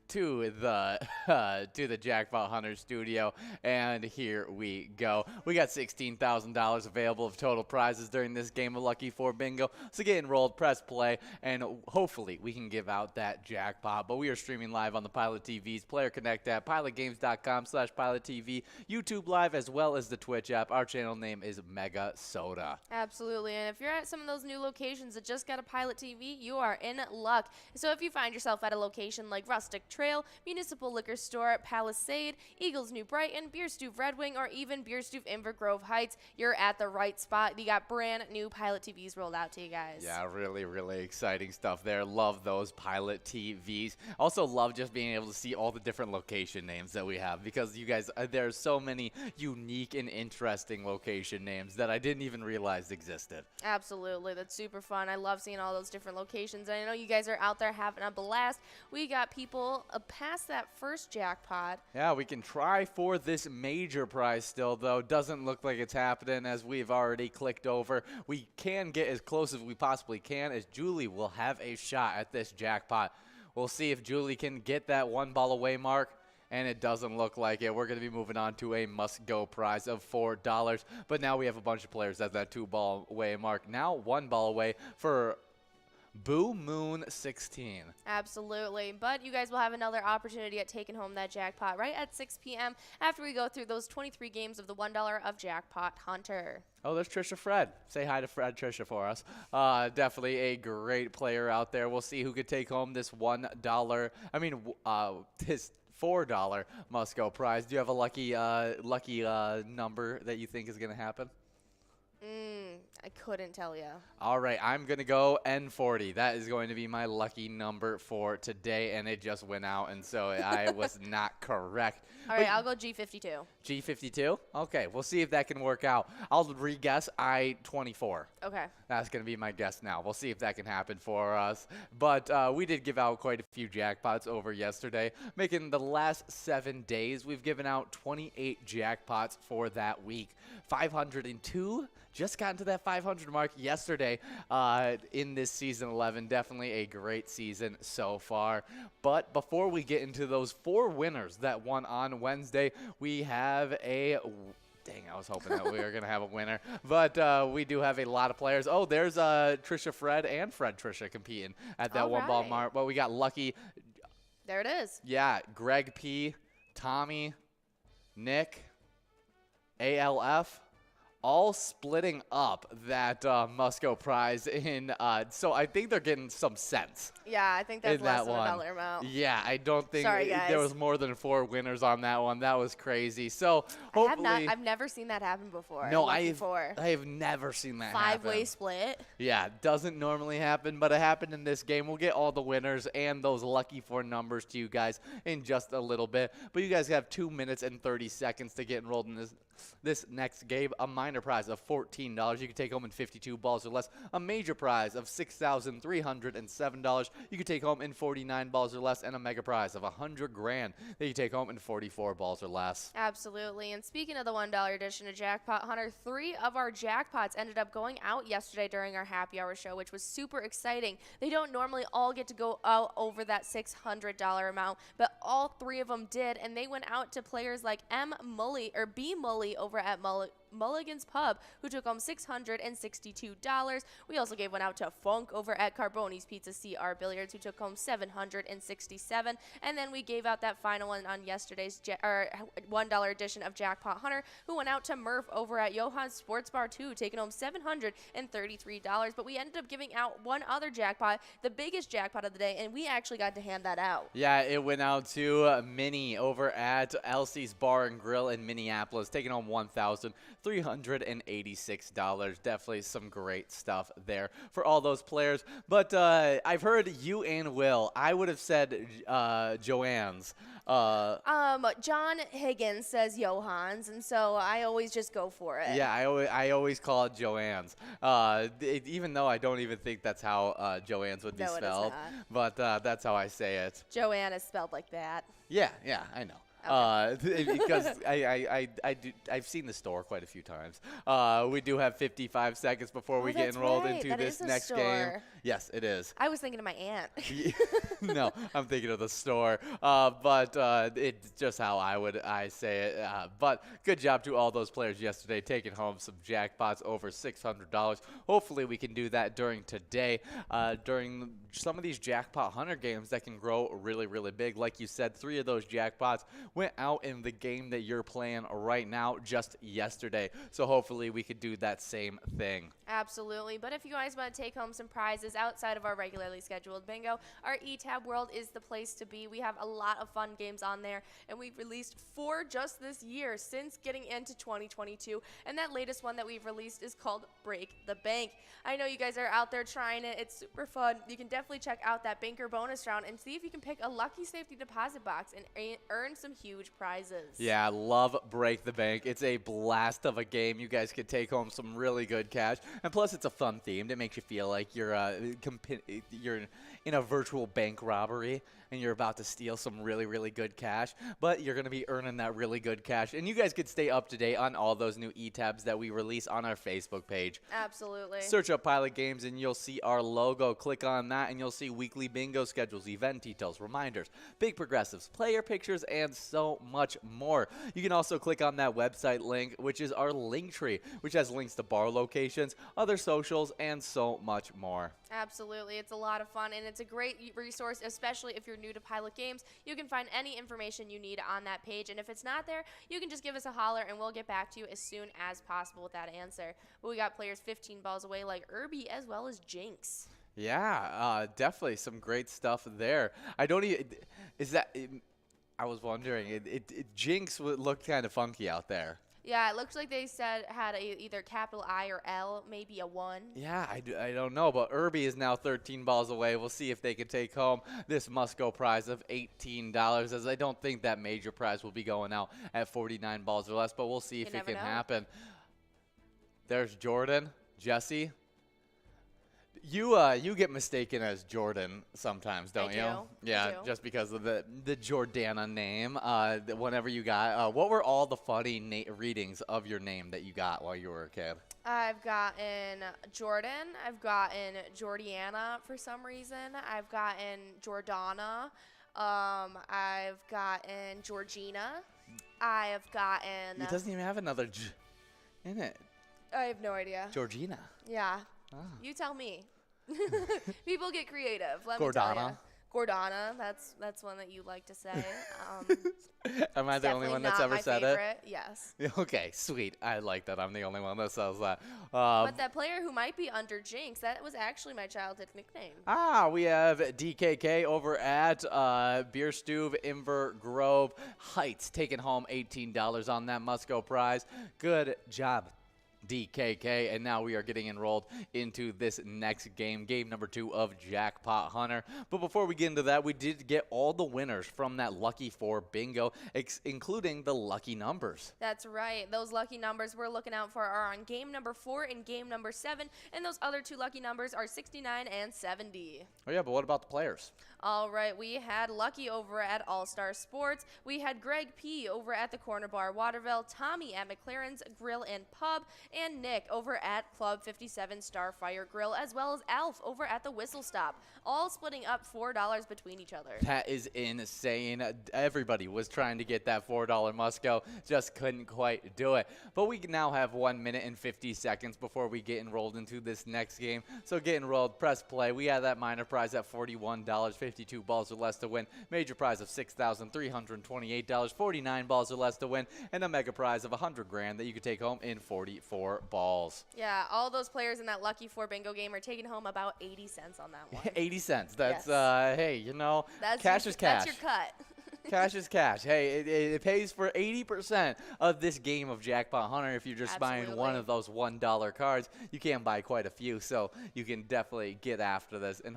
to the to the Jackpot Hunter studio, and here we go. We got $16,000 available of total prizes during this game of Lucky 4 Bingo. So get enrolled, press play, and hopefully we can give out that jackpot. But we are streaming live on the Pilot TV's Player Connect app, pilotgames.com/PilotTV, YouTube Live, as well as the Twitch app. Our channel name is MegaSota. Absolutely, and if you're at some of those new locations that just got a Pilot TV, you are in luck. So if you find yourself at a location like Rustic Trail, Municipal Liquor Store, Palisade, Eagles New Brighton, Beer Stoof Red Wing, or even Beer Stoof Inver Grove Heights, you're at the right spot. You got brand new Pilot TVs rolled out to you guys. Yeah, really, really exciting stuff there. Love those Pilot TVs. Also love just being able to see all the different location names that we have, because you guys, there's so many unique and interesting location names that I didn't even realize existed. Absolutely, that's super fun. I love seeing all those different locations. And I know you guys are out there having a blast. We got people past that first jackpot. Yeah, we can try for this major prize still, though. Doesn't look like it's happening, as we've already clicked over. We can get as close as we possibly can, as Julie will have a shot at this jackpot. We'll see if Julie can get that one ball away mark, and it doesn't look like it. We're going to be moving on to a must-go prize of $4. But now we have a bunch of players at that 2-ball away mark. Now 1 ball away for Boo Moon 16. Absolutely. But you guys will have another opportunity at taking home that jackpot right at 6 p.m. after we go through those 23 games of the $1 of Jackpot Hunter. Oh, there's Trisha Fred. Say hi to Fred Trisha for us. Definitely a great player out there. We'll see who could take home this this $4 must-go prize. Do you have a lucky number that you think is going to happen? I couldn't tell you. All right, I'm going to go N40. That is going to be my lucky number for today, and it just went out, and so I was not correct. All right, I'll go G52. G52? Okay, we'll see if that can work out. I'll re-guess I-24. Okay. That's going to be my guess now. We'll see if that can happen for us. But we did give out quite a few jackpots over yesterday. Making the last 7 days, we've given out 28 jackpots for that week. 502. Just got into that 500 mark yesterday in this season 11. Definitely a great season so far. But before we get into those 4 winners that won on Wednesday, we have a... Dang, I was hoping that we were going to have a winner. But we do have a lot of players. Oh, there's Trisha Fred and Fred Trisha competing at that 1-ball mark. But we got Lucky. There it is. Yeah, Greg P., Tommy, Nick, ALF. All splitting up that must-go prize in, so I think they're getting some sense. Yeah, I think that's less than $1 amount. Yeah, I don't think Sorry, guys. there was more than 4 winners on that one. That was crazy. So hopefully, I've never seen that happen before. No, I have never seen that happen. 5-way split. Yeah, doesn't normally happen, but it happened in this game. We'll get all the winners and those lucky 4 numbers to you guys in just a little bit. But you guys have 2 minutes and 30 seconds to get enrolled in this next game. A minor prize of $14 you can take home in 52 balls or less. A major prize of $6,307 you can take home in 49 balls or less, and a mega prize of $100,000 that you take home in 44 balls or less. Absolutely. And speaking of the $1 edition of Jackpot Hunter, 3 of our jackpots ended up going out yesterday during our happy hour show, which was super exciting. They don't normally all get to go out over that $600 amount, but all 3 of them did, and they went out to players like B Mully over at Mulligan's Pub, who took home $662. We also gave one out to Funk over at Carboni's Pizza CR Billiards, who took home $767. And then we gave out that final one on yesterday's $1 edition of Jackpot Hunter, who went out to Murph over at Johann's Sports Bar 2, taking home $733. But we ended up giving out one other jackpot, the biggest jackpot of the day, and we actually got to hand that out. Yeah, it went out to Minnie over at Elsie's Bar and Grill in Minneapolis, taking home $1,386. Definitely some great stuff there for all those players. But I've heard you and Will. I would have said Joanne's. John Higgins says Johann's, and so I always just go for it. Yeah, I always call it Joanne's. Even though I don't even think that's how Joanne's would be spelled. But that's how I say it. Joanne is spelled like that. Yeah, I know. Because I've seen the store quite a few times. We do have 55 seconds before we get enrolled into this next game. Yes, it is. I was thinking of my aunt. No, I'm thinking of the store. But it's just how I say it. But good job to all those players yesterday taking home some jackpots over $600. Hopefully we can do that during today. During some of these jackpot hunter games that can grow really, really big. Like you said, 3 of those jackpots went out in the game that you're playing right now just yesterday. So hopefully we could do that same thing. Absolutely. But if you guys want to take home some prizes outside of our regularly scheduled bingo, our eTab World is the place to be. We have a lot of fun games on there, and we've released 4 just this year since getting into 2022. And that latest one that we've released is called Break the Bank. I know you guys are out there trying it. It's super fun. You can definitely check out that banker bonus round and see if you can pick a lucky safety deposit box and earn some huge prizes. Yeah, I love Break the Bank. It's a blast of a game. You guys could take home some really good cash. And plus, it's a fun theme. It makes you feel like you're in a virtual bank robbery and you're about to steal some really, really good cash. But you're going to be earning that really good cash. And you guys could stay up to date on all those new e-tabs that we release on our Facebook page. Absolutely. Search up Pilot Games and you'll see our logo. Click on that and you'll see weekly bingo schedules, event details, reminders, big progressives, player pictures, and so much more. You can also click on that website link, which is our link tree, which has links to bar locations, other socials, and so much more. Absolutely. It's a lot of fun, and it's a great resource, especially if you're new to Pilot Games. You can find any information you need on that page, and if it's not there, you can just give us a holler, and we'll get back to you as soon as possible with that answer. But we got players 15 balls away like Irby as well as Jinx. Yeah, definitely some great stuff there. I don't even I was wondering, Jinx looked kind of funky out there. Yeah, it looks like they said had either capital I or L, maybe a 1. Yeah, I don't know, but Irby is now 13 balls away. We'll see if they can take home this must-go prize of $18, as I don't think that major prize will be going out at 49 balls or less, but we'll see if it can happen. There's Jordan, Jesse. You get mistaken as Jordan sometimes, don't you? Yeah, I do. just because of the Jordana name. Whenever you got, what were all the funny readings of your name that you got while you were a kid? I've gotten Jordan. I've gotten Jordiana for some reason. I've gotten Jordana. I've gotten Georgina. I have gotten. It doesn't even have another J in it. I have no idea. Georgina. Yeah. Ah. You tell me. People get creative. Let me tell Gordana. ya. Gordana. That's one that you like to say. Am I the only one that's ever said favorite. Yes. it? Okay, sweet. I like that. I'm the only one that says that. But that player who might be under Jinx, that was actually my childhood nickname. We have DKK over at Beer Stube, Inver Grove Heights, taking home $18 on that must-go prize. Good job, DKK, and now we are getting enrolled into this next game, game number 2 of Jackpot Hunter. But before we get into that, we did get all the winners from that Lucky 4 bingo, including the lucky numbers. That's right. Those lucky numbers we're looking out for are on game number 4 and game number 7, and those other 2 lucky numbers are 69 and 70. Oh yeah, but what about the players? All right, we had Lucky over at All-Star Sports. We had Greg P. over at the Corner Bar Waterville, Tommy at McLaren's Grill and Pub, and Nick over at Club 57 Starfire Grill, as well as Alf over at the Whistle Stop, all splitting up $4 between each other. That is insane. Everybody was trying to get that $4 must-go, just couldn't quite do it. But we now have 1 minute and 50 seconds before we get enrolled into this next game. So get enrolled, press play. We have that minor prize at $41, 52 balls or less to win. Major prize of $6,328, 49 balls or less to win, and a mega prize of $100,000 that you could take home in 44 balls. Yeah, all those players in that Lucky 4 bingo game are taking home about 80 cents on that one. 80 cents. That's, yes. Hey, you know, cash is cash. That's your cut. Cash is cash. Hey, it pays for 80% of this game of Jackpot Hunter. If you're just buying one of those $1 cards, you can buy quite a few, so you can definitely get after this. And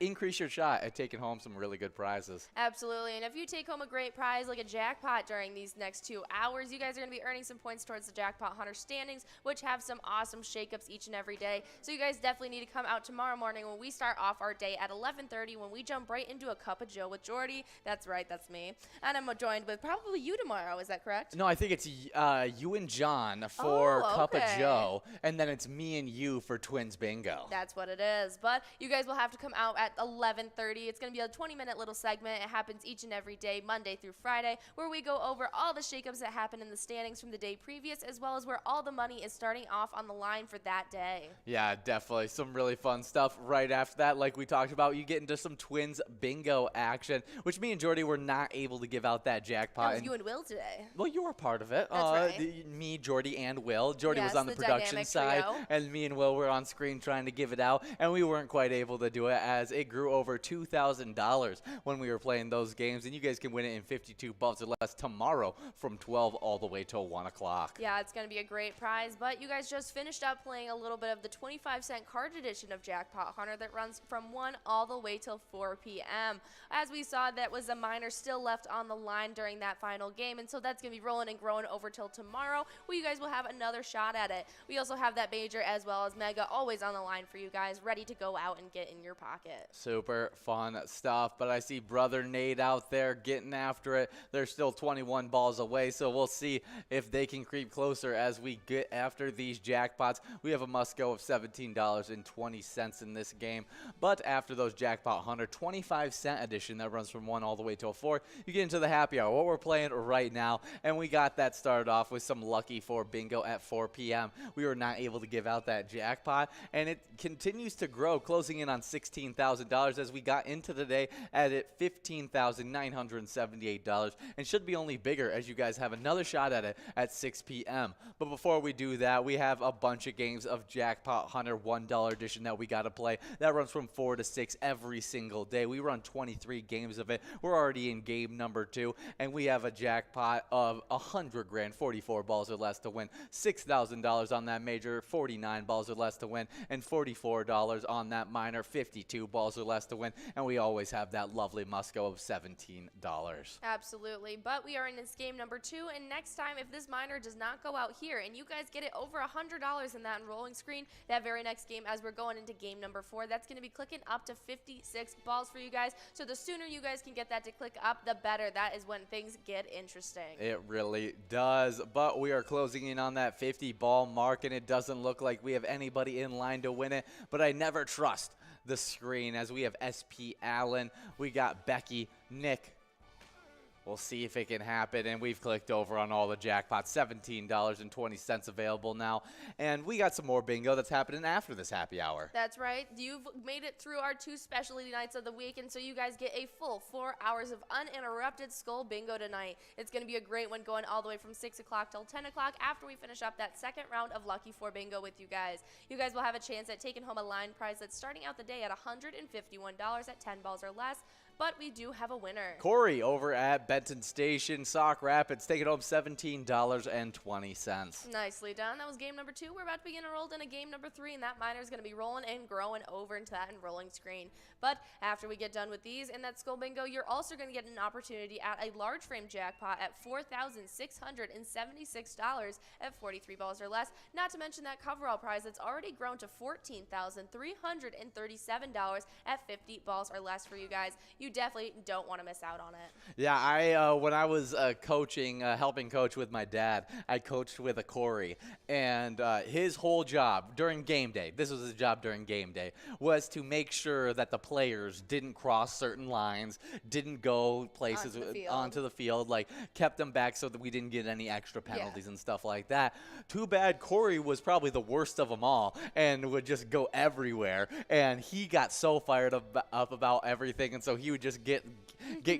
increase your shot at taking home some really good prizes. Absolutely. And if you take home a great prize like a jackpot during these next 2 hours, you guys are going to be earning some points towards the Jackpot Hunter standings, which have some awesome shakeups each and every day. So you guys definitely need to come out tomorrow morning when we start off our day at 11:30 when we jump right into a Cup of Joe with Jordy. That's right, that's me. And I'm joined with probably you tomorrow. Is that correct? No, I think it's you and John for Cup of okay. Joe, and then it's me and you for Twins Bingo. That's what it is. But you guys will have to come out at 11:30. It's going to be a 20-minute little segment. It happens each and every day, Monday through Friday, where we go over all the shakeups that happen in the standings from the day previous, as well as where all the money is starting off on the line for that day. Yeah, definitely. Some really fun stuff right after that. Like we talked about, you get into some Twins Bingo action, which me and Jordy were not able to give out that jackpot. That was you and Will today. Well, you were part of it. That's right. Me, Jordy, and Will. Jordy was Yes, on the production dynamic side, trio. and me and Will were on screen trying to give it out, and we weren't quite able to do it as it grew over $2,000 when we were playing those games, and you guys can win it in 52 bucks or less tomorrow from 12 all the way till 1 o'clock. Yeah, it's going to be a great prize, but you guys just finished up playing a little bit of the 25-cent card edition of Jackpot Hunter that runs from 1 all the way till 4 p.m. As we saw, that was a minor still left on the line during that final game, and so that's going to be rolling and growing over till tomorrow, where you guys will have another shot at it. We also have that major as well as mega always on the line for you guys, ready to go out and get in your pocket. Super fun stuff, but I see brother Nate out there getting after it. They're still 21 balls away, so we'll see if they can creep closer as we get after these jackpots. We have a must-go of $17.20 in this game, but after those Jackpot Hunter 25-cent edition that runs from 1 all the way till 4, you get into the happy hour, what we're playing right now, and we got that started off with some Lucky 4 bingo at 4 p.m. We were not able to give out that jackpot, and it continues to grow, closing in on $16,000 as we got into the day at $15,978, and should be only bigger as you guys have another shot at it at 6 p.m. But before we do that, we have a bunch of games of Jackpot Hunter $1 edition that we got to play. That runs from 4 to 6 every single day. We run 23 games of it. We're already in game number 2, and we have a jackpot of 100 grand, 44 balls or less to win, $6,000 on that major, 49 balls or less to win, and $44 on that minor, 52 balls or less to win, and we always have that lovely must-go of $17. Absolutely, but we are in this game number 2, and next time, if this minor does not go out here, and you guys get it over $100 in that enrolling screen, that very next game as we're going into game number 4, that's going to be clicking up to 56 balls for you guys, so the sooner you guys can get that to click up, the better. That is when things get interesting. It really does, but we are closing in on that 50-ball mark, and it doesn't look like we have anybody in line to win it, but I never trust the screen as we have SP Allen, we got Becky, Nick. We'll see if it can happen, and we've clicked over on all the jackpots, $17.20 available now, and we got some more bingo that's happening after this happy hour. That's right. You've made it through our 2 specialty nights of the week, and so you guys get a full 4 hours of uninterrupted Skull Bingo tonight. It's going to be a great one going all the way from 6 o'clock till 10 o'clock after we finish up that second round of Lucky 4 Bingo with you guys. You guys will have a chance at taking home a line prize that's starting out the day at $151 at 10 balls or less. But we do have a winner. Corey over at Benton Station, Sauk Rapids, taking home $17.20. Nicely done. That was game number 2. We're about to begin enrolled in a game number 3, and that minor is going to be rolling and growing over into that enrolling screen. But after we get done with these in that Skull Bingo, you're also going to get an opportunity at a large frame jackpot at $4,676 at 43 balls or less. Not to mention that coverall prize that's already grown to $14,337 at 50 balls or less for you guys. You definitely don't want to miss out on it. Yeah, I when I was coaching, helping coach with my dad, I coached with a Corey, and his whole job during game day, this was his job during game day, was to make sure that the players didn't cross certain lines, didn't go places onto the field, like kept them back so that we didn't get any extra penalties and stuff like that. Too bad Corey was probably the worst of them all and would just go everywhere, and he got so fired up about everything, and so he would just get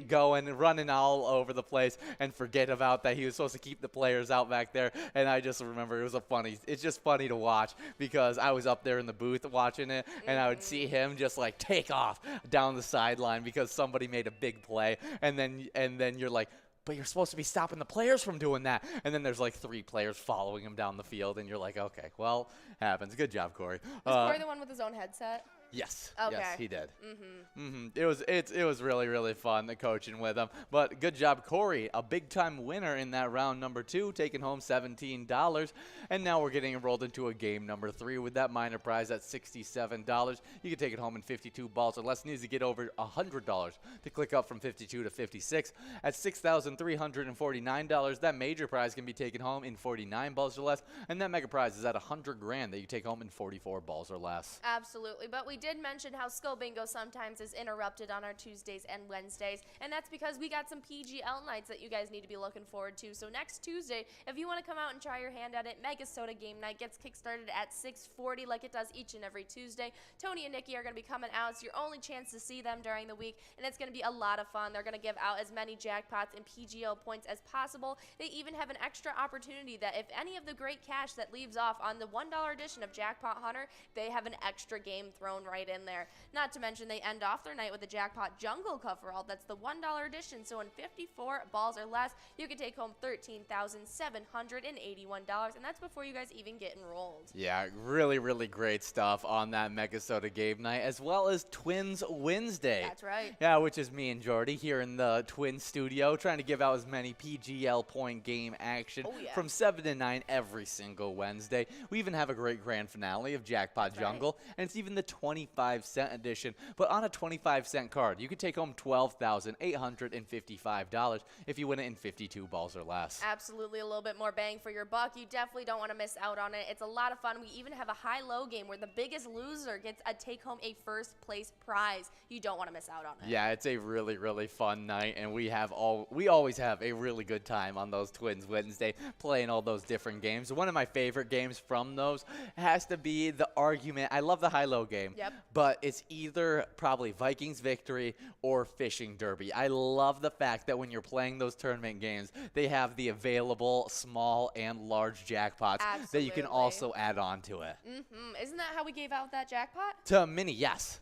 going and running all over the place and forget about that he was supposed to keep the players out back there. And I just remember it's just funny to watch because I was up there in the booth watching it, and I would see him just like take off down the sideline because somebody made a big play, and then you're like, but you're supposed to be stopping the players from doing that. And then there's like 3 players following him down the field, and you're like, okay, well, happens. Good job, Corey. Was Corey the one with his own headset? Yes. Okay. Yes, he did. It was really, really fun coaching with him. But good job, Corey, a big-time winner in that round number 2, taking home $17. And now we're getting enrolled into a game number 3 with that minor prize at $67. You can take it home in 52 balls or less. Needs to get over $100 to click up from 52 to 56. At $6,349, that major prize can be taken home in 49 balls or less. And that mega prize is at $100,000 that you take home in 44 balls or less. Absolutely, but we did mention how Skull Bingo sometimes is interrupted on our Tuesdays and Wednesdays, and that's because we got some PGL nights that you guys need to be looking forward to. So next Tuesday, if you want to come out and try your hand at it, MegaSota game night gets kickstarted at 6:40 like it does each and every Tuesday. Tony and Nikki are going to be coming out. It's your only chance to see them during the week, and it's going to be a lot of fun. They're going to give out as many jackpots and PGL points as possible. They even have an extra opportunity that if any of the great cash that leaves off on the $1 edition of Jackpot Hunter, they have an extra game thrown right in there. Not to mention they end off their night with the Jackpot Jungle coverall. That's the $1 edition. So in 54 balls or less, you can take home $13,781, and that's before you guys even get enrolled. Yeah, really, really great stuff on that MegaSota game night, as well as TwinsWinsDay. That's right. Yeah, which is me and Jordy here in the Twin studio, trying to give out as many PGL point game action from 7 to 9 every single Wednesday. We even have a great grand finale of Jackpot Jungle, and it's even the 25-cent edition. But on a 25-cent card, you could take home $12,855 if you win it in 52 balls or less. Absolutely, a little bit more bang for your buck. You definitely don't want to miss out on it. It's a lot of fun. We even have a high-low game where the biggest loser gets a take-home a first-place prize. You don't want to miss out on it. Yeah, it's a really, really fun night, and we always have a really good time on those Twins Wednesday playing all those different games. One of my favorite games from those has to be the argument. I love the high-low game, but it's either probably Vikings victory or fishing derby. I love the fact that when you're playing those tournament games, they have the available small and large jackpots that you can also add on to it. Isn't that how we gave out that jackpot? To Mini, yes.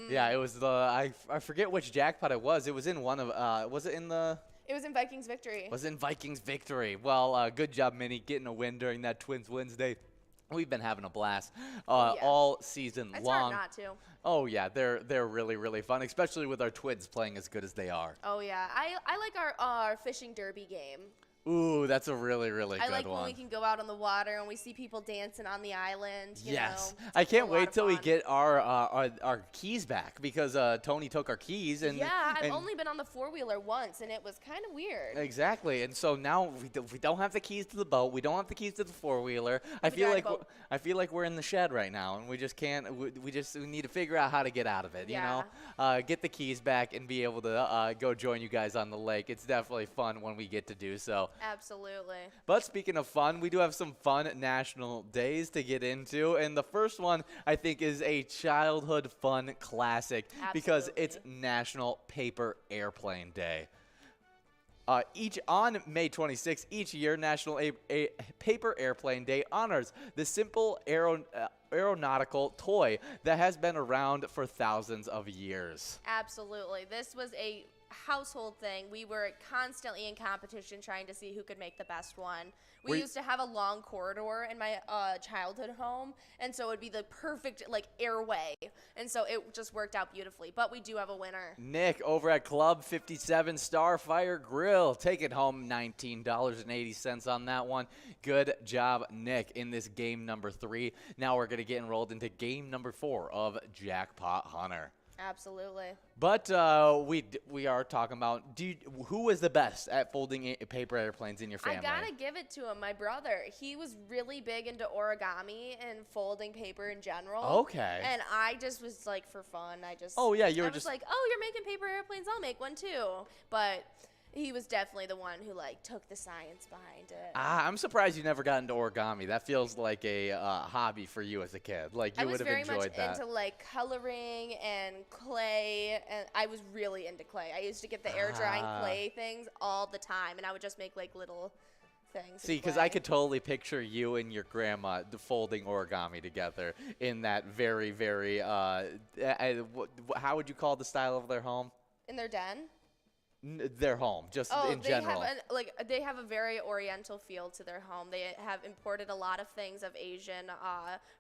Yeah, it was the I forget which jackpot it was. It was in one of was it in the? It was in Vikings victory. Was in Vikings victory. Well, good job, Mini, getting a win during that Twins Wednesday. We've been having a blast all season long. It's hard not to. Oh yeah, they're really, really fun, especially with our Twins playing as good as they are. Oh yeah, I like our fishing derby game. Ooh, that's a really, really good one. I like when we can go out on the water and we see people dancing on the island. You know, I can't wait till we get our keys back because Tony took our keys. And I've only been on the four-wheeler once, and it was kind of weird. Exactly, and so now we don't have the keys to the boat. We don't have the keys to the four-wheeler. I feel like we're in the shed right now, and we just can't. We need to figure out how to get out of it. You know, get the keys back and be able to go join you guys on the lake. It's definitely fun when we get to do so. Absolutely. But speaking of fun, we do have some fun national days to get into. And the first one, I think, is a childhood fun classic because it's National Paper Airplane Day. On May 26th, each year, National Paper Airplane Day honors the simple aeronautical toy that has been around for thousands of years. Absolutely. This was a household thing. We were constantly in competition trying to see who could make the best one. We used to have a long corridor in my childhood home, and so it would be the perfect airway, and so it just worked out beautifully. But we do have a winner. Nick over at Club 57 Starfire Grill, taking home $19.80 on that one. Good job, Nick, in this game number 3. Now we're going to get enrolled into game number 4 of Jackpot Hunter. Absolutely. But we are talking about who was the best at folding paper airplanes in your family? I gotta give it to him, my brother. He was really big into origami and folding paper in general. Okay. And I just was like, for fun, I was like, oh, you're making paper airplanes, I'll make one too. But he was definitely the one who took the science behind it. I'm surprised you never got into origami. That feels like a hobby for you as a kid. You would have enjoyed that. I was very much into coloring and clay, and I was really into clay. I used to get the air drying clay things all the time, and I would just make little things. See, because I could totally picture you and your grandma folding origami together in that very, very. How would you call the style of their home? In their den. Their home, just in general. They have a very oriental feel to their home. They have imported a lot of things of Asian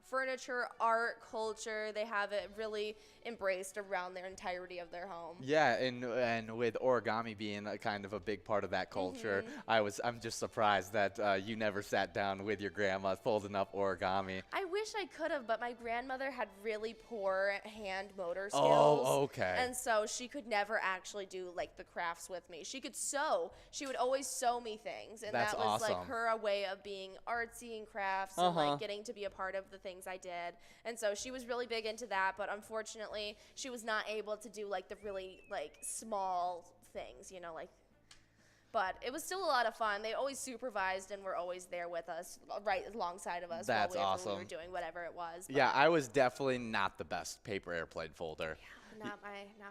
furniture, art, culture. They have it really embraced around their entirety of their home. Yeah, and with origami being a kind of a big part of that culture, I'm just surprised that you never sat down with your grandma folding up origami. I wish I could have, but my grandmother had really poor hand motor skills. Oh, okay. And so she could never actually do like the crafts with me. She could sew. She would always sew me things, and That's that was like awesome. her way of being artsy and crafts and like getting to be a part of the things I did. And so she was really big into that, but unfortunately, she was not able to do like the really like small things, you know, like. But it was still a lot of fun. They always supervised and were always there with us, right alongside of us. That's while awesome. We were doing whatever it was. Yeah, I was definitely not the best paper airplane folder. Not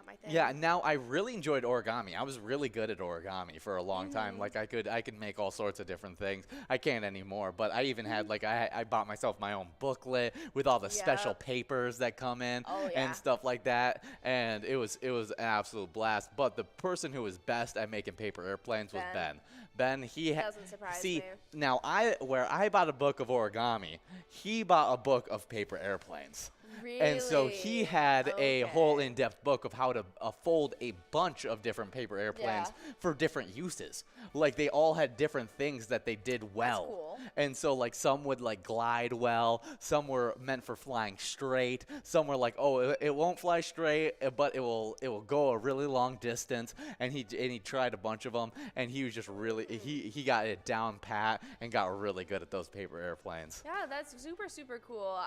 my thing. Yeah, now I really enjoyed origami. I was really good at origami for a long time. Like I could make all sorts of different things. I can't anymore, but I even had like I bought myself my own booklet with all the special papers that come in and stuff like that. And it was an absolute blast. But the person who was best at making paper airplanes was Ben. Ben, he doesn't surprise me. Now where I bought a book of origami, he bought a book of paper airplanes. Really? And so he had a whole in-depth book of how to fold a bunch of different paper airplanes for different uses. Like they all had different things that they did well. That's cool. And so like some would like glide well, some were meant for flying straight, some were like, oh, it won't fly straight, but it will go a really long distance. And he tried a bunch of them, and he was just really he got it down pat and got really good at those paper airplanes. Yeah, that's super, super cool.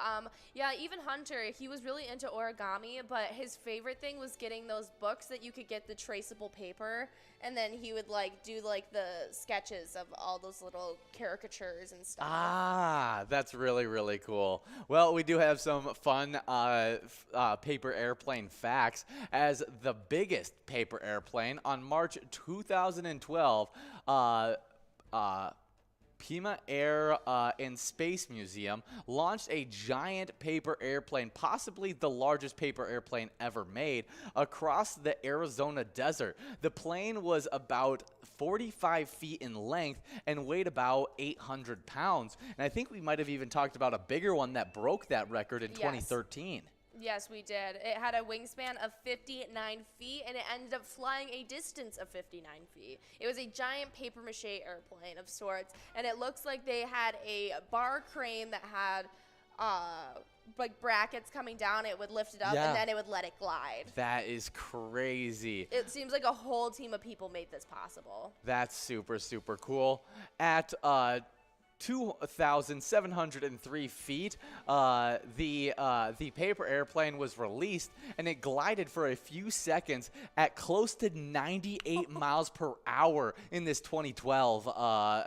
Yeah, even Hunter, he was really into origami, but his favorite thing was getting those books that you could get the traceable paper, and then he would like do like the sketches of all those little caricatures and stuff. Ah, that's really, really cool. Well, we do have some fun paper airplane facts. As the biggest paper airplane on March 2012, Pima Air and Space Museum launched a giant paper airplane, possibly the largest paper airplane ever made, across the Arizona desert. The plane was about 45 feet in length and weighed about 800 pounds. And I think we might have even talked about a bigger one that broke that record in 2013. Yes, we did. It had a wingspan of 59 feet, and it ended up flying a distance of 59 feet. It was a giant papier-mâché airplane of sorts, and it looks like they had a bar crane that had like brackets coming down. It would lift it up, and then it would let it glide. That is crazy. It seems like a whole team of people made this possible. That's super, super cool. At 2,703 feet, the paper airplane was released, and it glided for a few seconds at close to 98 miles per hour in this 2012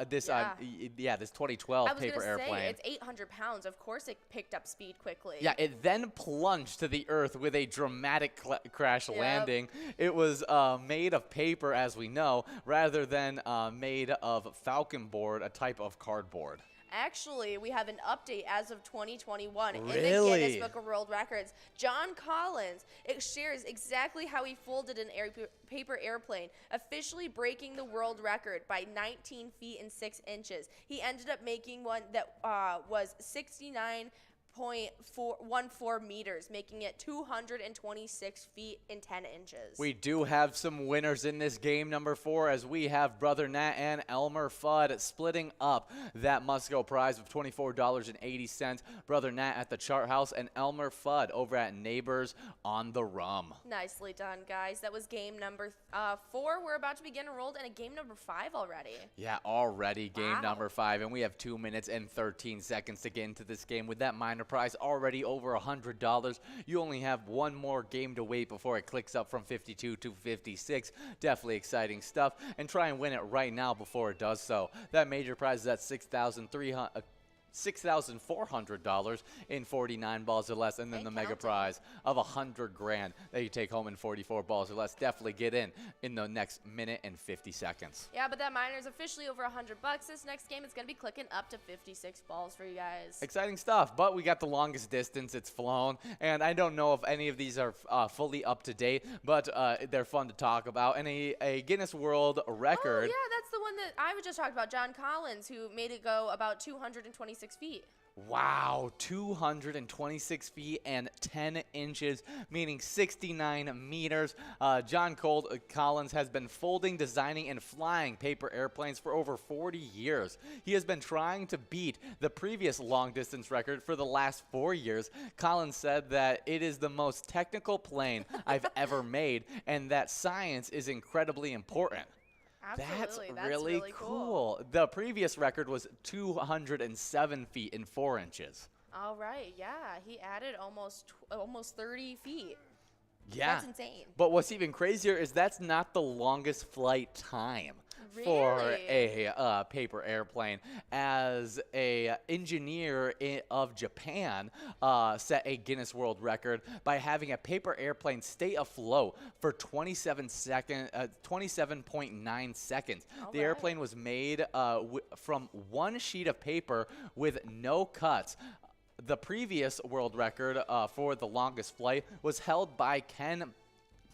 this 2012 paper airplane. Say, it's 800 pounds. Of course it picked up speed quickly. Yeah, it then plunged to the earth with a dramatic crash landing. It was made of paper, as we know, rather than made of falcon board, a type of cardboard. Actually, we have an update as of 2021 in the Really? Guinness Book of World Records. John Collins shares exactly how he folded an paper airplane, officially breaking the world record by 19 feet and 6 inches. He ended up making one that was 69.14 meters, making it 226 feet and 10 inches. We do have some winners in this game number 4, as we have Brother Nat and Elmer Fudd splitting up that must-go prize of $24.80. Brother Nat at the Chart House and Elmer Fudd over at Neighbors on the Rum. Nicely done, guys. That was game number 4. We're about to begin enrolled in a game number 5 already. Yeah, already game number 5, and we have 2 minutes and 13 seconds to get into this game with that minor prize already over $100. You only have one more game to wait before it clicks up from 52 to 56. Definitely exciting stuff, and try and win it right now before it does so. That major prize is at $6,400 in 49 balls or less, and then the mega prize of $100,000 that you take home in 44 balls or less. Definitely get in the next minute and 50 seconds. Yeah, but that miner's officially over $100. This next game is going to be clicking up to 56 balls for you guys. Exciting stuff, but we got the longest distance it's flown, and I don't know if any of these are fully up to date, but they're fun to talk about. And a Guinness World Record. Oh, yeah, that's the one that I was just talking about, John Collins, who made it go about 226 feet. Wow, 226 feet and 10 inches, meaning 69 meters. John Collins has been folding, designing, and flying paper airplanes for over 40 years. He has been trying to beat the previous long-distance record for the last 4 years. Collins said that it is the most technical plane I've ever made, and that science is incredibly important. Absolutely. That's really cool. The previous record was 207 feet and 4 inches. All right, yeah. He added almost 30 feet. Yeah. That's insane. But what's even crazier is that's not the longest flight time for a paper airplane, as a engineer of Japan set a Guinness World Record by having a paper airplane stay afloat for 27.9 seconds. The airplane was made from one sheet of paper with no cuts. The previous world record for the longest flight was held by Ken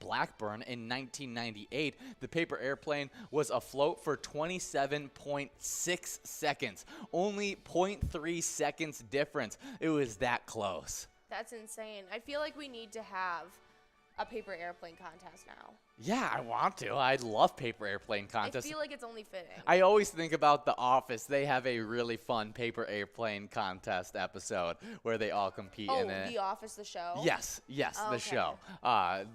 Blackburn in 1998. The paper airplane was afloat for 27.6 seconds. Only 0.3 seconds difference. It was that close. That's insane. I feel like we need to have a paper airplane contest now. Yeah, I want to. I love paper airplane contests. I feel like it's only fitting. I always think about The Office. They have a really fun paper airplane contest episode where they all compete in it. Oh, The Office, the show? Yes, the show.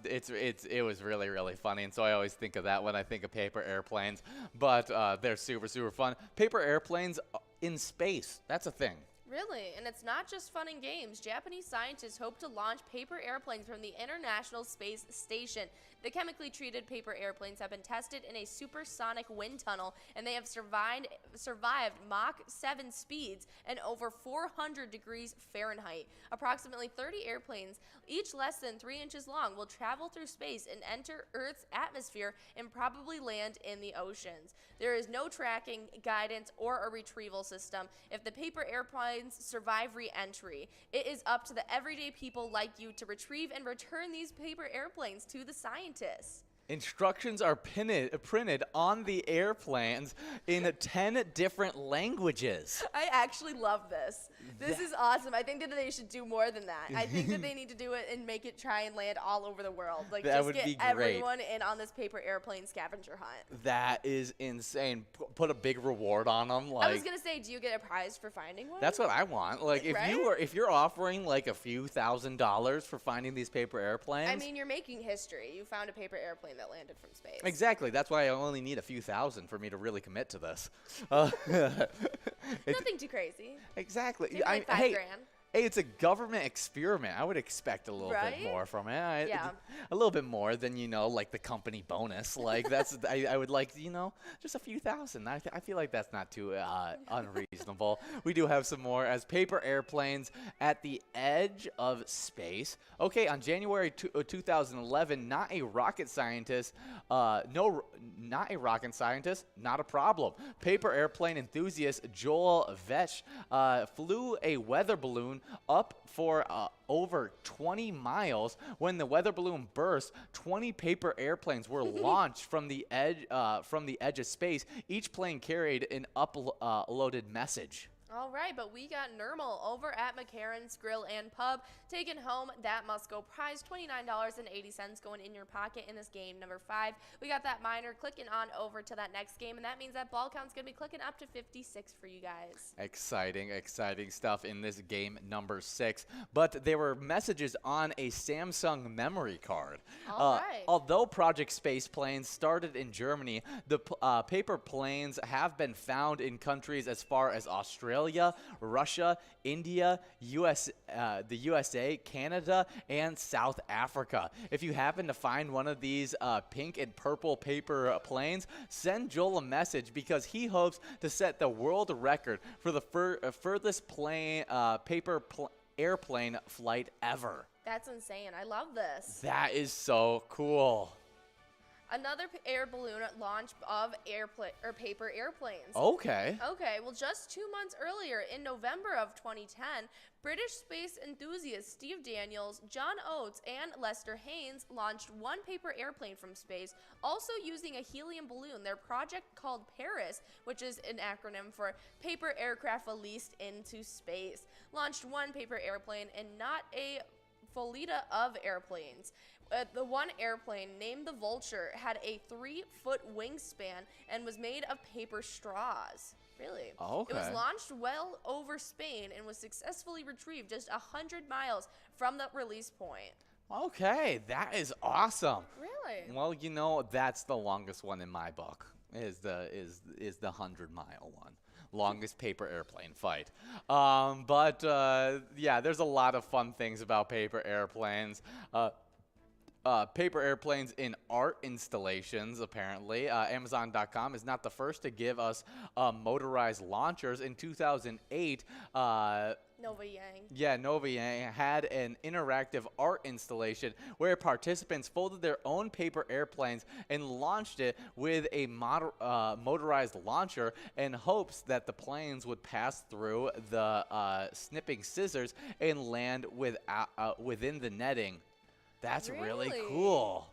It was really, really funny, and so I always think of that when I think of paper airplanes. But they're super, super fun. Paper airplanes in space. That's a thing. Really? And it's not just fun and games. Japanese scientists hope to launch paper airplanes from the International Space Station. The chemically treated paper airplanes have been tested in a supersonic wind tunnel, and they have survived Mach 7 speeds and over 400 degrees Fahrenheit. Approximately 30 airplanes, each less than 3 inches long, will travel through space and enter Earth's atmosphere and probably land in the oceans. There is no tracking, guidance, or a retrieval system. If the paper airplanes survive re-entry, it is up to the everyday people like you to retrieve and return these paper airplanes to the scientists. Instructions are printed on the airplanes in 10 different languages. I actually love this. This is awesome. I think that they should do more than that. I think that they need to do it and make it try and land all over the world. Like, that just would get be great. Everyone in on this paper airplane scavenger hunt. That is insane. Put a big reward on them. I was gonna say, do you get a prize for finding one? That's what I want. Like, if you're offering like a few $1,000s for finding these paper airplanes. I mean, you're making history. You found a paper airplane that landed from space. Exactly. That's why I only need a few thousand for me to really commit to this. Nothing too crazy. Exactly. Maybe like $5,000. Hey, it's a government experiment. I would expect a little bit more from it. Yeah. A little bit more than, like the company bonus. Like, that's, I would like, just a few thousand. I feel like that's not too unreasonable. We do have some more as paper airplanes at the edge of space. Okay, on January 2011, not a rocket scientist, not a problem. Paper airplane enthusiast Joel Vetch flew a weather balloon up for over 20 miles. When the weather balloon burst, 20 paper airplanes were launched from the edge of space. Each plane carried an uploaded message. All right, but we got Nermal over at McCarran's Grill and Pub taking home that must-go prize, $29.80 going in your pocket in this game number 5. We got that miner clicking on over to that next game, and that means that ball count's going to be clicking up to 56 for you guys. Exciting stuff in this game number 6. But there were messages on a Samsung memory card. All right. Although Project Space Planes started in Germany, the paper planes have been found in countries as far as Australia Australia, Russia, India, the USA, Canada, and South Africa. If you happen to find one of these pink and purple paper planes, send Joel a message because he hopes to set the world record for the furthest airplane flight ever. That's insane. I love this. That is so cool. Another air balloon launch of paper airplanes. Okay. Okay, well, just 2 months earlier, in November of 2010, British space enthusiasts Steve Daniels, John Oates, and Lester Haynes launched one paper airplane from space, also using a helium balloon. Their project, called Paris, which is an acronym for Paper Aircraft Released into Space, launched one paper airplane and not a flotilla of airplanes. The one airplane, named the Vulture, had a 3-foot wingspan and was made of paper straws. Really? Okay. It was launched well over Spain and was successfully retrieved just 100 miles from the release point. Okay, that is awesome. Really? Well, you know, that's the longest one in my book. Is the 100-mile one. Longest paper airplane fight. Yeah, there's a lot of fun things about paper airplanes. Paper airplanes in art installations, apparently. Amazon.com is not the first to give us motorized launchers. In 2008, Nova Yang. Yeah, Nova Yang had an interactive art installation where participants folded their own paper airplanes and launched it with a motorized launcher in hopes that the planes would pass through the snipping scissors and land within the netting. That's really cool.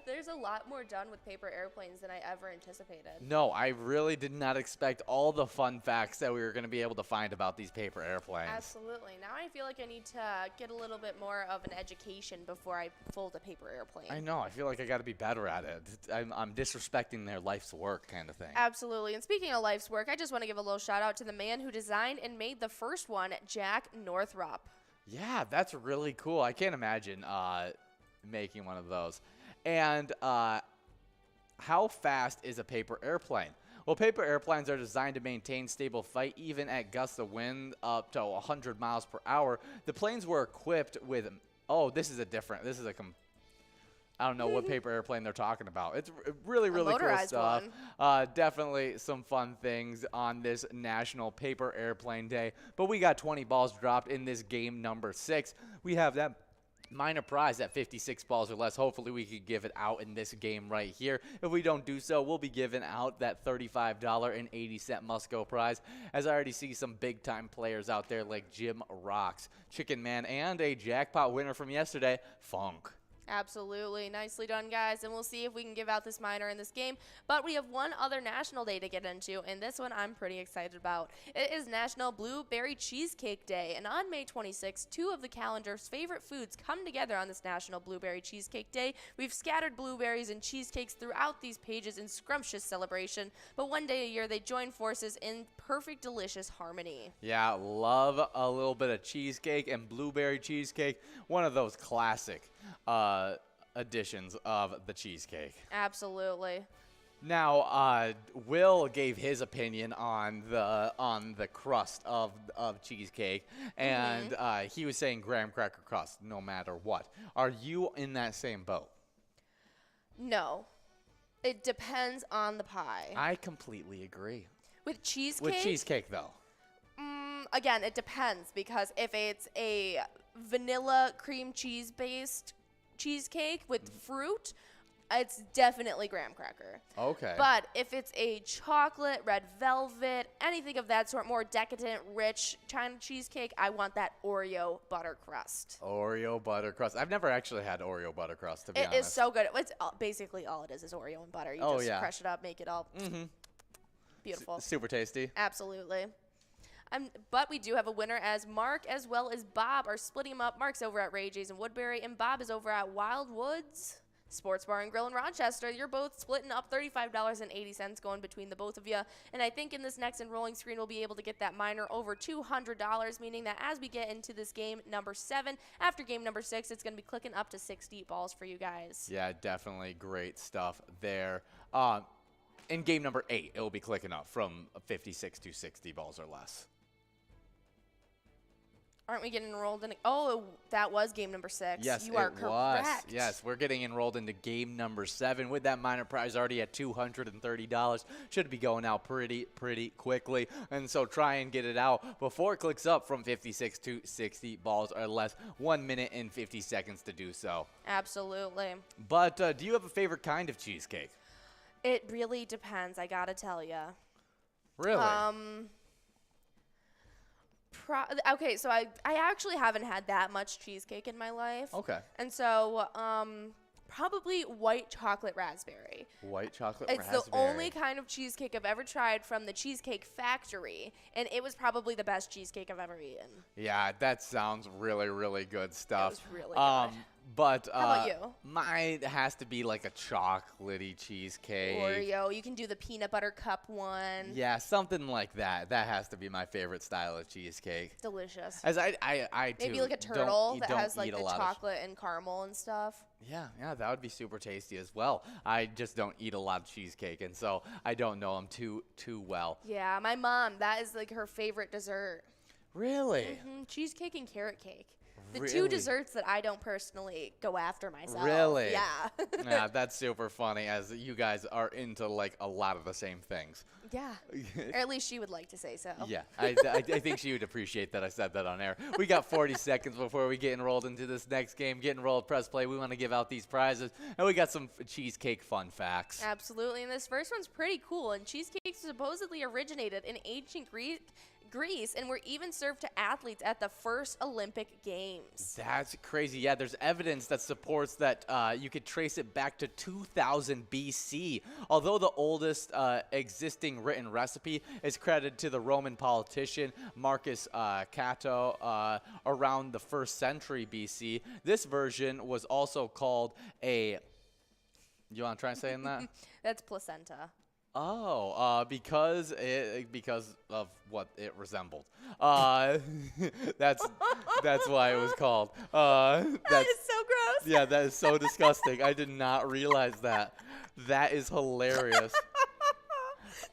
There's a lot more done with paper airplanes than I ever anticipated. No, I really did not expect all the fun facts that we were going to be able to find about these paper airplanes. Absolutely. Now I feel like I need to get a little bit more of an education before I fold a paper airplane. I know. I feel like I got to be better at it. I'm disrespecting their life's work kind of thing. Absolutely. And speaking of life's work, I just want to give a little shout out to the man who designed and made the first one, Jack Northrop. Yeah, that's really cool. I can't imagine making one of those. And how fast is a paper airplane? Well, paper airplanes are designed to maintain stable flight even at gusts of wind up to 100 miles per hour. The planes were equipped with, I don't know what paper airplane they're talking about. It's really cool stuff. Definitely some fun things on this National Paper Airplane Day. But we got 20 balls dropped in this game number 6. We have that minor prize at 56 balls or less. Hopefully we could give it out in this game right here. If we don't do so, we'll be giving out that $35.80 must-go prize, as I already see some big-time players out there like Jim Rocks, Chicken Man, and a jackpot winner from yesterday, Funk. Absolutely. Nicely done, guys. And we'll see if we can give out this minor in this game. But we have one other national day to get into, and this one I'm pretty excited about. It is National Blueberry Cheesecake Day. And on May 26th, 2 of the calendar's favorite foods come together on this National Blueberry Cheesecake Day. We've scattered blueberries and cheesecakes throughout these pages in scrumptious celebration, but one day a year they join forces in perfect delicious harmony. Yeah, love a little bit of cheesecake and blueberry cheesecake. One of those classic editions of the cheesecake. Absolutely. Now, Will gave his opinion on the crust of cheesecake, and he was saying graham cracker crust, no matter what. Are you in that same boat? No. It depends on the pie. I completely agree. With cheesecake? With cheesecake, though. Again, it depends, because if it's a vanilla cream cheese based cheesecake with fruit, it's definitely graham cracker. Okay. But if it's a chocolate, red velvet, anything of that sort, more decadent, rich China cheesecake, I want that Oreo butter crust. Oreo butter crust. I've never actually had Oreo butter crust, to be honest. It is so good. It's basically all it is Oreo and butter. You just crush it up, make it all beautiful. Super tasty. Absolutely. But we do have a winner, as Mark as well as Bob are splitting them up. Mark's over at Ray J's in Woodbury, and Bob is over at Wild Woods Sports Bar and Grill in Rochester. You're both splitting up $35.80 going between the both of you. And I think in this next enrolling screen, we'll be able to get that minor over $200, meaning that as we get into this game number 7, after game number 6, it's going to be clicking up to 60 balls for you guys. Yeah, definitely great stuff there. in game number 8, it will be clicking up from 56 to 60 balls or less. Aren't we getting enrolled in? Oh, that was game number 6. Yes, you are it was. correct. Yes, we're getting enrolled into game number 7 with that minor prize already at $230. Should be going out pretty quickly. And so try and get it out before it clicks up from 56 to 60 balls or less. 1 minute and 50 seconds to do so. Absolutely. But do you have a favorite kind of cheesecake? It really depends, I gotta tell ya. Really? Okay, so I actually haven't had that much cheesecake in my life. Okay. And so probably white chocolate raspberry. White chocolate raspberry. It's the only kind of cheesecake I've ever tried from the Cheesecake Factory, and it was probably the best cheesecake I've ever eaten. Yeah, that sounds really good stuff. It was really good. But how about you? Mine has to be like a chocolatey cheesecake. Oreo. You can do the peanut butter cup one. Yeah, something like that. That has to be my favorite style of cheesecake. Delicious. As I too Maybe like a turtle that has like the chocolate and caramel and stuff. Yeah, that would be super tasty as well. I just don't eat a lot of cheesecake, and so I don't know them too well. Yeah, my mom, that is like her favorite dessert. Really? Cheesecake and carrot cake. The Really? 2 desserts that I don't personally go after myself. Really? Yeah. Yeah, that's super funny, as you guys are into like a lot of the same things. Yeah. Or at least she would like to say so. Yeah, I think she would appreciate that I said that on air. We got 40 seconds before we get enrolled into this next game. Get enrolled, press play. We want to give out these prizes. And we got some cheesecake fun facts. Absolutely. And this first one's pretty cool. And cheesecake supposedly originated in ancient Greece and were even served to athletes at the first Olympic Games. That's crazy. Yeah, there's evidence that supports that you could trace it back to 2000 BC. Although the oldest existing written recipe is credited to the Roman politician Marcus Cato around the 1st century BC, this version was also called a... You want to try saying that? That's placenta. Oh, because of what it resembled. That's why it was called. That is so gross. Yeah, that is so disgusting. I did not realize that. That is hilarious.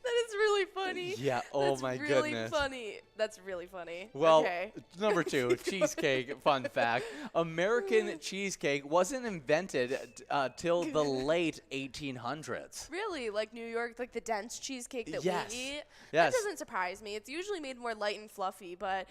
That is really funny. Yeah, oh my goodness. That's really funny. That's really funny. Well, okay. Number 2, cheesecake, fun fact. American cheesecake wasn't invented till the late 1800s. Really? Like New York, like the dense cheesecake that Yes. we eat? Yes. That doesn't surprise me. It's usually made more light and fluffy, but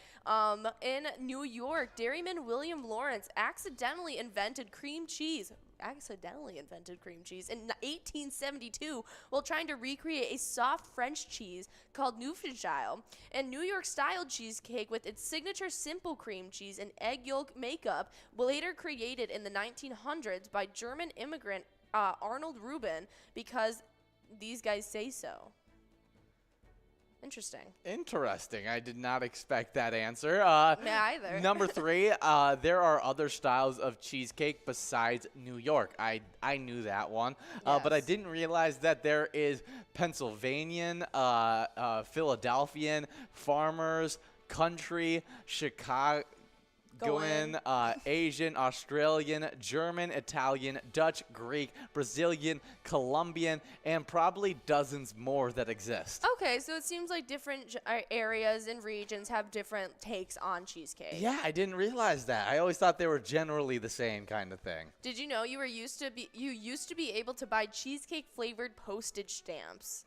in New York, dairyman William Lawrence accidentally invented cream cheese in 1872 while trying to recreate a soft French cheese called Neufchâtel. And New York-style cheesecake with its signature simple cream cheese and egg yolk makeup, later created in the 1900s by German immigrant Arnold Rubin, because these guys say so. Interesting. I did not expect that answer. Me either. Number 3, there are other styles of cheesecake besides New York. I knew that one, but I didn't realize that there is Pennsylvanian, Philadelphian, farmers, country, Chicago. Asian, Australian, German, Italian, Dutch, Greek, Brazilian, Colombian, and probably dozens more that exist. Okay, so it seems like different areas and regions have different takes on cheesecake. Yeah, I didn't realize that. I always thought they were generally the same kind of thing. Did you know you used to be able to buy cheesecake flavored postage stamps?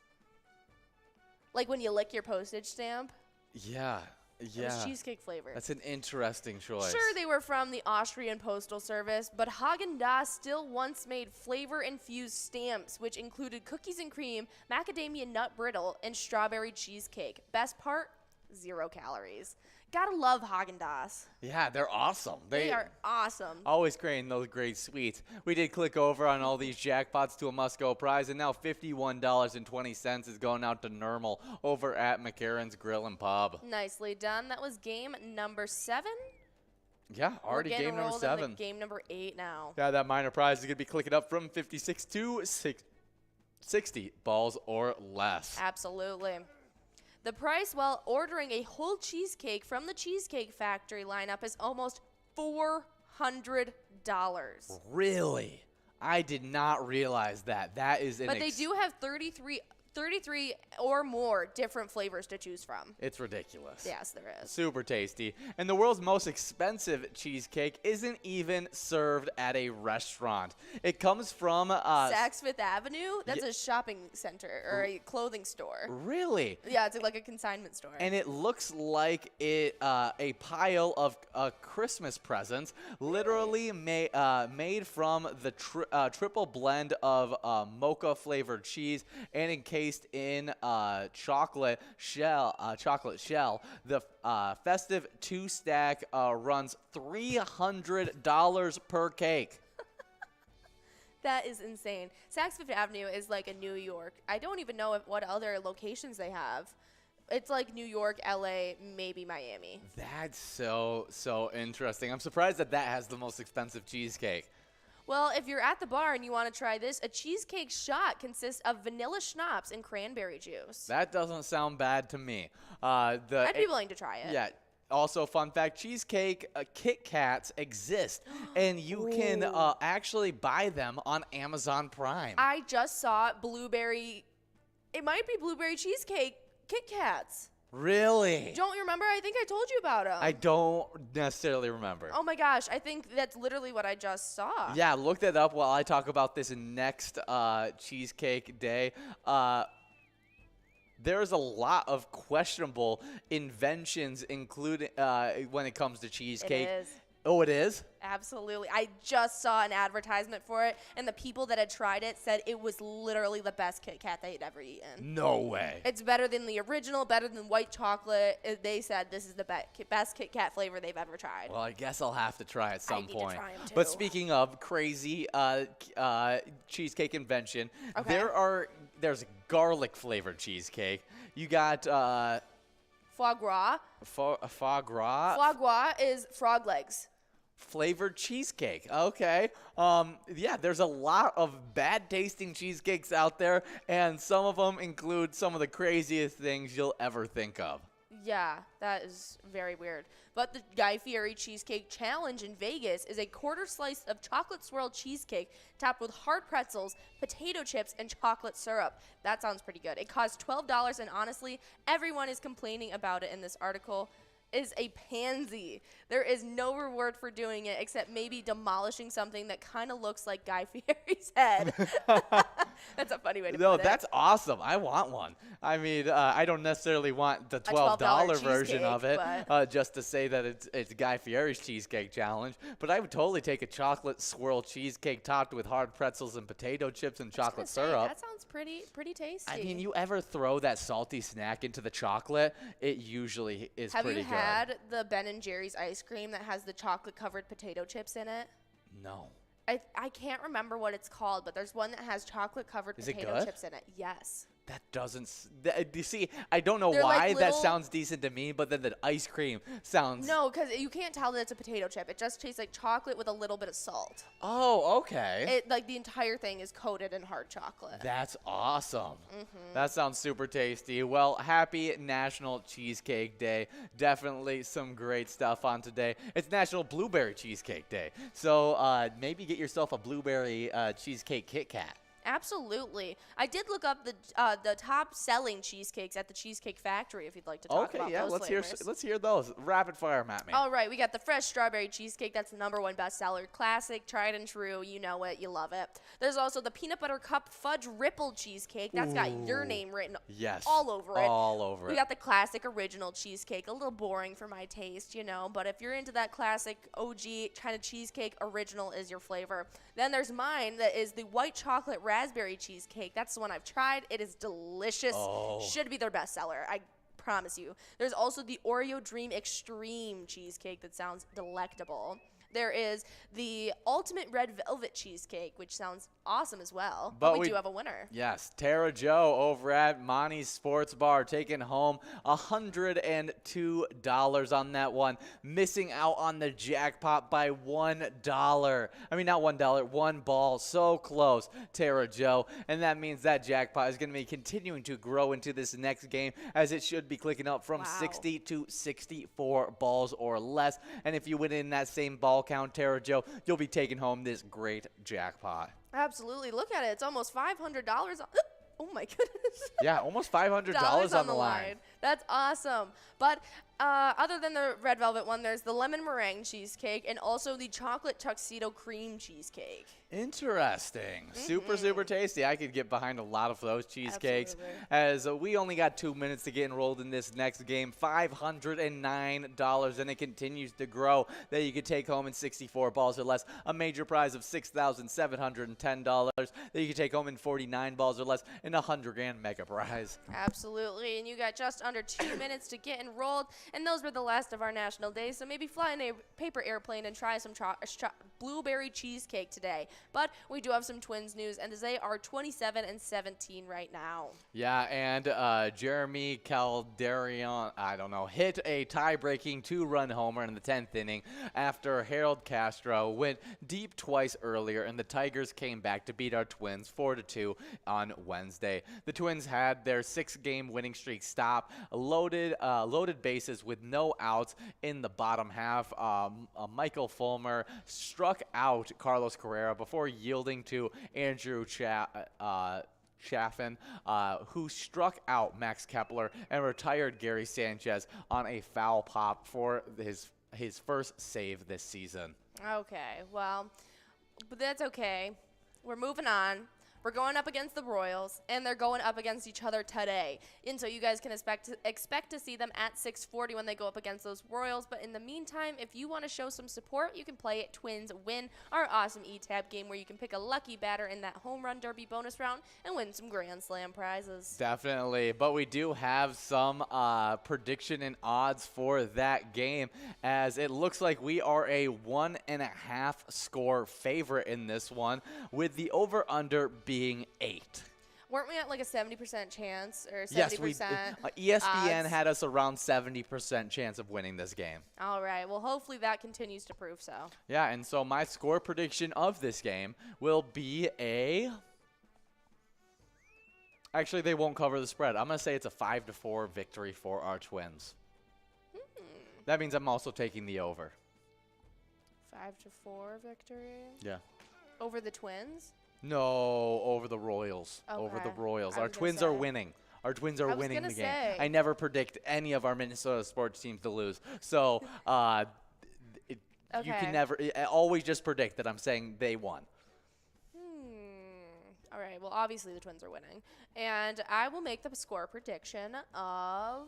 Like when you lick your postage stamp? Yeah. It was cheesecake flavored. That's an interesting choice. Sure, they were from the Austrian Postal Service, but Haagen-Dazs still once made flavor-infused stamps, which included cookies and cream, macadamia nut brittle, and strawberry cheesecake. Best part? 0 calories. Gotta love Haagen-Dazs. Yeah, they're awesome. They are awesome. Always creating those great sweets. We did click over on all these jackpots to a must-go prize, and now $51.20 is going out to Normal over at McCarran's Grill and Pub. Nicely done. That was game number 7. Yeah, already game number 7. Game number 8 now. Yeah, that minor prize is going to be clicking up from 56 to 60 balls or less. Absolutely. The price while ordering a whole cheesecake from the Cheesecake Factory lineup is almost $400. Really? I did not realize that. That is But they do have 33 33 or more different flavors to choose from. It's ridiculous. Yes, there is. Super tasty. And the world's most expensive cheesecake isn't even served at a restaurant. It comes from Saks Fifth Avenue? That's a shopping center or a clothing store. Really? Yeah, it's like a consignment store. And it looks like a pile of Christmas presents, literally made from the triple blend of mocha flavored cheese and encased in chocolate shell. The festive two-stack runs $300 per cake. That is insane. Saks Fifth Avenue is like a New York. I don't even know what other locations they have. It's like New York, LA, maybe Miami. That's so interesting. I'm surprised that has the most expensive cheesecake. Well, if you're at the bar and you want to try this, a cheesecake shot consists of vanilla schnapps and cranberry juice. That doesn't sound bad to me. I'd be willing to try it. Yeah. Also, fun fact, cheesecake Kit Kats exist, and you can actually buy them on Amazon Prime. I just saw blueberry, it might be blueberry cheesecake Kit Kats. Really? Don't you remember? I think I told you about them. I don't necessarily remember. Oh my gosh, I think that's literally what I just saw. Yeah, look that up while I talk about this next Cheesecake Day. There's a lot of questionable inventions, including when it comes to cheesecake. It is. Oh, it is? Absolutely. I just saw an advertisement for it, and the people that had tried it said it was literally the best Kit Kat they'd ever eaten. No way. It's better than the original, better than white chocolate. They said this is the best Kit Kat flavor they've ever tried. Well, I guess I'll have to try at some point. I need to try 'em too. But speaking of crazy cheesecake invention, Okay. there's garlic flavored cheesecake. You got Foie gras. foie gras. Foie gras is frog legs. Flavored cheesecake. Okay. Yeah, there's a lot of bad tasting cheesecakes out there, and some of them include some of the craziest things you'll ever think of. Yeah, that is very weird. But the Guy Fieri Cheesecake Challenge in Vegas is a quarter slice of chocolate swirl cheesecake topped with hard pretzels, potato chips, and chocolate syrup. That sounds pretty good. It costs $12, and honestly, everyone is complaining about it in this article. Is a pansy. There is no reward for doing it except maybe demolishing something that kind of looks like Guy Fieri's head. That's a funny way to put it. No, that's awesome. I want one. I mean, I don't necessarily want the $12 version of it just to say that it's Guy Fieri's Cheesecake Challenge, but I would totally take a chocolate swirl cheesecake topped with hard pretzels and potato chips and chocolate syrup. That sounds pretty tasty. I mean, you ever throw that salty snack into the chocolate, it usually is pretty good. Have you had the Ben & Jerry's ice cream that has the chocolate-covered potato chips in it? No. I can't remember what it's called, but there's one that has chocolate-covered potato chips in it. Yes. That doesn't. You see, I don't know They're why like that little- sounds decent to me, but then the ice cream sounds. No, because you can't tell that it's a potato chip. It just tastes like chocolate with a little bit of salt. Oh, okay. Like the entire thing is coated in hard chocolate. That's awesome. Mm-hmm. That sounds super tasty. Well, happy National Cheesecake Day. Definitely some great stuff on today. It's National Blueberry Cheesecake Day. So maybe get yourself a blueberry cheesecake Kit Kat. Absolutely. I did look up the top selling cheesecakes at the Cheesecake Factory if you'd like to talk about those flavors. Let's hear those. Rapid fire them at me. All right, we got the fresh strawberry cheesecake. That's the #1 bestseller. Classic, tried and true. You know it. You love it. There's also the peanut butter cup fudge ripple cheesecake. That's got your name written all over it. All over it. We got the classic original cheesecake. A little boring for my taste, but if you're into that classic OG kind of cheesecake, original is your flavor. Then there's mine that is the white chocolate raspberry cheesecake. That's the one I've tried. It is delicious. Should be their bestseller. I promise you. There's also the Oreo Dream Extreme cheesecake that sounds delectable. There is the Ultimate Red Velvet Cheesecake, which sounds awesome as well. But we do have a winner. Yes, Tara Joe over at Monty's Sports Bar taking home $102 on that one. Missing out on the jackpot by $1. I mean, not $1, one ball. So close, Tara Joe. And that means that jackpot is going to be continuing to grow into this next game, as it should be clicking up from 60 to 64 balls or less. And if you win in that same ball count, Tara Joe, you'll be taking home this great jackpot. Absolutely. Look at it. It's almost $500. Oh my goodness. Yeah, almost $500 on the line. That's awesome. But other than the red velvet one, there's the lemon meringue cheesecake and also the chocolate tuxedo cream cheesecake. Interesting. Super, super tasty. I could get behind a lot of those cheesecakes. Absolutely. As we only got 2 minutes to get enrolled in this next game. $509, and it continues to grow. That you could take home in 64 balls or less. A major prize of $6,710 that you could take home in 49 balls or less, and a $100,000 mega prize. Absolutely. And you got just under 2 minutes to get enrolled. And those were the last of our national days. So maybe fly in a paper airplane and try some blueberry cheesecake today. But we do have some Twins news, and they are 27-17 right now. Yeah, and Jeremy Calderion, hit a tie-breaking 2-run homer in the 10th inning after Harold Castro went deep twice earlier, and the Tigers came back to beat our Twins 4-2 on Wednesday. The Twins had their 6-game winning streak stop, loaded bases with no outs in the bottom half. Michael Fulmer struck out Carlos Carrera before yielding to Andrew Chaffin, who struck out Max Kepler and retired Gary Sanchez on a foul pop for his first save this season. Okay, well, but that's okay. We're moving on. We're going up against the Royals, and they're going up against each other today. And so you guys can expect to see them at 6:40 when they go up against those Royals. But in the meantime, if you want to show some support, you can play at Twins Win, our awesome E-Tab game where you can pick a lucky batter in that home run derby bonus round and win some Grand Slam prizes. Definitely, but we do have some prediction and odds for that game, as it looks like we are a 1.5 score favorite in this one, with the over-under being 8. Weren't we at like a 70% chance or 70%? Yes, ESPN had us around 70% chance of winning this game. All right. Well, hopefully that continues to prove so. Yeah, and so my score prediction of this game will be Actually, they won't cover the spread. I'm going to say it's a 5-4 victory for our Twins. That means I'm also taking the over. 5-4 victory? Yeah. Over the Twins? No, over the Royals. Okay. Over the Royals. I Our was gonna Twins say. are winning. Our Twins are winning the game. Say. I never predict any of our Minnesota sports teams to lose. So you can never always just predict that I'm saying they won. All right. Well, obviously the Twins are winning. And I will make the score prediction of,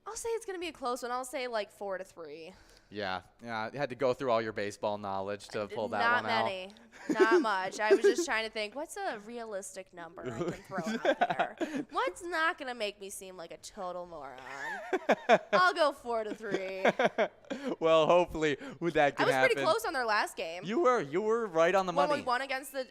I'll say it's going to be a close one. I'll say like 4-3. Yeah. I had to go through all your baseball knowledge to pull that one out. Not many. Not much. I was just trying to think, what's a realistic number I can throw out there? What's not going to make me seem like a total moron? I'll go 4-3. Well, hopefully that can happen. I was pretty close on their last game. You were right on the money. When we won against the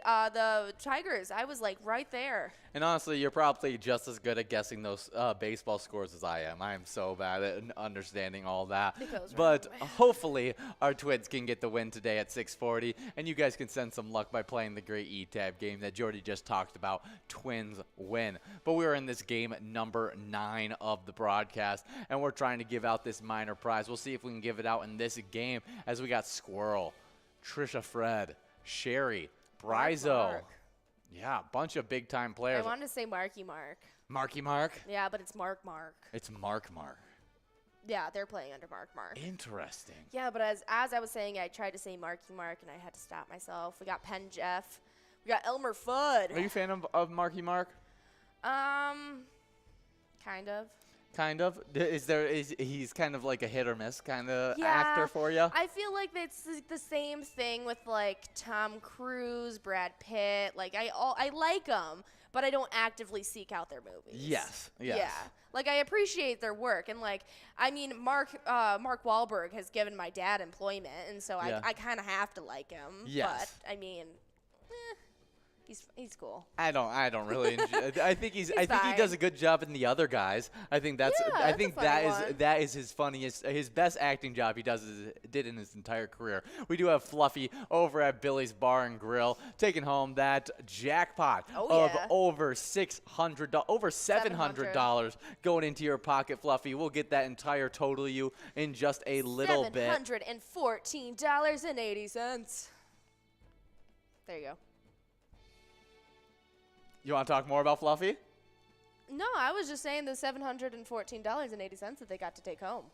Tigers, I was like right there. And honestly, you're probably just as good at guessing those baseball scores as I am. I am so bad at understanding all that. But hopefully our Twins can get the win today at 6:40, and you guys can send some luck by playing the great E-Tab game that Jordy just talked about. Twins win. But we're in this game number 9 of the broadcast, and we're trying to give out this minor prize. We'll see if we can give it out in this game, as we got Squirrel, Trisha Fred, Sherry, Brizo. Yeah, a bunch of big-time players. I wanted to say Marky Mark. Marky Mark? Yeah, but it's Mark Mark. It's Mark Mark. Yeah, they're playing under Mark Mark. Interesting. Yeah, but as I was saying, I tried to say Marky Mark, and I had to stop myself. We got Penn Jeff. We got Elmer Fudd. Are you a fan of Marky Mark? Kind of. Kind of? He's kind of like a hit or miss kind of actor for you? I feel like it's the same thing with like Tom Cruise, Brad Pitt. Like I like them, but I don't actively seek out their movies. Yes. Yeah. Like I appreciate their work, and like I mean Mark Wahlberg has given my dad employment, and so I kind of have to like him. Yes. But I mean, he's cool. I don't really enjoy. I think he does a good job in The Other Guys. I think that is his best acting job he did in his entire career. We do have Fluffy over at Billy's Bar and Grill taking home that jackpot of over $700 going into your pocket, Fluffy. We'll get that entire total to you in just a little bit. $714.80. There you go. You want to talk more about Fluffy? No, I was just saying the $714.80 that they got to take home.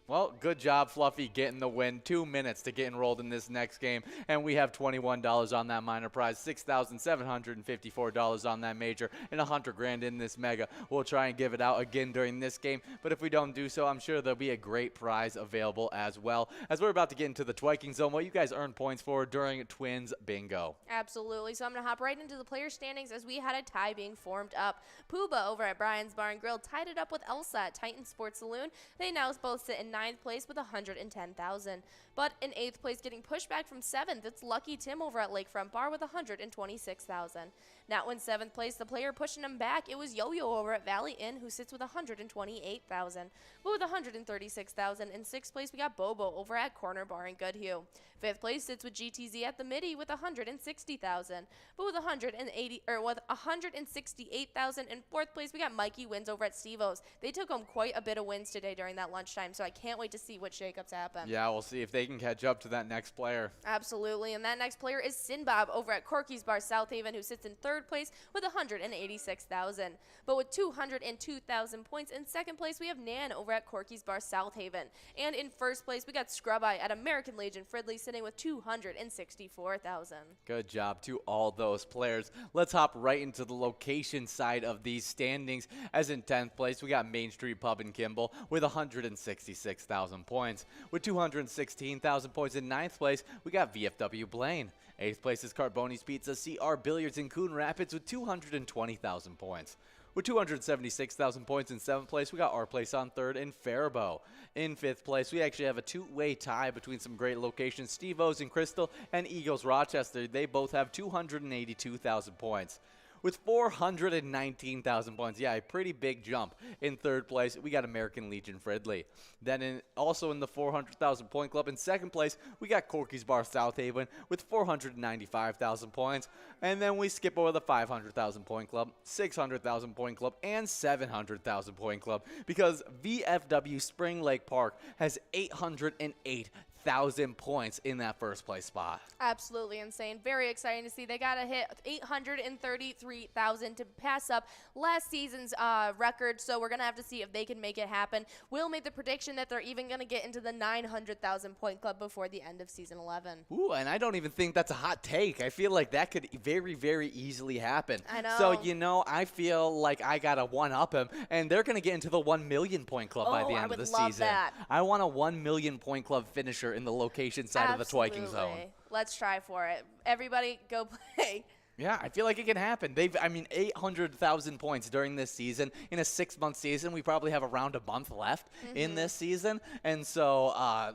Well, good job, Fluffy, getting the win. 2 minutes to get enrolled in this next game. And we have $21 on that minor prize, $6,754 on that major, and $100,000 in this mega. We'll try and give it out again during this game. But if we don't do so, I'm sure there'll be a great prize available as well. As we're about to get into the twiking zone, what you guys earn points for during Twins Bingo. Absolutely. So I'm going to hop right into the player standings as we had a tie being formed up. Pooba over at Brian's Bar and Grill tied it up with Elsa at Titan Sports Saloon. They now both sit in 9th place with 110,000. But in 8th place, getting pushed back from 7th, it's Lucky Tim over at Lakefront Bar with 126,000. Now in 7th place, the player pushing him back, it was Yo-Yo over at Valley Inn, who sits with 128,000. But with 136,000, in 6th place, we got Bobo over at Corner Bar in Goodhue. 5th place sits with GTZ at the Midi with 160,000. But with 168,000, in 4th place, we got Mikey Wins over at Steve-O's. They took home quite a bit of wins today during that lunchtime, so I can't wait to see what shakeups happen. Yeah, we'll see if they can catch up to that next player. Absolutely, and that next player is Sinbob over at Corky's Bar South Haven, who sits in 3rd place with 186,000. But with 202,000 points, in 2nd place, we have Nan over at Corky's Bar South Haven. And in 1st place, we got Scrub Eye at American Legion Fridley sitting with 264,000. Good job to all those players. Let's hop right into the location side of these standings. As in 10th place, we got Main Street Pub in Kimball with 166,000 points. With 216,000 points in 9th place, we got VFW Blaine. 8th place is Carboni's Pizza CR Billiards in Coon Rapids with 220,000 points. With 276,000 points in 7th place, we got our place on 3rd in Faribault. In 5th place, we actually have a two-way tie between some great locations, Steve-O's in Crystal and Eagles Rochester. They both have 282,000 points. With 419,000 points. Yeah, a pretty big jump. In 3rd place, we got American Legion Fridley. Then also in the 400,000 point club, in 2nd place, we got Corky's Bar South Haven with 495,000 points. And then we skip over the 500,000 point club, 600,000 point club, and 700,000 point club because VFW Spring Lake Park has 808,000 points in that 1st place spot. Absolutely insane. Very exciting to see. They got to hit 833,000 to pass up last season's record, so we're going to have to see if they can make it happen. We'll make the prediction that they're even going to get into the 900,000 point club before the end of season 11. Ooh, and I don't even think that's a hot take. I feel like that could very, very easily happen. I know. So, I feel like I got to one-up him, and they're going to get into the 1 million point club by the end of the season. I would love that. I want a 1 million point club finisher in the location side of the twiking zone. Let's try for it. Everybody go play. Yeah, I feel like it can happen. 800,000 points during this season. In a 6-month season, we probably have around a month left in this season. And so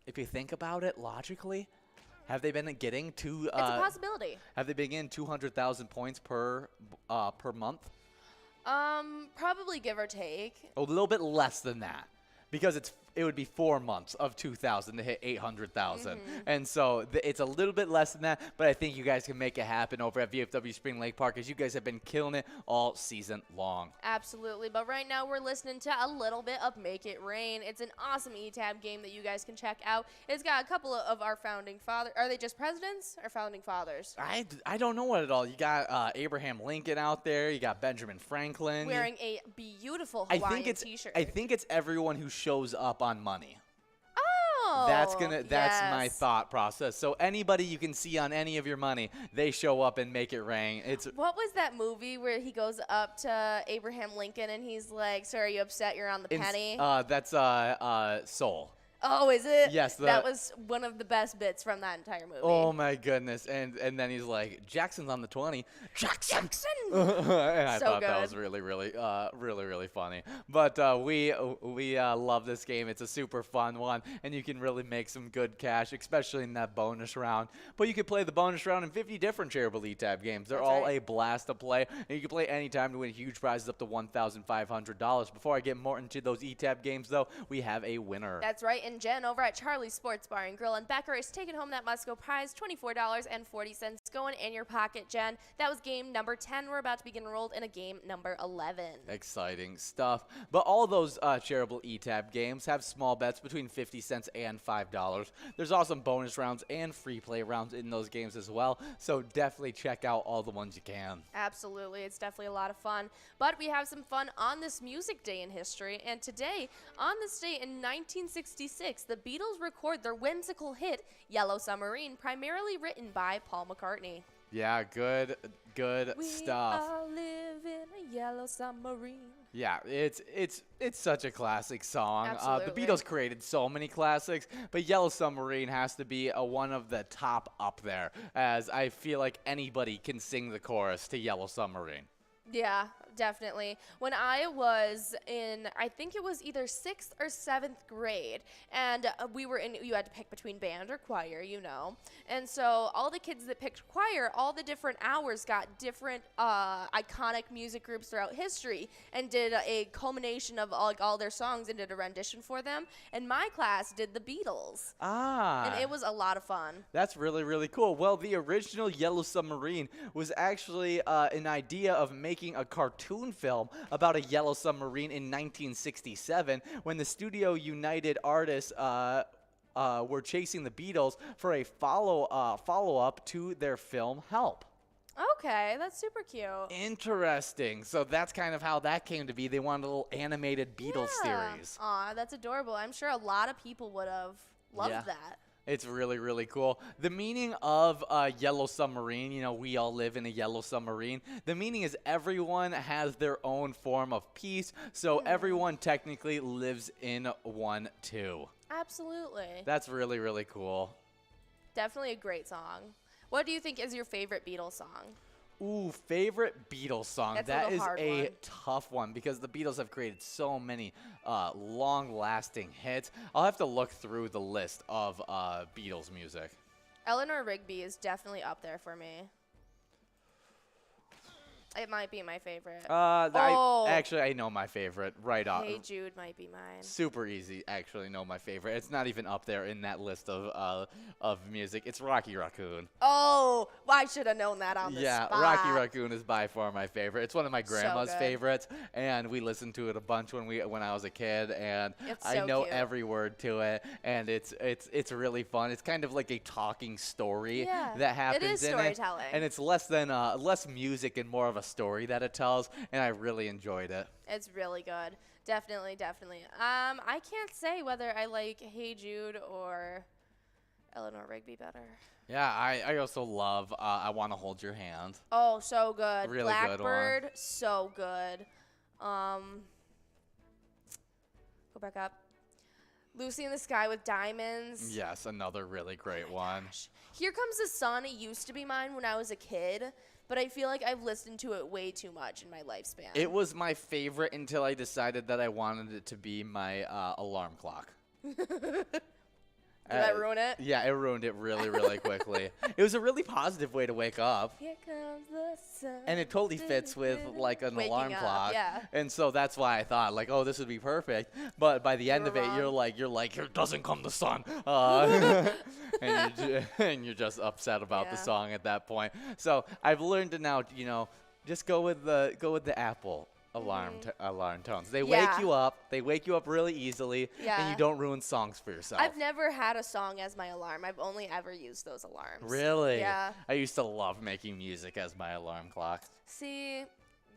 if you think about it logically, have they been getting to it's a possibility. Have they been getting 200,000 points per month? Probably give or take. A little bit less than that. Because it would be 4 months of 2,000 to hit 800,000. And so it's a little bit less than that, but I think you guys can make it happen over at VFW Spring Lake Park as you guys have been killing it all season long. Absolutely, but right now we're listening to a little bit of Make It Rain. It's an awesome E-Tab game that you guys can check out. It's got a couple of our founding fathers. Are they just presidents or founding fathers? I don't know what at all. You got Abraham Lincoln out there. You got Benjamin Franklin. Wearing a beautiful Hawaiian t-shirt. I think it's everyone who shows up on money. Oh, that's my thought process. So anybody you can see on any of your money, they show up and make it rain. What was that movie where he goes up to Abraham Lincoln and he's like, "Sir, are you upset you're on the penny?" That's Soul. Oh, is it? Yes. That was one of the best bits from that entire movie. Oh, my goodness. And then he's like, Jackson's on the 20. Jackson! And I thought that was really, really, really funny. But we love this game. It's a super fun one. And you can really make some good cash, especially in that bonus round. But you can play the bonus round in 50 different Charitable E-Tab games. They're all a blast to play. And you can play anytime to win huge prizes up to $1,500. Before I get more into those E-Tab games, though, we have a winner. That's right. and Jen over at Charlie's Sports Bar and Grill and Becker is taking home that must-go prize, $24.40 going in your pocket, Jen. That was game number 10. We're about to begin enrolled in a game number 11. Exciting stuff. But all those Charitable eTab games have small bets between 50 cents and $5. There's also bonus rounds and free play rounds in those games as well, so definitely check out all the ones you can. Absolutely. It's definitely a lot of fun. But we have some fun on this music day in history, and today, on this day in 1966, the Beatles record their whimsical hit, Yellow Submarine, primarily written by Paul McCartney. Yeah, good stuff. We all live in a yellow submarine. Yeah, it's such a classic song. The Absolutely. Beatles created so many classics, but Yellow Submarine has to be one of the top up there, as I feel like anybody can sing the chorus to Yellow Submarine. Yeah, definitely. When I was in, I think it was either 6th or 7th grade, and you had to pick between band or choir, you know. And so all the kids that picked choir, all the different hours got different iconic music groups throughout history and did a culmination of all their songs and did a rendition for them. And my class did the Beatles. Ah. And it was a lot of fun. That's really, really cool. Well, the original Yellow Submarine was actually an idea of making a cartoon film about a yellow submarine in 1967 when the Studio United artists were chasing the Beatles for a follow-up to their film Help. Okay, that's super cute. Interesting. So that's kind of how that came to be. They wanted a little animated Beatles series. Aw, that's adorable. I'm sure a lot of people would have loved that. It's really, really cool. The meaning of Yellow Submarine, you know, we all live in a yellow submarine. The meaning is everyone has their own form of peace, so everyone technically lives in one too. Absolutely. That's really, really cool. Definitely a great song. What do you think is your favorite Beatles song? Ooh, favorite Beatles song. That's a That little is hard a one. tough one because the Beatles have created so many long-lasting hits. I'll have to look through the list of Beatles music. Eleanor Rigby is definitely up there for me. It might be my favorite. I know my favorite right off. Hey Jude might be mine. Super easy, actually, know my favorite. It's not even up there in that list of music. It's Rocky Raccoon. Oh, well, I should have known that on the spot. Rocky Raccoon is by far my favorite. It's one of my grandma's good. favorites, and we listened to it a bunch when I was a kid, and It's I so know cute. every word to it, and it's really fun. It's kind of like a talking story Yeah, that happens it is in storytelling. it, and it's less music and more of a story that it tells, and I really enjoyed it. It's really good. Definitely. I can't say whether I like Hey Jude or Eleanor Rigby better. Yeah, I also love I Want to Hold Your Hand. Oh, so good. Really good one. Blackbird, so good. Go back up. Lucy in the Sky with Diamonds. Yes, another really great one. Here Comes the Sun. It used to be mine when I was a kid, but I feel like I've listened to it way too much in my lifespan. It was my favorite until I decided that I wanted it to be my alarm clock. Did that ruin it? Yeah, it ruined it really, really quickly. It was a really positive way to wake up. Here comes the sun. And it totally fits with like an Waking alarm up, clock. yeah. And so that's why I thought like, oh, this would be perfect. But by the end were of it, wrong. you're like, here doesn't come the sun. And you're just upset about the Yeah. song at that point. So I've learned to now, just go with the Apple alarm tones. They wake Yeah. you up. They wake you up really easily, and Yeah. you don't ruin songs for yourself. I've never had a song as my alarm. I've only ever used those alarms. Really? Yeah. I used to love making music as my alarm clock. See,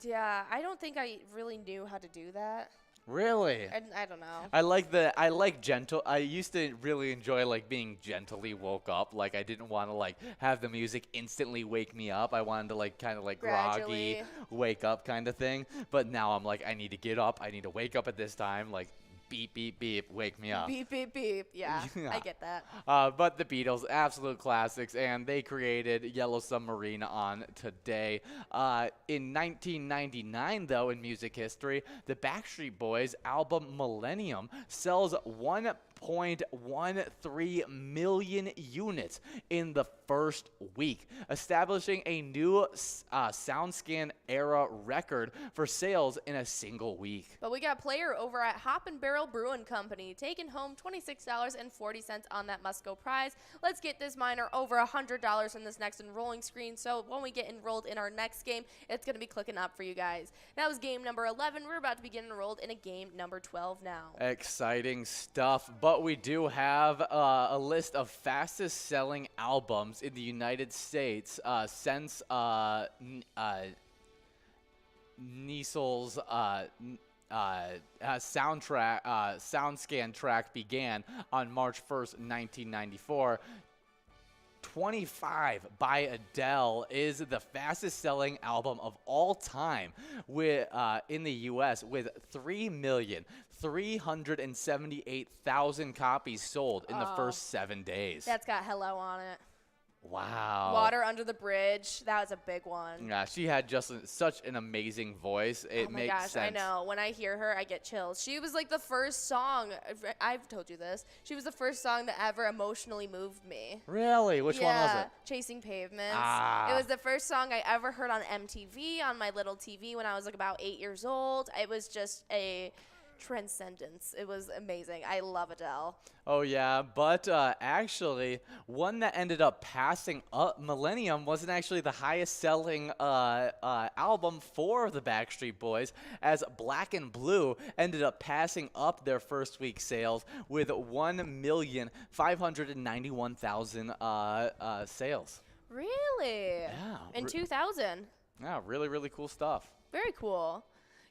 yeah, I don't think I really knew how to do that. Really? I don't know. I like gentle. I used to really enjoy like being gently woke up. Like I didn't want to like have the music instantly wake me up. I wanted to like kind of like groggy Gradually. wake up kind of thing. But now I'm like I need to get up. I need to wake up at this time. Like beep beep beep, wake me up. Beep, beep, beep. Yeah, Yeah. I get that. But the Beatles, absolute classics, and they created Yellow Submarine on today. In 1999, though, in music history, the Backstreet Boys album Millennium sells 1.13 million units in the first week, establishing a new SoundScan era record for sales in a single week. But we got player over at Hop and Barrel Brewing Company taking home $26.40 on that must-go prize. Let's get this miner over $100 in this next enrolling screen, so when we get enrolled in our next game, it's going to be clicking up for you guys. That was game number 11. We're about to begin enrolled in a game number 12 now. Exciting stuff, but we do have a list of fastest selling albums in the United States since Niesel's SoundScan track began on March 1st, 1994. 25 by Adele is the fastest selling album of all time with in the US, with 3,378,000 copies sold in the first 7 days. That's got Hello on it. Wow. Water Under the Bridge. That was a big one. Yeah, she had just such an amazing voice. It makes sense. I know. When I hear her, I get chills. She was like the first song. I've told you this. She was the first song that ever emotionally moved me. Really? Which one was it? Chasing Pavements. Ah. It was the first song I ever heard on MTV, on my little TV when I was like about 8 years old. It was just a transcendence. It was amazing. I love Adele. Oh yeah, but actually, one that ended up passing up Millennium wasn't actually the highest selling album for the Backstreet Boys, as Black and Blue ended up passing up their first week sales with 1,591,000 sales. Really? Yeah. In 2000. Yeah, really, really cool stuff. Very cool.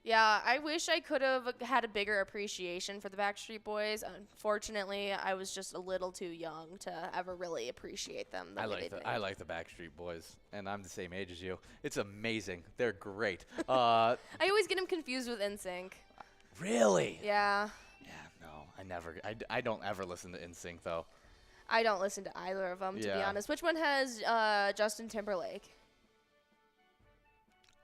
Yeah, I wish I could have had a bigger appreciation for the Backstreet Boys. Unfortunately, I was just a little too young to ever really appreciate them. I like the Backstreet Boys, and I'm the same age as you. It's amazing. They're great. I always get them confused with NSYNC. Really? Yeah. Yeah, no, I don't ever listen to NSYNC though. I don't listen to either of them, to be honest. Which one has Justin Timberlake?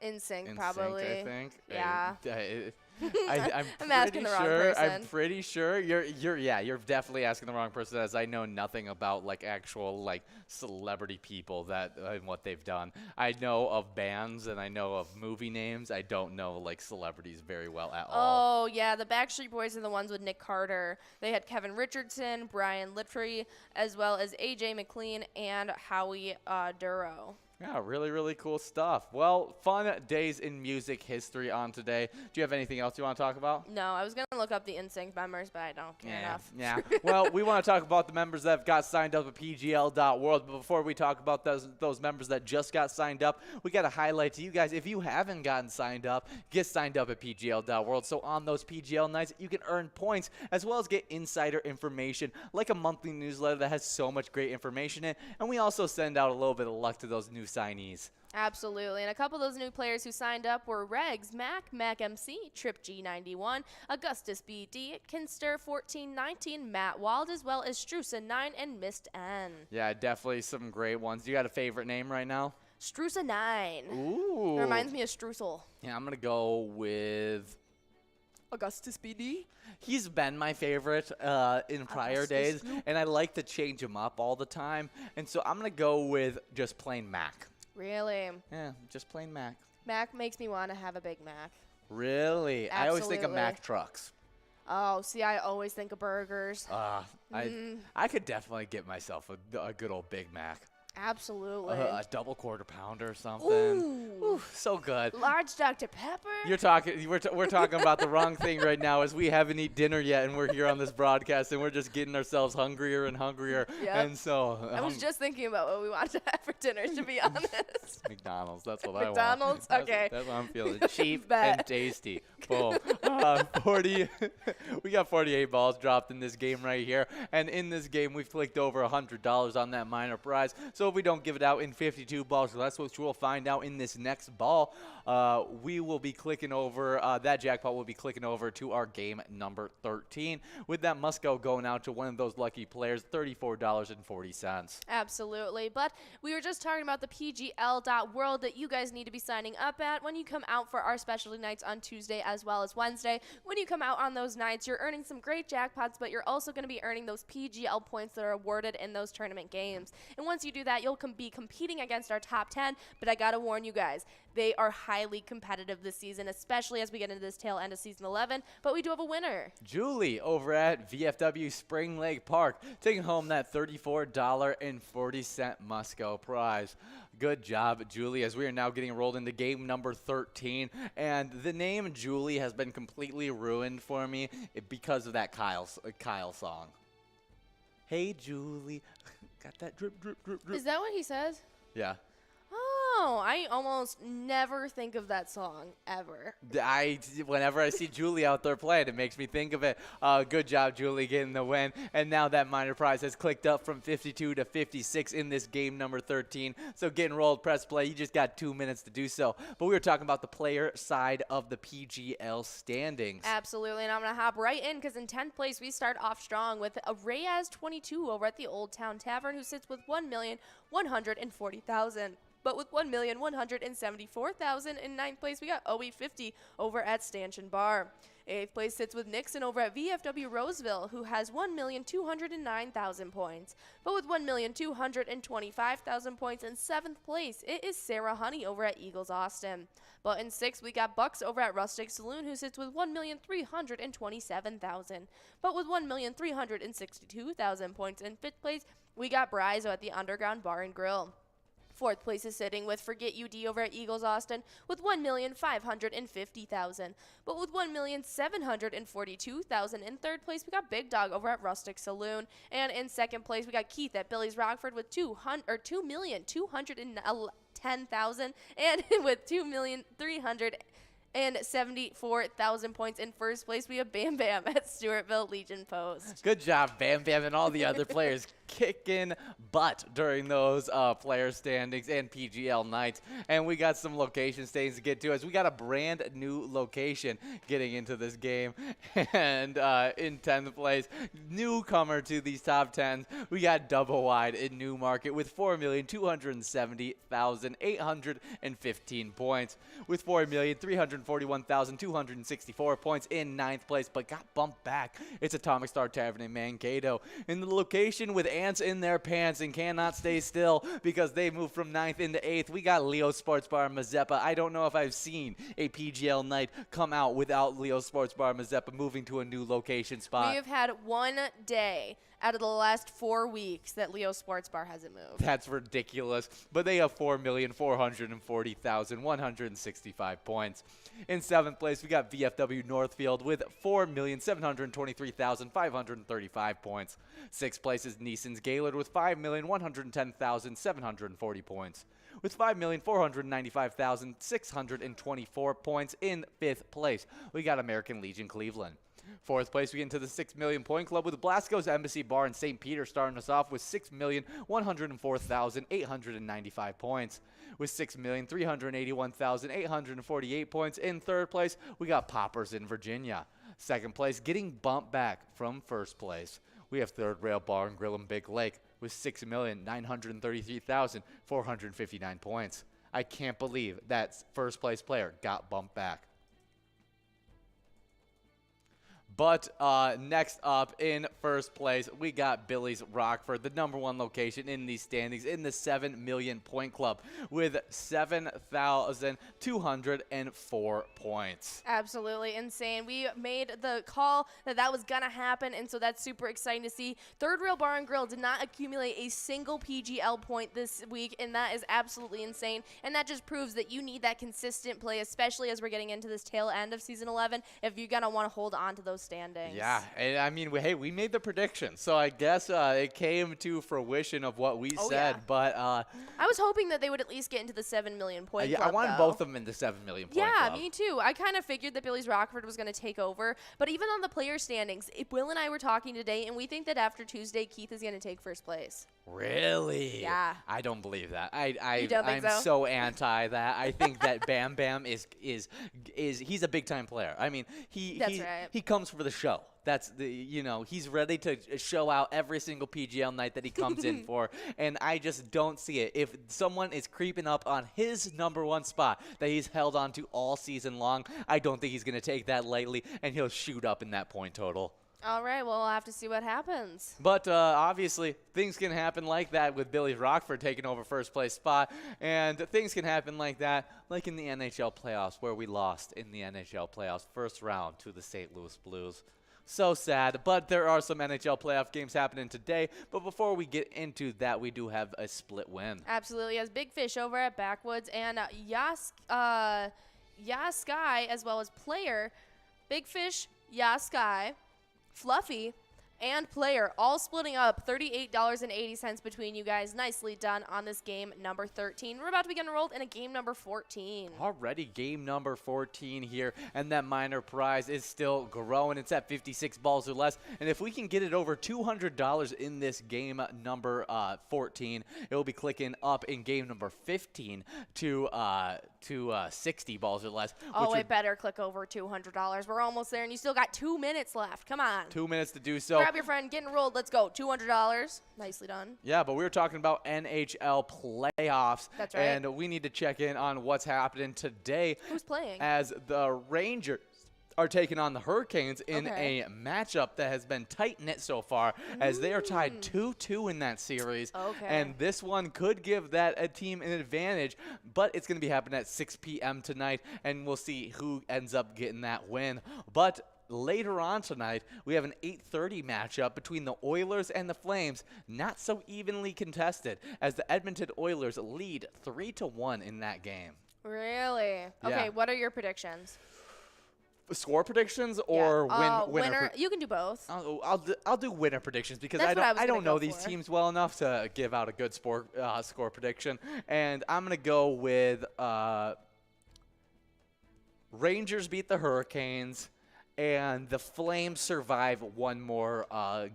NSYNC, probably. I think. Yeah. I'm asking the wrong person. I'm pretty sure you're definitely asking the wrong person, as I know nothing about like actual like celebrity people that and what they've done. I know of bands and I know of movie names. I don't know like celebrities very well at all. Oh yeah, the Backstreet Boys are the ones with Nick Carter. They had Kevin Richardson, Brian Littrell, as well as AJ McLean and Howie Duro. Yeah, really, really cool stuff. Well, fun days in music history on today. Do you have anything else you want to talk about? No, I was going to look up the NSYNC members, but I don't care enough. Yeah. Well, we want to talk about the members that have got signed up at PGL.world. But before we talk about those members that just got signed up, we got to highlight to you guys, if you haven't gotten signed up, get signed up at PGL.world. So on those PGL nights, you can earn points as well as get insider information, like a monthly newsletter that has so much great information in it. And we also send out a little bit of luck to those new signees. Absolutely. And a couple of those new players who signed up were Regs, Mac MC, Trip G91, Augustus BD, Kinster 1419, Matt Wald, as well as Strusa 9 and Mist N. Yeah, definitely some great ones. You got a favorite name right now? Strusa 9. Ooh. It reminds me of Streusel. Yeah, I'm going to go with Augustus BD. He's been my favorite in prior days, and I like to change him up all the time. And so I'm going to go with just plain Mac. Really? Yeah, just plain Mac. Mac makes me want to have a Big Mac. Really? Absolutely. I always think of Mac trucks. Oh, see, I always think of burgers. I could definitely get myself a good old Big Mac. Absolutely. A double quarter pounder or something. Ooh, so good. Large Dr. Pepper. We're talking about the wrong thing right now, as we haven't eaten dinner yet, and we're here on this broadcast, and we're just getting ourselves hungrier and hungrier. Yep. And so I was just thinking about what we wanted to have for dinner, to be honest. McDonald's. That's what I want. McDonald's. Okay. That's what I'm feeling. Cheap Bet. and tasty. Boom. 40. We got 48 balls dropped in this game right here, and in this game we've clicked over $100 on that minor prize. So if we don't give it out in 52 balls, that's what we'll find out in this next ball. We will be clicking over, that jackpot will be clicking over to our game number 13. With that must-go going out to one of those lucky players, $34.40. Absolutely. But we were just talking about the PGL.world that you guys need to be signing up at when you come out for our specialty nights on Tuesday as well as Wednesday. Wednesday. When you come out on those nights, you're earning some great jackpots, but you're also going to be earning those PGL points that are awarded in those tournament games. And once you do that, you'll be competing against our top 10, but I got to warn you guys, they are highly competitive this season, especially as we get into this tail end of season 11, but we do have a winner. Julie over at VFW Spring Lake Park taking home that $34.40 Musco prize. Good job, Julie, as we are now getting rolled into game number 13. And the name Julie has been completely ruined for me because of that Kyle song. Hey, Julie. Got that drip, drip, drip, drip. Is that what he says? Yeah. Oh, I almost never think of that song, ever. Whenever I see Julie out there playing, it makes me think of it. Good job, Julie, getting the win. And now that minor prize has clicked up from 52 to 56 in this game number 13. So getting rolled, press play. You just got 2 minutes to do so. But we were talking about the player side of the PGL standings. Absolutely, and I'm going to hop right in because in 10th place, we start off strong with a Reyes22 over at the Old Town Tavern, who sits with $1,140,000. But with $1,174,000 in 9th place, we got OE50 over at Stanchion Bar. 8th place sits with Nixon over at VFW Roseville, who has 1,209,000 points. But with 1,225,000 points in 7th place, it is Sarah Honey over at Eagles Austin. But in 6th, we got Bucks over at Rustic Saloon, who sits with 1,327,000. But with 1,362,000 points in 5th place, we got Brizo at the Underground Bar and Grill. 4th place is sitting with Forget UD over at Eagles Austin with 1,550,000. But with 1,742,000 in 3rd place, we got Big Dog over at Rustic Saloon. And in 2nd place, we got Keith at Billy's Rockford with 2,210,000. And with 2,374,000 points in 1st place, we have Bam Bam at Stewartville Legion Post. Good job, Bam Bam, and all the other players kicking butt during those player standings and PGL nights. And we got some location standings to get to as we got a brand new location getting into this game. And in 10th place, newcomer to these top 10s, we got Double Wide in Newmarket with 4,270,815 points. With 4,341,264 points in 9th place, but got bumped back. It's Atomic Star Tavern in Mankato. In the location with ants in their pants and cannot stay still because they moved from 9th into 8th, we got Leo Sports Bar Mazeppa. I don't know if I've seen a PGL night come out without Leo Sports Bar Mazeppa moving to a new location spot. We have had one day out of the last 4 weeks that Leo Sports Bar hasn't moved. That's ridiculous. But they have 4,440,165 points. In 7th place, we got VFW Northfield with 4,723,535 points. 6th place is Neeson's Gaylord with 5,110,740 points. With 5,495,624 points in 5th place, we got American Legion Cleveland. 4th place, we get into the 6 million point club with Blasco's Embassy Bar in St. Peter starting us off with 6,104,895 points. With 6,381,848 points in 3rd place, we got Poppers in Virginia. 2nd place, getting bumped back from 1st place, we have 3rd Rail Bar and Grill in Big Lake with 6,933,459 points. I can't believe that 1st place player got bumped back. But next up in 1st place, we got Billy's Rockford, the #1 location in these standings in the 7 million point club with 7,204 points. Absolutely insane. We made the call that was going to happen, and so that's super exciting to see. 3rd Rail Bar and Grill did not accumulate a single PGL point this week, and that is absolutely insane. And that just proves that you need that consistent play, especially as we're getting into this tail end of Season 11, if you're going to want to hold on to those standings. Yeah, and I mean, we made the prediction, so I guess it came to fruition of what we said. Yeah. But I was hoping that they would at least get into the 7 million point club. I wanted both of them in the 7 million point club. Yeah, me too. I kind of figured that Billy's Rockford was going to take over, but even on the player standings, Will and I were talking today, and we think that after Tuesday, Keith is going to take 1st place. Really? Yeah. I don't believe that. You don't think I'm so? so anti that. I think that Bam Bam is he's a big time player. I mean, That's right. he comes for the show. That's he's ready to show out every single PGL night that he comes in for, and I just don't see it. If someone is creeping up on his #1 spot that he's held on to all season long, I don't think he's going to take that lightly, and he'll shoot up in that point total. All right, well, we'll have to see what happens. But obviously, things can happen like that with Billy Rockford taking over first place spot. And things can happen like that, like in the NHL playoffs, where we lost in the NHL playoffs first round to the St. Louis Blues. So sad, but there are some NHL playoff games happening today. But before we get into that, we do have a split win. Absolutely. As Big Fish over at Backwoods and Sky, as well as Player. Big Fish, Sky, Fluffy, and Player all splitting up $38.80 between you guys. Nicely done on this game number 13. We're about to begin enrolled in a game number 14. Already game number 14 here, and that minor prize is still growing. It's at 56 balls or less, and if we can get it over $200 in this game number 14, it will be clicking up in game number 15 to 60 balls or less. Oh, it better click over $200. We're almost there, and you still got 2 minutes left. Come on. 2 minutes to do so. Grab your friend, get enrolled. Let's go. $200. Nicely done. Yeah, but we were talking about NHL playoffs. That's right. And we need to check in on what's happening today. Who's playing? As the Rangers are taking on the Hurricanes in Okay. a matchup that has been tight-knit so far, as they are tied 2-2 in that series. Okay. And this one could give that a team an advantage, but it's going to be happening at 6 p.m. tonight, and we'll see who ends up getting that win. But later on tonight, we have an 8:30 matchup between the Oilers and the Flames, not so evenly contested, as the Edmonton Oilers lead 3-1 in that game. Really? Okay, Yeah. what are your predictions? Score predictions or winner? You can do both. I'll do winner predictions because That's what I was I don't gonna know go these for. teams well enough to give out a good score prediction, and I'm gonna go with Rangers beat the Hurricanes, and the Flames survive one more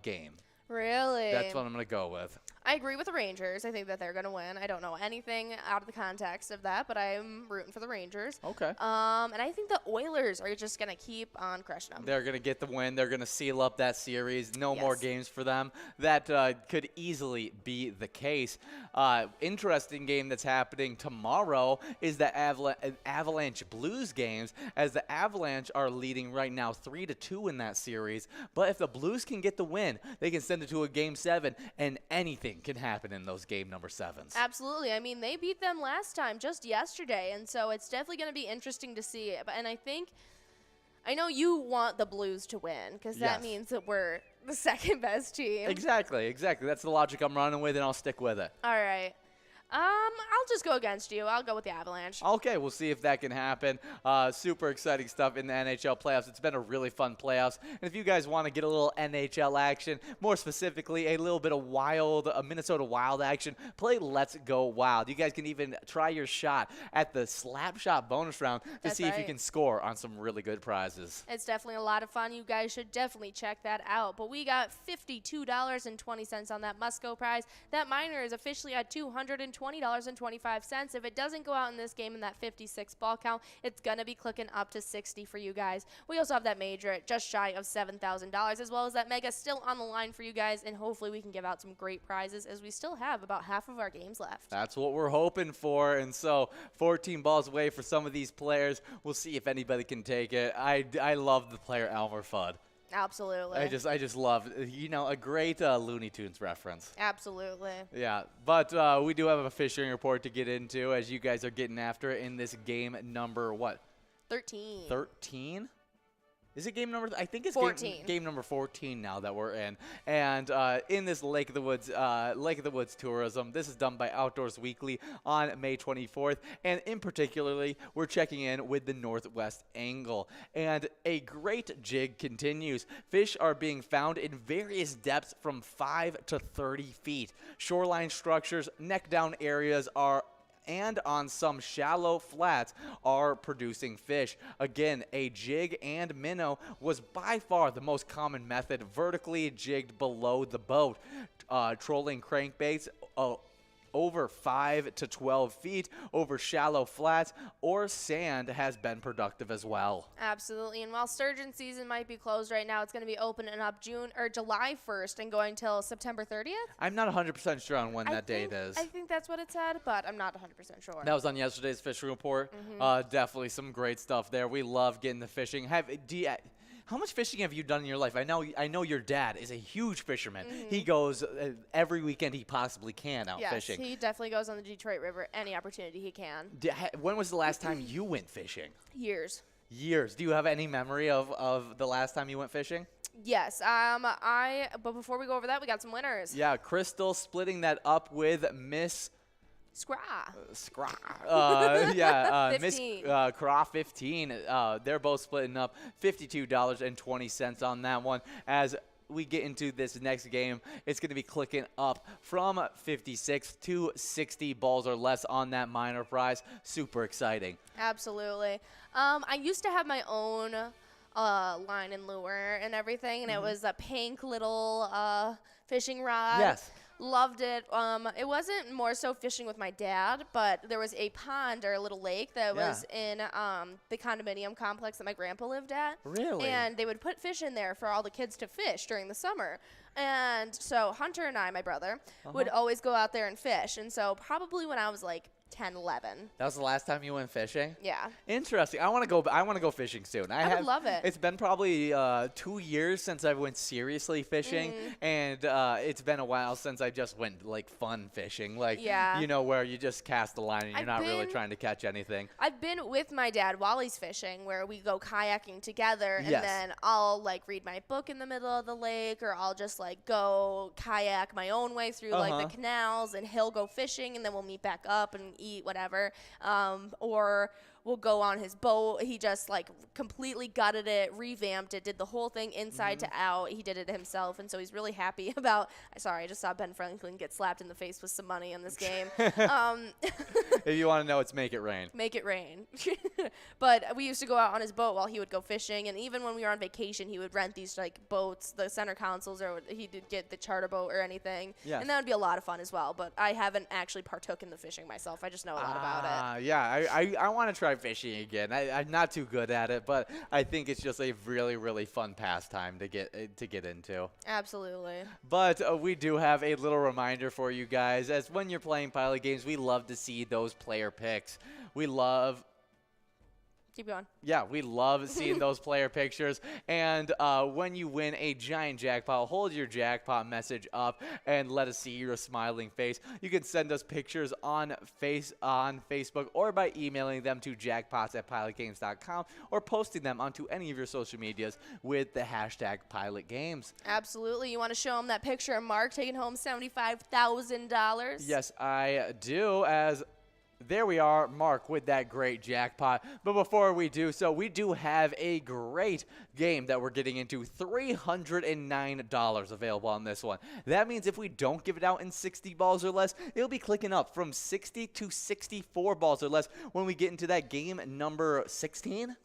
game. Really? That's what I'm gonna go with. I agree with the Rangers. I think that they're going to win. I don't know anything out of the context of that, but I'm rooting for the Rangers. Okay. And I think the Oilers are just going to keep on crushing them. They're going to get the win. They're going to seal up that series. No more Yes. games for them. That could easily be the case. Interesting game that's happening tomorrow is the Avalanche Blues games, as the Avalanche are leading right now 3-2 in that series. But if the Blues can get the win, they can send it to a Game 7, and anything can happen in those game number 7s. Absolutely. I mean, they beat them last time, just yesterday, and so it's definitely going to be interesting to see. And I know you want the Blues to win, because that Yes. means that we're the second best team. Exactly. That's the logic I'm running with, and I'll stick with it. All right. I'll just go against you. I'll go with the Avalanche. Okay, we'll see if that can happen. Super exciting stuff in the NHL playoffs. It's been a really fun playoffs. And if you guys want to get a little NHL action, more specifically a little bit of Minnesota Wild action, play Let's Go Wild. You guys can even try your shot at the Slap Shot bonus round to That's see if you right. can score on some really good prizes. It's definitely a lot of fun. You guys should definitely check that out. But we got $52.20 on that Musco prize. That minor is officially at $220.25. If it doesn't go out in this game in that 56 ball count, it's going to be clicking up to 60 for you guys. We also have that major at just shy of $7,000, as well as that mega still on the line for you guys, and hopefully we can give out some great prizes, as we still have about half of our games left. That's what we're hoping for, and so 14 balls away for some of these players. We'll see if anybody can take it. I love the player Elmer Fudd. Absolutely. I just love, a great Looney Tunes reference. Absolutely. Yeah, but we do have a fishing report to get into, as you guys are getting after it in this game number, what? 13. 13? Is it game number? I think it's 14. Game number 14 now that we're in. And in this Lake of the Woods tourism, this is done by Outdoors Weekly on May 24th. And in particularly, we're checking in with the northwest angle. And a great jig continues. Fish are being found in various depths from 5 to 30 feet. Shoreline structures, neck down areas are and on some shallow flats are producing fish. Again, a jig and minnow was by far the most common method, vertically jigged below the boat. Trolling crankbaits over 5 to 12 feet over shallow flats or sand has been productive as well. Absolutely. And while sturgeon season might be closed right now, it's going to be opening up July 1st and going till September 30th. I'm not 100% sure on when that date is. I think that's what it said, but I'm not 100% sure. That was on yesterday's fishing report. Definitely some great stuff there. We love getting the fishing. How much fishing have you done in your life? I know your dad is a huge fisherman. He goes every weekend he possibly can out fishing. Yes, he definitely goes on the Detroit River any opportunity he can. When was the last time you went fishing? Years. Do you have any memory of the last time you went fishing? Yes. But before we go over that, we got some winners. Yeah, Crystal splitting that up with Miss Scraw. Miss Craw 15. They're both splitting up $52.20 on that one. As we get into this next game, it's going to be clicking up from 56 to 60 balls or less on that minor prize. Super exciting. Absolutely. I used to have my own line and lure and everything, and it was a pink little fishing rod. Yes. Loved it. It wasn't more so fishing with my dad, but there was a pond or a little lake that was in the condominium complex that my grandpa lived at. Really? And they would put fish in there for all the kids to fish during the summer. And so Hunter and I, my brother, would always go out there and fish. And so probably when I was like 10, 11. That was the last time you went fishing? Yeah. Interesting. I want to go fishing soon. I would love it. It's been probably 2 years since I went seriously fishing, and it's been a while since I just went like fun fishing, like where you just cast the line and you're not really trying to catch anything. I've been with my dad while he's fishing, where we go kayaking together, and then I'll like read my book in the middle of the lake, or I'll just like go kayak my own way through like the canals, and he'll go fishing, and then we'll meet back up and eat whatever, or we'll go on his boat. He just like completely gutted it, revamped it, did the whole thing inside to out. He did it himself, and so he's really happy about. Sorry, I just saw Ben Franklin get slapped in the face with some money in this game. If you want to know, it's Make It Rain. Make it rain. But we used to go out on his boat while he would go fishing, and even when we were on vacation, he would rent these like boats, the center consoles, or he did get the charter boat or anything. Yes. And that would be a lot of fun as well. But I haven't actually partook in the fishing myself. I just know a lot about it. Yeah, I want to try fishing again. I'm not too good at it, but I think it's just a really, really fun pastime to get into. Absolutely. But we do have a little reminder for you guys, as when you're playing Pilot games, we love to see those player picks. Keep going. Yeah, we love seeing those player pictures. And when you win a giant jackpot, hold your jackpot message up and let us see your smiling face. You can send us pictures on Facebook or by emailing them to jackpots@pilotgames.com or posting them onto any of your social medias with the hashtag PilotGames. Absolutely. You want to show them that picture of Mark taking home $75,000? Yes, I do, as there we are, Mark, with that great jackpot. But before we do so, we do have a great game that we're getting into. $309 available on this one. That means if we don't give it out in 60 balls or less, it'll be clicking up from 60 to 64 balls or less when we get into that game number 16.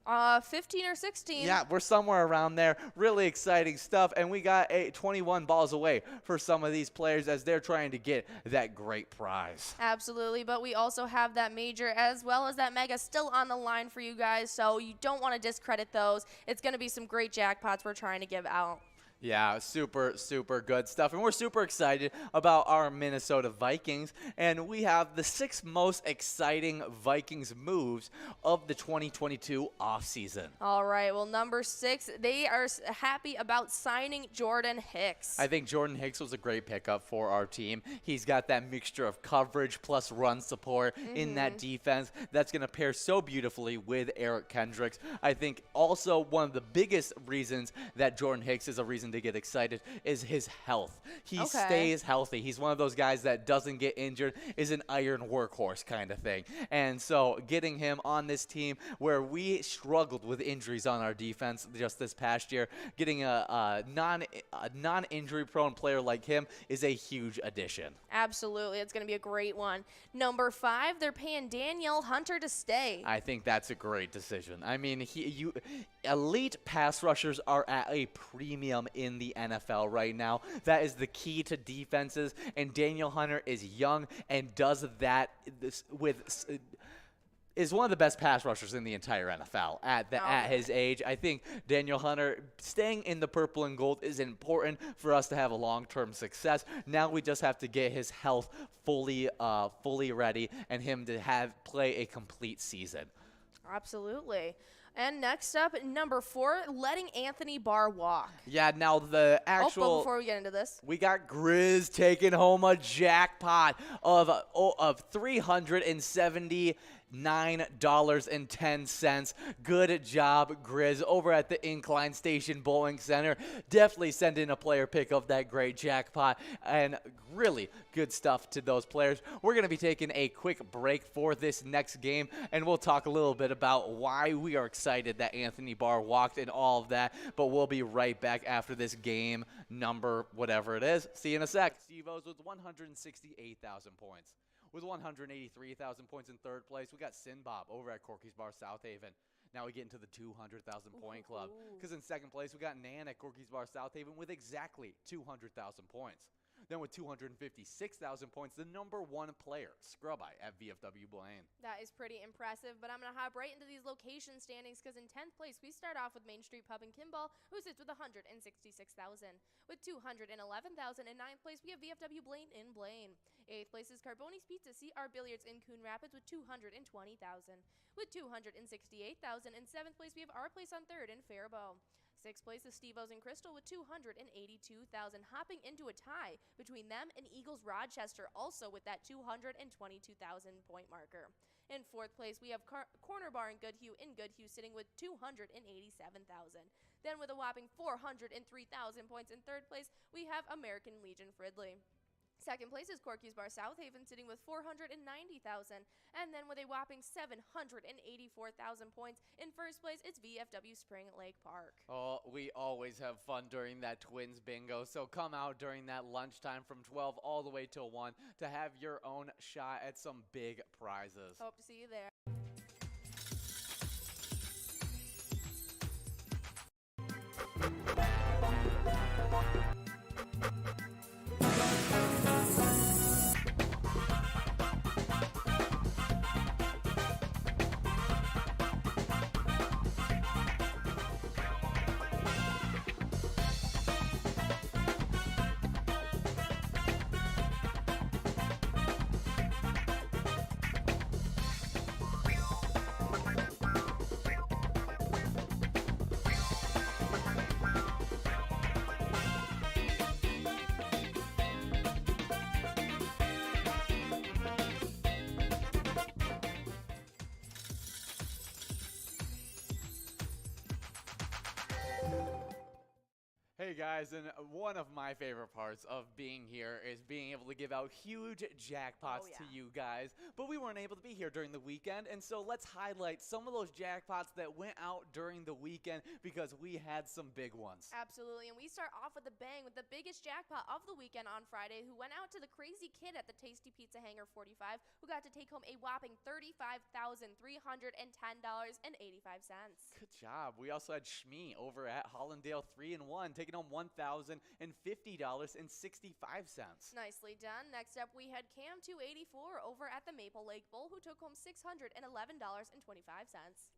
15 or 16. Yeah, we're somewhere around there. Really exciting stuff. And we got 21 balls away for some of these players as they're trying to get that great prize. Absolutely. But we also have that major as well as that mega still on the line for you guys. So you don't want to discredit those. It's going to be some great jackpots we're trying to give out. Yeah, super, super good stuff. And we're super excited about our Minnesota Vikings. And we have the 6 most exciting Vikings moves of the 2022 offseason. All right. Well, number 6, they are happy about signing Jordan Hicks. I think Jordan Hicks was a great pickup for our team. He's got that mixture of coverage plus run support in that defense. That's going to pair so beautifully with Eric Kendricks. I think also one of the biggest reasons that Jordan Hicks is a reason reason to get excited is his health. He Okay. stays healthy. He's one of those guys that doesn't get injured, is an iron workhorse kind of thing. And so getting him on this team where we struggled with injuries on our defense just this past year, getting a non-injury prone player like him is a huge addition. Absolutely. It's going to be a great one. Number 5, they're paying Danielle Hunter to stay. I think that's a great decision. I mean, elite pass rushers are at a premium in the NFL right now. That is the key to defenses, and Daniel Hunter is young and does that is one of the best pass rushers in the entire NFL at his age. I think Daniel Hunter staying in the purple and gold is important for us to have a long-term success. Now we just have to get his health fully ready and him to play a complete season. Absolutely. And next up, number 4, letting Anthony Barr walk. Yeah, now the actual... but before we get into this, we got Grizz taking home a jackpot of $379.10. Good job, Grizz, over at the Incline Station Bowling Center. Definitely send in a player pick of that great jackpot, and really good stuff to those players. We're going to be taking a quick break for this next game, and we'll talk a little bit about why we are excited that Anthony Barr walked and all of that, but we'll be right back after this game number, whatever it is. See you in a sec. Steve-O's with 168,000 points. With 183,000 points in third place, we got Sinbob over at Corky's Bar South Haven. Now we get into the 200,000 point club. Because in second place, we got Nan at Corky's Bar South Haven with exactly 200,000 points. Then with 256,000 points, the number 1 player, Scrubeye at VFW Blaine. that is pretty impressive, but I'm going to hop right into these location standings because in 10th place, we start off with Main Street Pub in Kimball, who sits with 166,000. With 211,000 in 9th place, we have VFW Blaine in Blaine. 8th place is Carboni's Pizza CR Billiards in Coon Rapids with 220,000. With 268,000 in 7th place, we have Our Place on 3rd in Faribault. 6th place is Steve-O's and Crystal with 282,000, hopping into a tie between them and Eagles Rochester, also with that 222,000 point marker. In 4th place, we have Corner Bar in Goodhue sitting with 287,000. Then with a whopping 403,000 points in 3rd place, we have American Legion Fridley. 2nd place is Corky's Bar South Haven sitting with 490,000. And then with a whopping 784,000 points, in 1st place, it's VFW Spring Lake Park. Oh, we always have fun during that Twins Bingo, so come out during that lunchtime from 12 all the way till 1 to have your own shot at some big prizes. Hope to see you there. Hey guys, and one of my favorite parts of being here is being able to give out huge jackpots to you guys, but we weren't able to be here during the weekend, and so let's highlight some of those jackpots that went out during the weekend because we had some big ones. Absolutely, and we start off with a bang with the biggest jackpot of the weekend on Friday, who went out to the Crazy Kid at the Tasty Pizza Hangar 45, who got to take home a whopping $35,310.85. Good job. We also had Shmee over at Hollandale 3-1, taking home $1,050.65. Nicely done. Next up, we had Cam 284 over at the Maple Lake Bowl, who took home $611.25.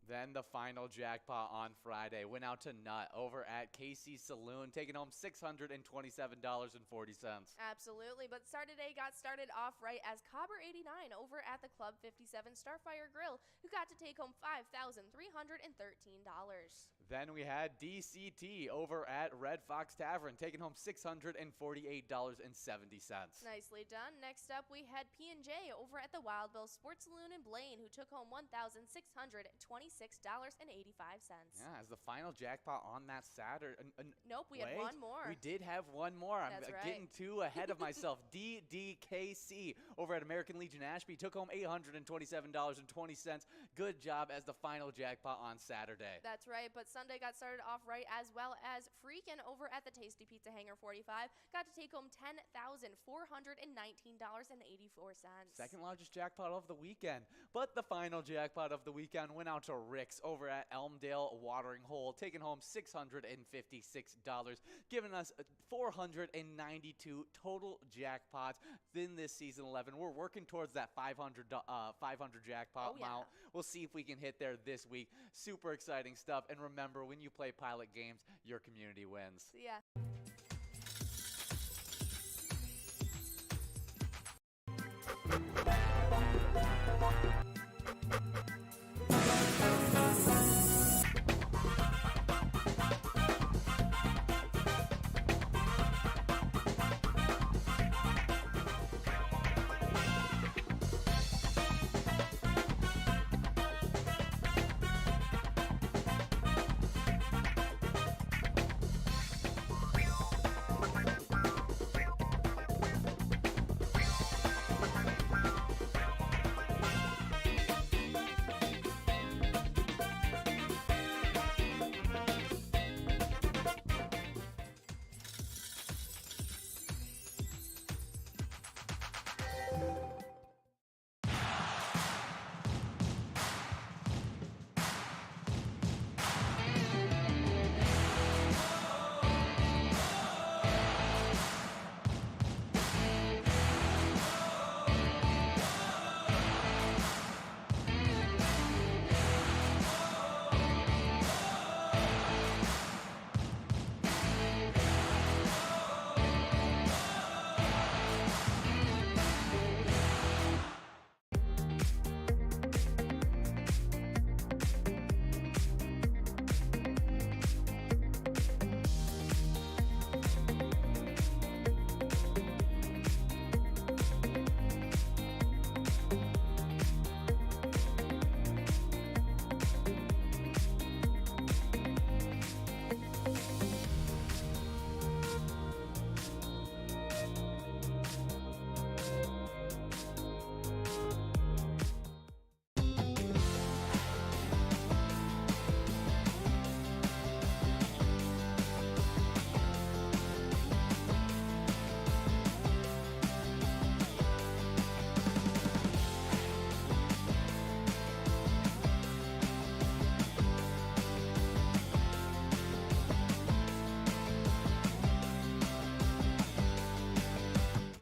Then the final jackpot on Friday went out to Nut over at Casey's Saloon, taking home $627.40. Absolutely, but Saturday got started off right as Cobber 89 over at the Club 57 Starfire Grill, who got to take home $5,313. Then we had DCT over at Red 5 Fox Tavern, taking home $648.70. Nicely done. Next up, we had P&J over at the Wild Bill Sports Saloon in Blaine, who took home $1,626.85. Yeah, as the final jackpot on that Saturday. Nope, we had one more. We did have one more. I'm That's right. getting too ahead of myself. DDKC over at American Legion Ashby took home $827.20. Good job as the final jackpot on Saturday. That's right, but Sunday got started off right, as well as Freakin' over at the Tasty Pizza Hangar 45 got to take home $10,419.84. Second largest jackpot of the weekend. But the final jackpot of the weekend went out to Rick's over at Elmdale Watering Hole, taking home $656, giving us 492 total jackpots in this season 11. We're working towards that 500 jackpot amount. We'll see if we can hit there this week. Super exciting stuff. And remember, when you play Pilot games, your community wins. Yeah.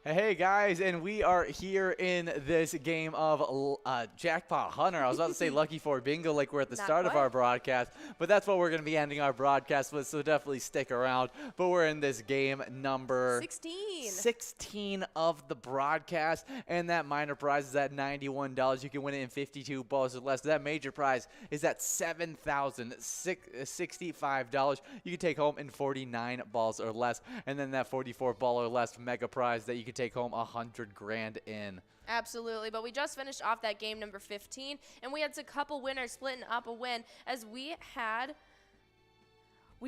Hey guys, and we are here in this game of Jackpot Hunter. I was about to say Lucky for Bingo like we're at the start of our broadcast, but that's what we're going to be ending our broadcast with, so definitely stick around. But we're in this game number 16 of the broadcast, and that minor prize is at $91. You can win it in 52 balls or less. That major prize is at $7,065. You can take home in 49 balls or less, and then that 44 ball or less mega prize that you can take home 100 grand in. Absolutely, but we just finished off that game number 15, and we had a couple winners splitting up a win, as we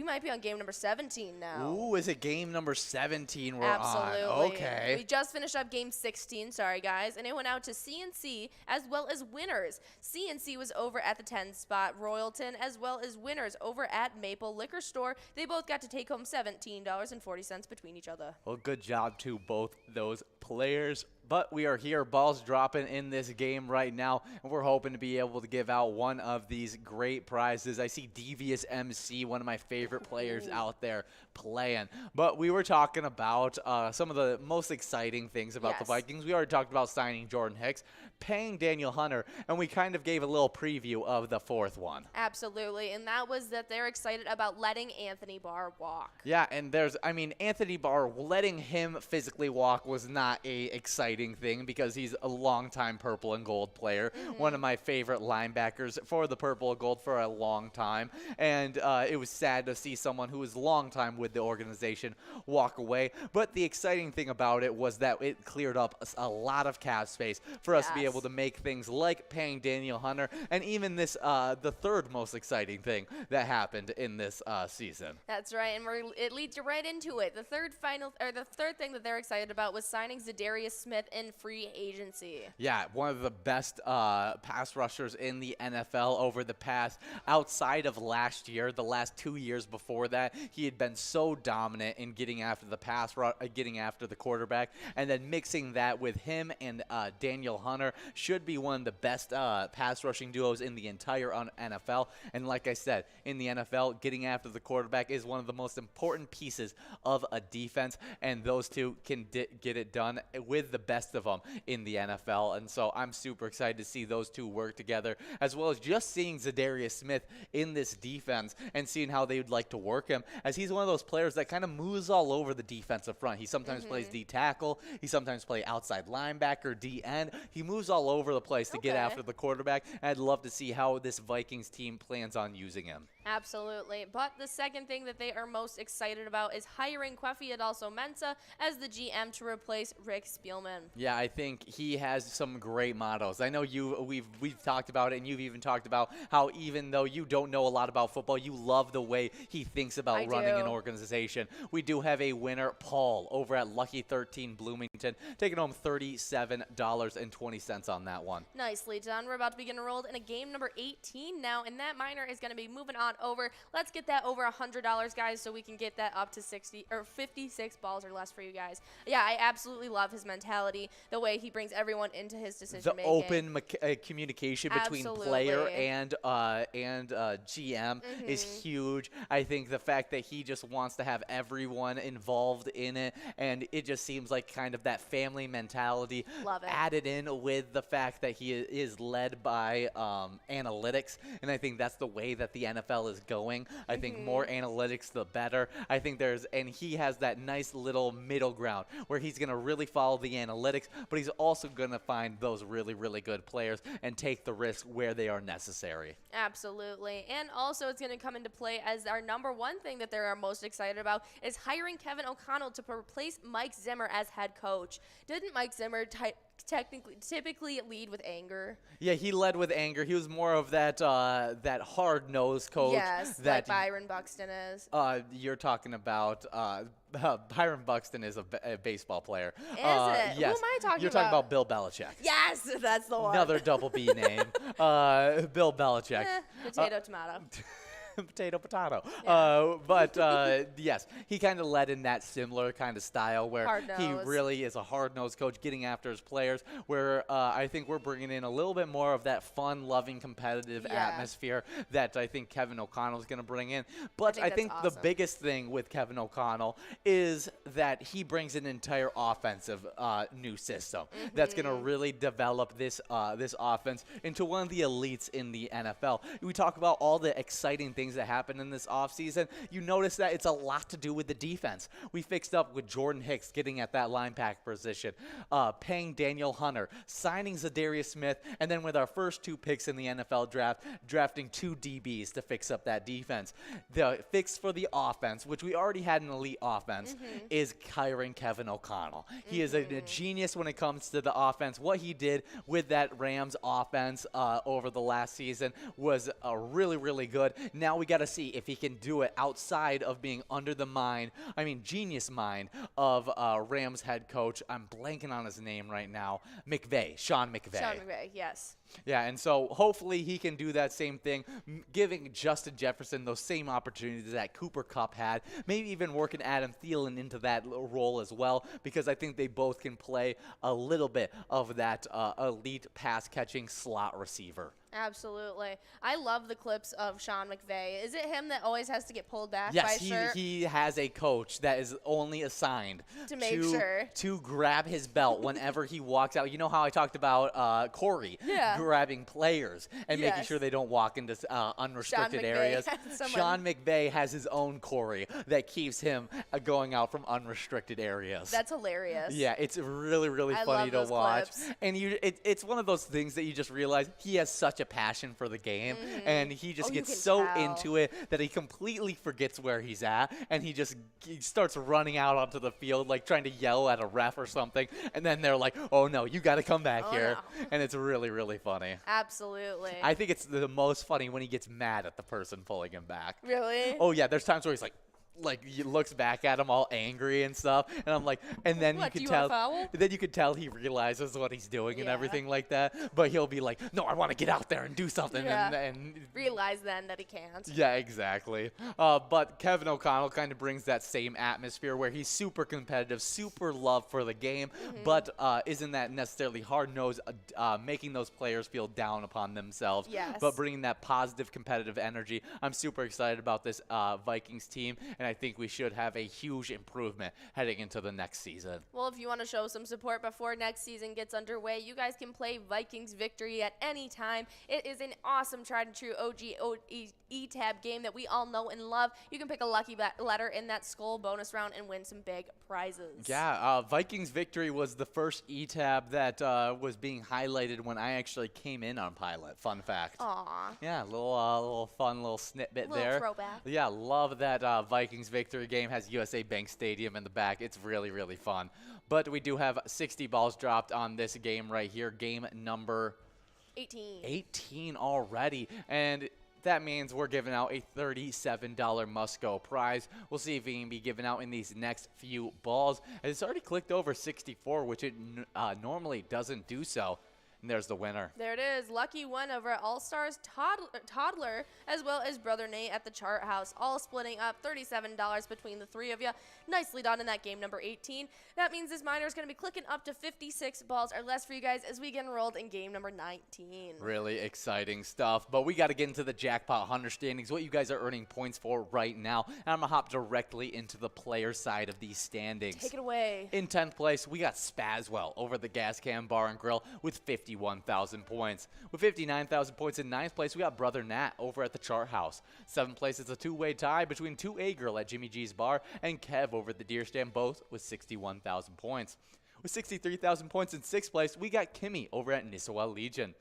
might be on game number 17 now. Ooh, is it game number 17 we're Absolutely. on? Okay. We just finished up game 16, sorry guys, and it went out to CNC as well as winners. CNC was over at the 10 spot, Royalton, as well as winners over at Maple Liquor Store. They both got to take home $17.40 between each other. Well, good job to both those players. But we are here, balls dropping in this game right now, and we're hoping to be able to give out one of these great prizes. I see Devious MC, one of my favorite players out there, playing. But we were talking about some of the most exciting things about the Vikings. We already talked about signing Jordan Hicks, paying Daniel Hunter, and we kind of gave a little preview of the fourth one. Absolutely, and that was that they're excited about letting Anthony Barr walk. Yeah, and Anthony Barr, letting him physically walk was not a exciting thing because he's a longtime purple and gold player, one of my favorite linebackers for the purple and gold for a long time, and it was sad to see someone who was long time with the organization walk away. But the exciting thing about it was that it cleared up a lot of cap space for us to be able to make things like paying Daniel Hunter, and even this the third most exciting thing that happened in this season. That's right, and it leads you right into it. The third thing that they're excited about was signing Zadarius Smith in free agency. Yeah, one of the best pass rushers in the NFL over the past, outside of last year, the last 2 years before that, he had been so dominant in getting after the getting after the quarterback, and then mixing that with him and Daniel Hunter should be one of the best pass rushing duos in the entire NFL. And like I said, in the NFL, getting after the quarterback is one of the most important pieces of a defense, and those two can get it done with the best of them in the NFL. And so I'm super excited to see those two work together, as well as just seeing Zadarius Smith in this defense and seeing how they would like to work him, as he's one of those players that kind of moves all over the defensive front. He sometimes plays D tackle, he sometimes plays outside linebacker, D end. He moves all over the place to get after the quarterback, and I'd love to see how this Vikings team plans on using him. Absolutely. But the second thing that they are most excited about is hiring Kwefi Adolso-Mensah as the GM to replace Rick Spielman. Yeah, I think he has some great mottos. I know we've talked about it, and you've even talked about how even though you don't know a lot about football, you love the way he thinks about running an organization. We do have a winner, Paul, over at Lucky 13 Bloomington, taking home $37.20 on that one. Nicely done. We're about to begin enrolled in a game number 18 now, and that minor is going to be moving on over. Let's get that over $100, guys, so we can get that up to 56 balls or less for you guys. Yeah, I absolutely love his mentality, the way he brings everyone into his decision-making. The open communication between player and GM is huge. I think the fact that he just wants to have everyone involved in it, and it just seems like kind of that family mentality added in with the fact that he is led by analytics, and I think that's the way that the NFL is going. I think more analytics, the better. I think and he has that nice little middle ground where he's going to really follow the analytics, but he's also going to find those really, really good players and take the risk where they are necessary. Absolutely. And also it's going to come into play as our number one thing that they're most excited about is hiring Kevin O'Connell to replace Mike Zimmer as head coach. Didn't Mike Zimmer typically lead with anger? Yeah, he led with anger. He was more of that hard-nosed coach. Yes, like Byron Buxton is. You're talking about Byron Buxton is a baseball player. Is it? Yes. Who am I talking about? You're talking about Bill Belichick. Yes, that's the one. Another double B name. Bill Belichick. Potato, tomato. Potato. Yeah. Yes, he kind of led in that similar kind of style where he really is a hard-nosed coach getting after his players, where I think we're bringing in a little bit more of that fun-loving, competitive atmosphere that I think Kevin O'Connell is going to bring in. But I think the biggest thing with Kevin O'Connell is that he brings an entire offensive new system that's going to really develop this offense into one of the elites in the NFL. We talk about all the exciting things that happened in this offseason. You notice that it's a lot to do with the defense. We fixed up with Jordan Hicks getting at that linebacker position, paying Daniel Hunter, signing Zadarius Smith, and then with our first 2 picks in the NFL draft, drafting 2 DBs to fix up that defense. The fix for the offense, which we already had an elite offense, is hiring Kevin O'Connell. He is a genius when it comes to the offense. What he did with that Rams offense over the last season was really, really good. Now we got to see if he can do it outside of being under the genius mind of Rams head coach. I'm blanking on his name right now. Sean McVay. Sean McVay, yes. Yeah, and so hopefully he can do that same thing, giving Justin Jefferson those same opportunities that Cooper Kupp had, maybe even working Adam Thielen into that role as well, because I think they both can play a little bit of that elite pass-catching slot receiver. Absolutely. I love the clips of Sean McVay. Is it him that always has to get pulled back by Yes, a shirt? he has a coach that is only assigned To make sure. to grab his belt whenever he walks out. You know how I talked about Corey grabbing players and making sure they don't walk into unrestricted areas. Sean McVay has his own Corey that keeps him going out from unrestricted areas. That's hilarious. Yeah, it's really, really funny to watch. Clips. And it's one of those things that you just realize he has such a passion for the game, and he just gets so into it that he completely forgets where he's at, and he starts running out onto the field like trying to yell at a ref or something, and then they're like, oh no, you got to come back here. No. And it's really, really funny. Absolutely. I think it's the most funny when he gets mad at the person pulling him back. Really? Oh yeah, there's times where he's like he looks back at him all angry and stuff, and I'm like, and then what, you can tell, then you can tell he realizes what he's doing and everything like that. But he'll be like, no, I want to get out there and do something, and realize then that he can't. Yeah, exactly. But Kevin O'Connell kind of brings that same atmosphere where he's super competitive, super love for the game, but isn't that necessarily hard-nosed, making those players feel down upon themselves. Yes. But bringing that positive competitive energy. I'm super excited about this Vikings team, and I think we should have a huge improvement heading into the next season. Well, if you want to show some support before next season gets underway, you guys can play Vikings Victory at any time. It is an awesome tried and true OG E-Tab game that we all know and love. You can pick a lucky letter in that skull bonus round and win some big prizes. Yeah, Vikings Victory was the first E-Tab that was being highlighted when I actually came in on Pilot. Fun fact. Aw. Yeah, little fun little snippet there. Little throwback. Yeah, love that Vikings Victory game. Has USA Bank Stadium in the back. It's really, really fun. But we do have 60 balls dropped on this game right here. Game number 18. 18 already. And that means we're giving out a $37 must-go prize. We'll see if we can be giving out in these next few balls. And it's already clicked over 64, which it normally doesn't do so. And there's the winner. There it is. Lucky one over at All-Stars Toddler, as well as Brother Nate at the Chart House, all splitting up $37 between the three of you. Nicely done in that game number 18. That means this miner is going to be clicking up to 56 balls or less for you guys as we get enrolled in game number 19. Really exciting stuff. But we got to get into the jackpot hunter standings, what you guys are earning points for right now. And I'm going to hop directly into the player side of these standings. Take it away. In 10th place, we got Spazwell over the Gas Can Bar and Grill with 51,000 points. With 59,000 points in 9th place, we got Brother Nat over at the Chart House. 7th place is a two-way tie between 2A Girl at Jimmy G's Bar and Kev over at the Deer Stand, both with 61,000 points. With 63,000 points in 6th place, we got Kimmy over at Nissawa Legion.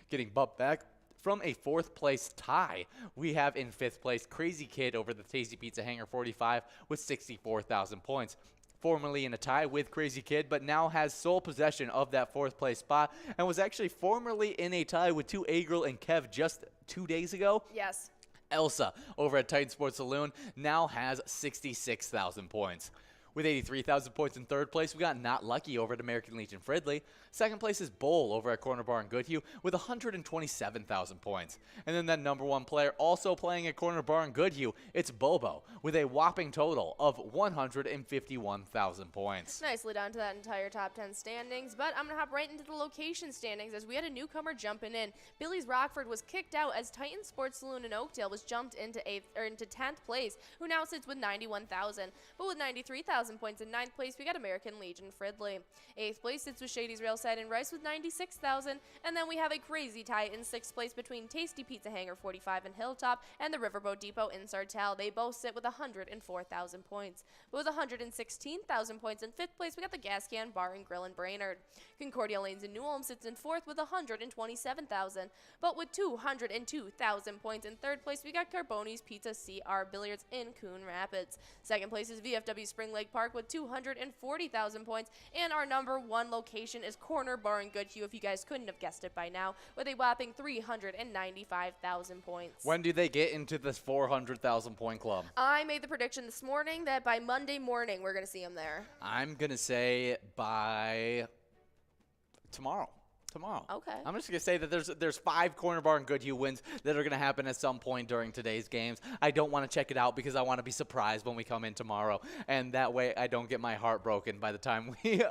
Getting bumped back from a 4th place tie, we have in 5th place Crazy Kid over the Tasty Pizza Hangar 45 with 64,000 points. Formerly in a tie with Crazy Kid, but now has sole possession of that 4th place spot, and was actually formerly in a tie with 2A Girl and Kev just 2 days ago. Yes. Elsa over at Titan Sports Saloon now has 66,000 points. With 83,000 points in 3rd place, we got Not Lucky over at American Legion Fridley. 2nd place is Bowl over at Corner Bar in Goodhue with 127,000 points. And then that number 1 player also playing at Corner Bar in Goodhue, it's Bobo with a whopping total of 151,000 points. Nicely done to that entire top 10 standings, but I'm going to hop right into the location standings as we had a newcomer jumping in. Billy's Rockford was kicked out as Titan Sports Saloon in Oakdale was jumped into 10th place, who now sits with 91,000. But with 93,000 points in 9th place, we got American Legion Fridley. 8th place sits with Shady's Railside and Rice with 96,000, and then we have a crazy tie in 6th place between Tasty Pizza Hangar 45 and Hilltop and the Riverboat Depot in Sartell. They both sit with 104,000 points. But with 116,000 points in 5th place, we got the Gas Can Bar and Grill in Brainerd. Concordia Lanes in New Ulm sits in 4th with 127,000, but with 202,000 points in 3rd place, we got Carboni's Pizza CR Billiards in Coon Rapids. 2nd place is VFW Spring Lake Park with 240,000 points, and our number 1 location is Corner Bar in Goodhue, if you guys couldn't have guessed it by now, with a whopping 395,000 points. When do they get into this 400,000 point club? I made the prediction this morning that by Monday morning we're going to see them there. I'm going to say by tomorrow. Tomorrow. Okay. I'm just gonna say that there's 5 Corner Bar and Goodhue wins that are gonna happen at some point during today's games. I don't want to check it out because I want to be surprised when we come in tomorrow, and that way I don't get my heart broken by the time we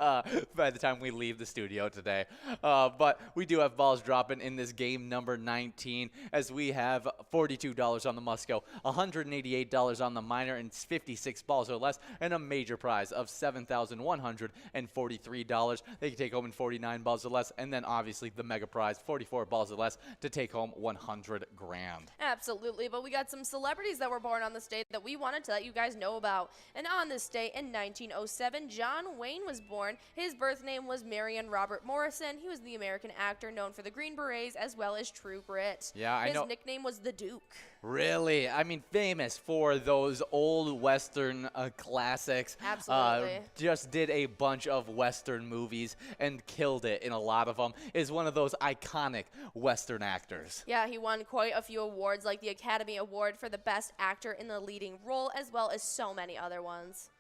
leave the studio today. But we do have balls dropping in this game number 19, as we have $42 on the Musco, $188 on the minor, and 56 balls or less, and a major prize of $7,143. They can take home in 49 balls or less, and then obviously the mega prize, 44 balls or less, to take home 100 grand. Absolutely, but we got some celebrities that were born on this day that we wanted to let you guys know about. And on this day in 1907, John Wayne was born. His birth name was Marion Robert Morrison. He was the American actor known for the Green Berets as well as True Grit. Yeah, I know. His nickname was the Duke. Really? I mean, famous for those old Western classics. Absolutely. Just did a bunch of Western movies and killed it in a lot of them. Is one of those iconic Western actors. Yeah, he won quite a few awards, like the Academy Award for the Best Actor in the Leading Role, as well as so many other ones.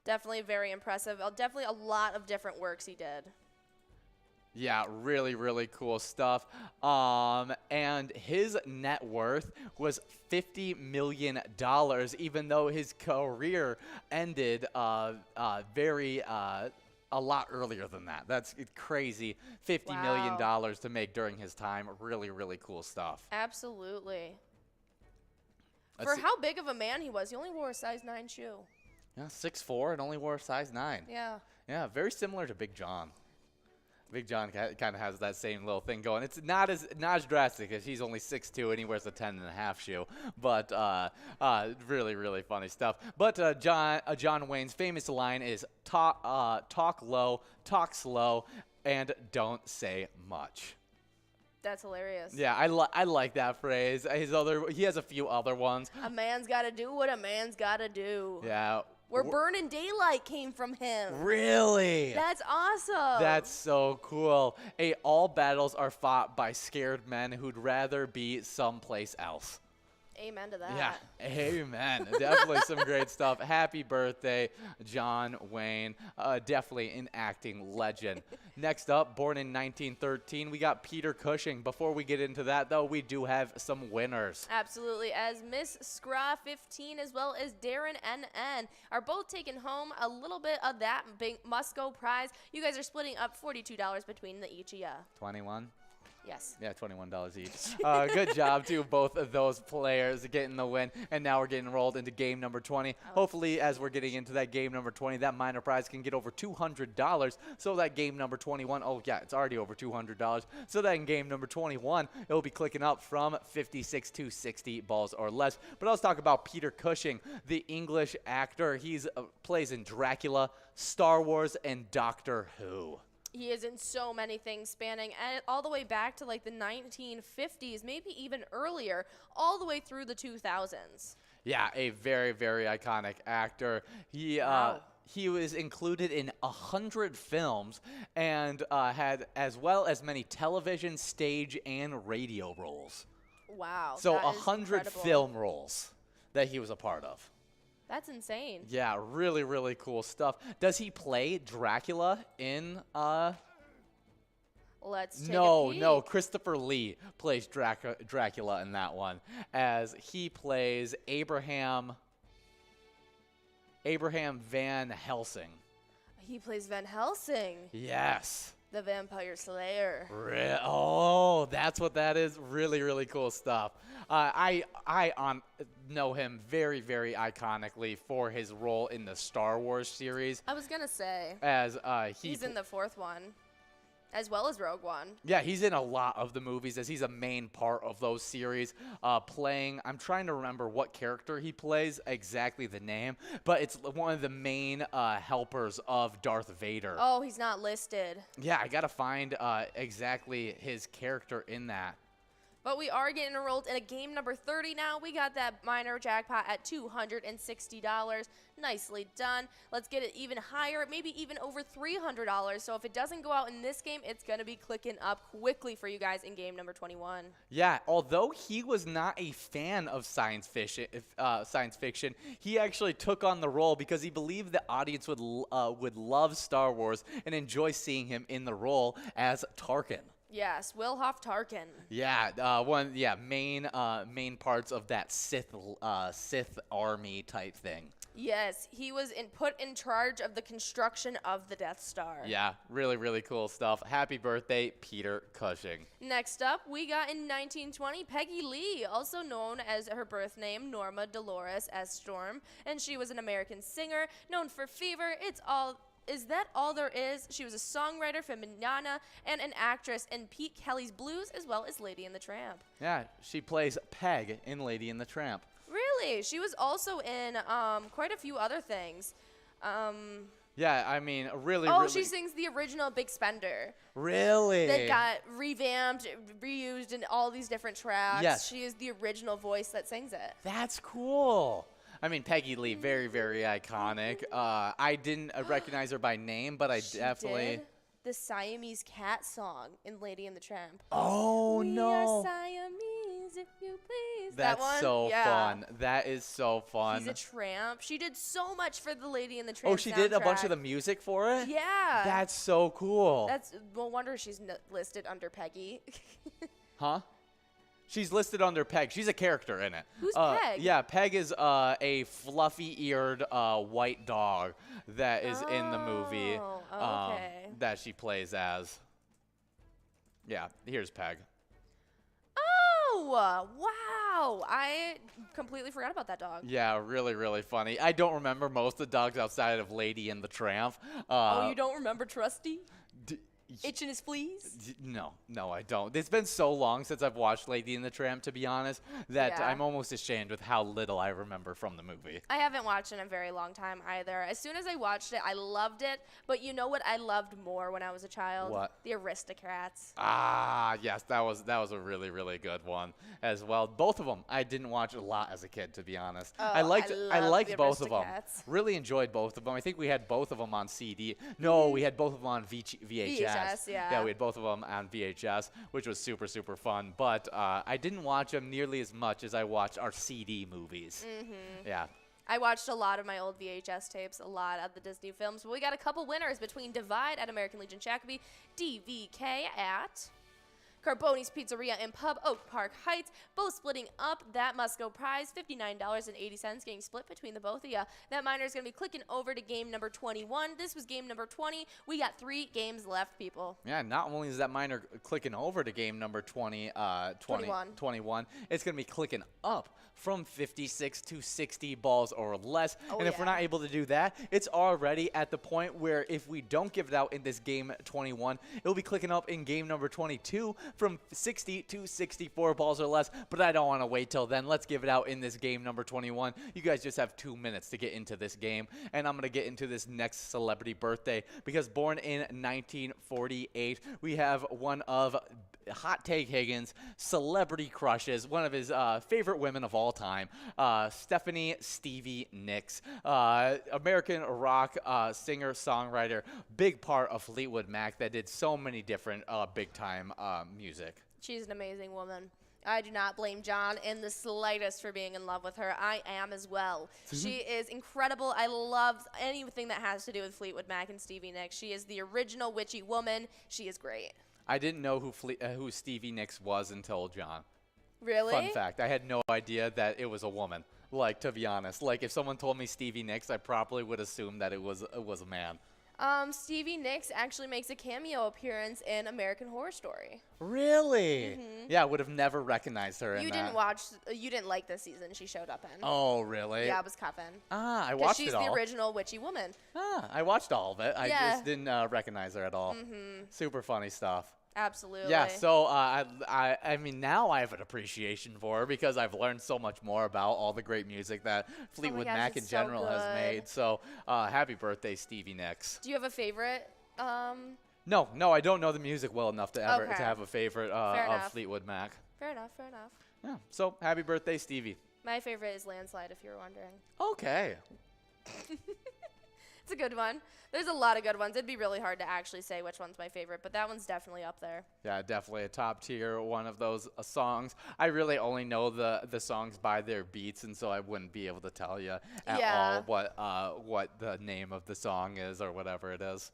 Definitely very impressive. Definitely a lot of different works he did. Yeah, really, really cool stuff. And his net worth was $50 million, even though his career ended a lot earlier than that. That's crazy. $50 million to make during his time. Really, really cool stuff. Absolutely. For how big of a man he was, he only wore a size 9 shoe. Yeah, 6'4" and only wore a size 9. Yeah. Yeah, very similar to Big John. Big John kind of has that same little thing going. It's not as drastic as he's only 6'2" and he wears a 10.5 shoe. But really, really funny stuff. But John Wayne's famous line is talk low, talk slow, and don't say much. That's hilarious. Yeah, I like that phrase. He has a few other ones. A man's got to do what a man's got to do. Yeah. Where Burning Daylight came from him. Really? That's awesome. That's so cool. Hey, all battles are fought by scared men who'd rather be someplace else. Amen to that. Yeah, amen. Definitely some great stuff. Happy birthday, John Wayne. Definitely an acting legend. Next up, born in 1913, we got Peter Cushing. Before we get into that, though, we do have some winners. Absolutely, as Miss Scraw 15 as well as Darren NN are both taking home a little bit of that big Musco prize. You guys are splitting up $42 between each of you. 21? Yes. Yeah, $21 each. Good job to both of those players getting the win. And now we're getting rolled into game number 20. Hopefully, as we're getting into that game number 20, that minor prize can get over $200. So that game number 21, oh yeah, it's already over $200. So that in game number 21, it'll be clicking up from 56 to 60 balls or less. But let's talk about Peter Cushing, the English actor. He plays in Dracula, Star Wars, and Doctor Who. He is in so many things, spanning all the way back to like the 1950s, maybe even earlier, all the way through the 2000s. Yeah, a very, very iconic actor. He was included in 100 films and had as well as many television, stage, and radio roles. Wow. So 100 film roles that he was a part of. That's insane. Yeah, really, really cool stuff. Does he play Dracula in Let's take a peek. No, Christopher Lee plays Dracula in that one, as he plays Abraham Van Helsing. He plays Van Helsing. Yes. The Vampire Slayer. Oh, that's what that is. Really, really cool stuff. I know him very, very iconically for his role in the Star Wars series. I was going to say. As he's in the 4th one, as well as Rogue One. Yeah, he's in a lot of the movies, as he's a main part of those series. I'm trying to remember what character he plays, exactly the name, but it's one of the main helpers of Darth Vader. Oh, he's not listed. Yeah, I gotta find exactly his character in that. But we are getting enrolled in a game number 30 now. We got that minor jackpot at $260. Nicely done. Let's get it even higher, maybe even over $300. So if it doesn't go out in this game, it's going to be clicking up quickly for you guys in game number 21. Yeah, although he was not a fan of science fiction, he actually took on the role because he believed the audience would love Star Wars and enjoy seeing him in the role as Tarkin. Yes, Wilhoff Tarkin. Yeah, main parts of that Sith army type thing. Yes, he was put in charge of the construction of the Death Star. Yeah, really, really cool stuff. Happy birthday, Peter Cushing. Next up, we got in 1920, Peggy Lee, also known as her birth name, Norma Dolores S. Storm, and she was an American singer known for Fever, Is That All There Is? She was a songwriter for Manana and an actress in Pete Kelly's Blues, as well as Lady and the Tramp. Yeah, she plays Peg in Lady and the Tramp. Really? She was also in quite a few other things. Yeah, I mean, really. She sings the original Big Spender. Really? That got revamped, reused in all these different tracks. Yes. She is the original voice that sings it. That's cool. I mean, Peggy Lee, very, very iconic. I didn't recognize her by name, but I definitely. Did the Siamese Cat song in Lady and the Tramp. Oh, no. We are Siamese, if you please. That's that one? so fun. That is so fun. She's a tramp. She did so much for the Lady and the Tramp. Oh, she did a bunch of the music for it? Yeah. That's so cool. That's no wonder she's listed under Peggy. Huh? She's listed under Peg. She's a character in it. Who's Peg? Yeah, Peg is a fluffy-eared white dog that is in the movie okay. that she plays as. Yeah, here's Peg. Oh, wow. I completely forgot about that dog. Yeah, really, really funny. I don't remember most of the dogs outside of Lady and the Tramp. You don't remember Trusty? Itching his fleas? No, I don't. It's been so long since I've watched Lady and the Tramp, to be honest, that I'm almost ashamed with how little I remember from the movie. I haven't watched it in a very long time either. As soon as I watched it, I loved it. But you know what I loved more when I was a child? What? The Aristocrats. Ah, yes, that was a really, really good one as well. Both of them I didn't watch a lot as a kid, to be honest. Oh, I liked the both of them. Aristocats. Really enjoyed both of them. I think we had both of them on CD. No, we had both of them on VHS. Yeah, we had both of them on VHS, which was super, super fun. But I didn't watch them nearly as much as I watched our CD movies. Yeah. I watched a lot of my old VHS tapes, a lot of the Disney films. But we got a couple winners between Divide at American Legion Shakopee, DVK at Carboni's Pizzeria and Pub, Oak Park Heights, both splitting up that Musco prize, $59.80 getting split between the both of you. That miner is going to be clicking over to game number 21. This was game number 20. We got 3 games left, people. Yeah, not only is that miner clicking over to game number 21, it's going to be clicking up from 56 to 60 balls or less. And if we're not able to do that, it's already at the point where if we don't give it out in this game 21, it'll be clicking up in game number 22 from 60 to 64 balls or less. But I don't want to wait till then. Let's give it out in this game number 21. You guys just have 2 minutes to get into this game. And I'm going to get into this next celebrity birthday because born in 1948, we have one of Hot Take Higgins' celebrity crushes, one of his favorite women of all time, Stephanie Stevie Nicks, American rock singer, songwriter, big part of Fleetwood Mac that did so many different big-time music. She's an amazing woman. I do not blame John in the slightest for being in love with her. I am as well. She is incredible. I love anything that has to do with Fleetwood Mac and Stevie Nicks. She is the original witchy woman. She is great. I didn't know who Stevie Nicks was until John. Really? Fun fact. I had no idea that it was a woman. Like, to be honest. Like, if someone told me Stevie Nicks, I probably would assume that it was a man. Stevie Nicks actually makes a cameo appearance in American Horror Story. Really? Yeah, I would have never recognized her in that. You didn't like the season she showed up in. Oh, really? Yeah, I was cuffing. I watched it all. She's the original witchy woman. I watched all of it. I just didn't recognize her at all. Super funny stuff. Absolutely. Yeah, so I mean, now I have an appreciation for her because I've learned so much more about all the great music that Fleetwood Mac in general has made. So happy birthday, Stevie Nicks. Do you have a favorite? No, I don't know the music well enough to have a favorite of Fleetwood Mac. Fair enough, fair enough. Yeah. So happy birthday, Stevie. My favorite is Landslide, if you were wondering. Okay. It's a good one. There's a lot of good ones. It'd be really hard to actually say which one's my favorite, but that one's definitely up there. Yeah, definitely a top tier one of those songs. I really only know the songs by their beats, and so I wouldn't be able to tell you at all what the name of the song is or whatever it is.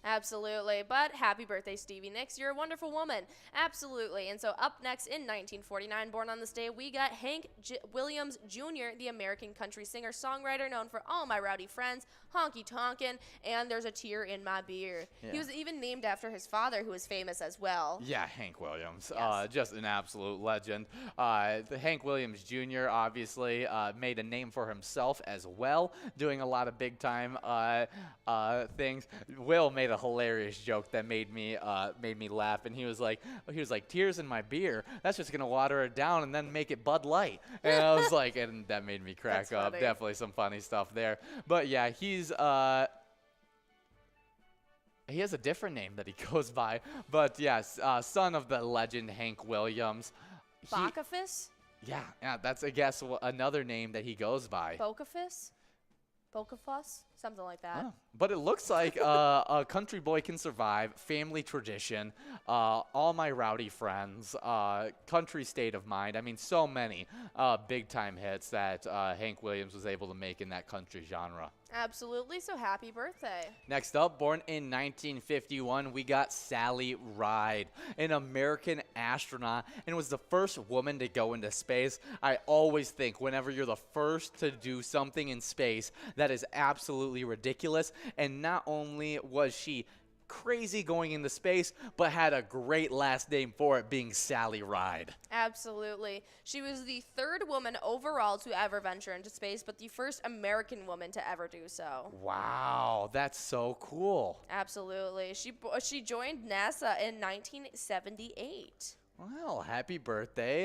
Absolutely. But happy birthday, Stevie Nicks. You're a wonderful woman. Absolutely. And so up next in 1949, born on this day, we got Hank Williams Jr., the American country singer-songwriter known for All My Rowdy Friends, Honky Tonkin', and There's a Tear in My Beer. Yeah. He was even named after his father, who was famous as well. Yeah, Hank Williams. Yes. Just an absolute legend. The Hank Williams Jr. obviously made a name for himself as well, doing a lot of big-time things. Will made a hilarious joke that made me laugh, and he was like, tears in my beer, that's just gonna water it down and then make it Bud Light. And I was like, and that made me crack That's up. funny. Definitely some funny stuff there. But yeah, he has a different name that he goes by, but yes, son of the legend Hank Williams. Bacchus? Yeah, that's, I guess, another name that he goes by. Bocafus? Bocafus? Something like that. Oh, but it looks like a country boy can survive, family tradition, All My Rowdy Friends, country state of mind. I mean, so many big-time hits that Hank Williams was able to make in that country genre. Absolutely. So happy birthday. Next up, born in 1951, we got Sally Ride, an American astronaut, and was the first woman to go into space. I always think whenever you're the first to do something in space, that is absolutely ridiculous. And not only was she crazy going into space, but had a great last name for it, being Sally Ride. Absolutely. She was the third woman overall to ever venture into space, but the first American woman to ever do so. Wow, that's so cool. Absolutely. She joined NASA in 1978. Well, happy birthday,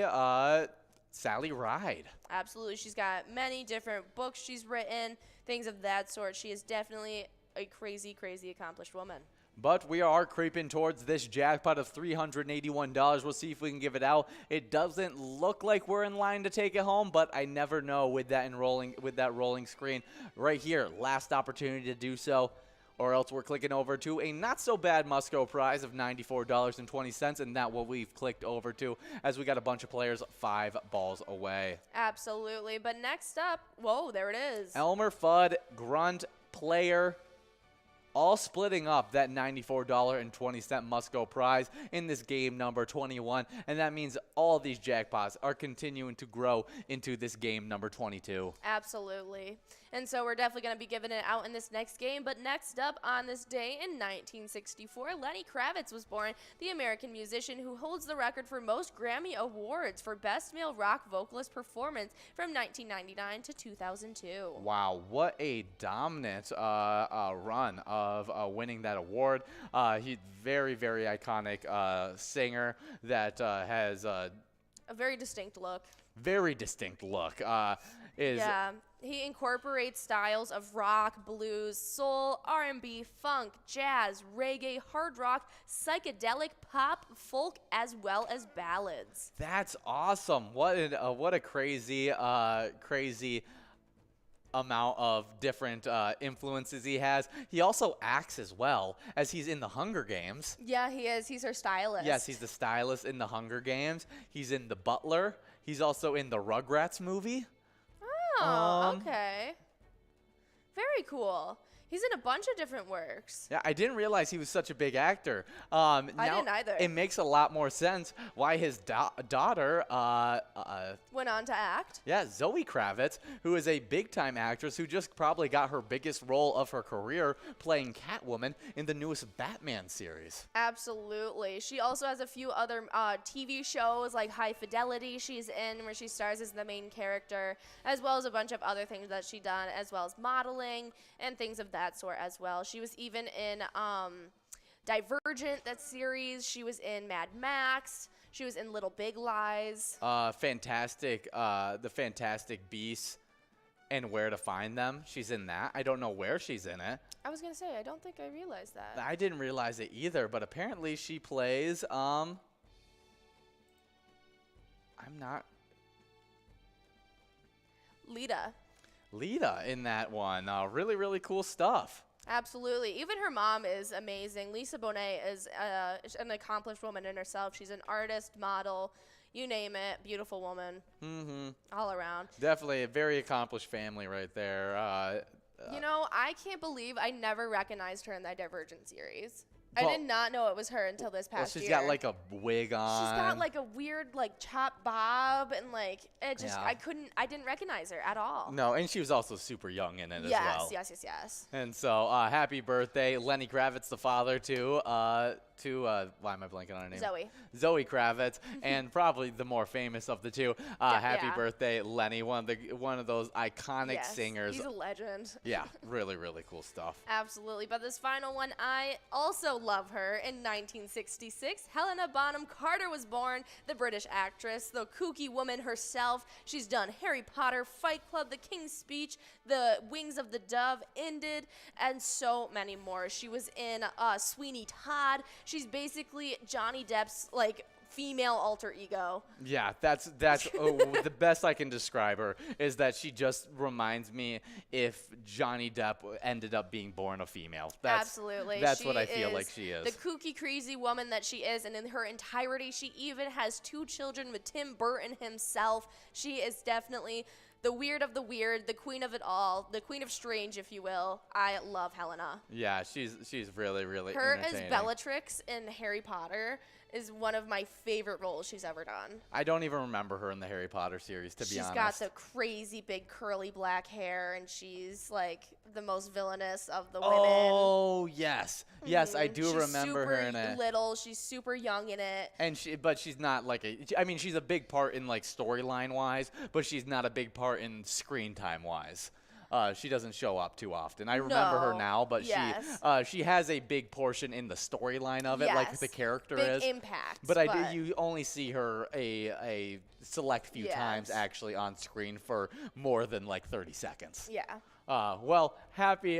Sally Ride. Absolutely. She's got many different books she's written, things of that sort. She is definitely a crazy, crazy accomplished woman. But we are creeping towards this jackpot of $381. We'll see if we can give it out. It doesn't look like we're in line to take it home, but I never know with that rolling screen right here. Last opportunity to do so, or else we're clicking over to a not so bad Musco prize of $94.20, and that's what we've clicked over to, as we got a bunch of players 5 balls away. Absolutely. But next up, whoa, there it is. Elmer Fudd, Grunt, Player, all splitting up that $94.20 Musco prize in this game number 21, and that means all these jackpots are continuing to grow into this game number 22. Absolutely. And so we're definitely going to be giving it out in this next game. But next up on this day in 1964, Lenny Kravitz was born, the American musician who holds the record for most Grammy Awards for Best Male Rock Vocalist Performance from 1999 to 2002. Wow, what a dominant run of winning that award. He's very, very iconic singer that has a very distinct look. Very distinct look. Yeah, he incorporates styles of rock, blues, soul, R&B, funk, jazz, reggae, hard rock, psychedelic, pop, folk, as well as ballads. That's awesome. What a crazy amount of different influences he has. He also acts as well, as he's in the Hunger Games. Yeah, he is. He's our stylist. Yes, he's the stylist in the Hunger Games. He's in The Butler. He's also in the Rugrats movie. Oh, okay. Very cool. He's in a bunch of different works. Yeah, I didn't realize he was such a big actor. I didn't either. It makes a lot more sense why his daughter went on to act. Yeah, Zoe Kravitz, who is a big-time actress who just probably got her biggest role of her career playing Catwoman in the newest Batman series. Absolutely. She also has a few other TV shows like High Fidelity she's in, where she stars as the main character, as well as a bunch of other things that she done, as well as modeling and things of that sort as well. She was even in Divergent, that series. She was in Mad Max. She was in Little Big Lies. The Fantastic Beasts and Where to Find Them. She's in that. I don't know where she's in it. I was going to say, I don't think I realized that. I didn't realize it either, but apparently she plays, I'm not. Lita. In that one. Really, really cool stuff. Absolutely. Even her mom is amazing. Lisa Bonet is an accomplished woman in herself. She's an artist, model, you name it. Beautiful woman. Mm-hmm. All around. Definitely a very accomplished family right there. You know, I can't believe I never recognized her in that Divergent series. I Well- did not know it was her until this past She's year. got like a wig on. She's got like a weird like chop bob and like it just Yeah. I didn't recognize her at all. No, and she was also super young in it as well. Yes. And so, happy birthday, Lenny Kravitz, the father, to why am I blanking on her name? Zoe Kravitz, and probably the more famous of the two. Happy birthday, Lenny, one of those iconic singers. He's a legend. Yeah, really, really cool stuff. Absolutely. But this final one, I also love her. In 1966, Helena Bonham Carter was born, the British actress, the kooky woman herself. She's done Harry Potter, Fight Club, The King's Speech, The Wings of the Dove Ended, and so many more. She was in Sweeney Todd. She's basically Johnny Depp's like female alter ego. Yeah, that's the best I can describe her is that she just reminds me if Johnny Depp ended up being born a female. Absolutely. That's what I feel like she is. The kooky, crazy woman that she is, and in her entirety, she even has 2 children with Tim Burton himself. She is definitely the weird of the weird, the queen of it all, the queen of strange, if you will. I love Helena. Yeah, she's really, really Her as entertaining. Bellatrix in Harry Potter is one of my favorite roles she's ever done. I don't even remember her in the Harry Potter series, to be honest. She's got the crazy big curly black hair, and she's like the most villainous of the women. Oh, yes. Yes, I do remember her in it. She's super little. She's super young in it. And but she's not like I mean, she's a big part in like storyline wise, but she's not a big part in screen time wise. She doesn't show up too often. I remember her now, but she has a big portion in the storyline of it, like the character is. Big impact. But you only see her a select few times actually on screen for more than like 30 seconds. Yeah. Well, happy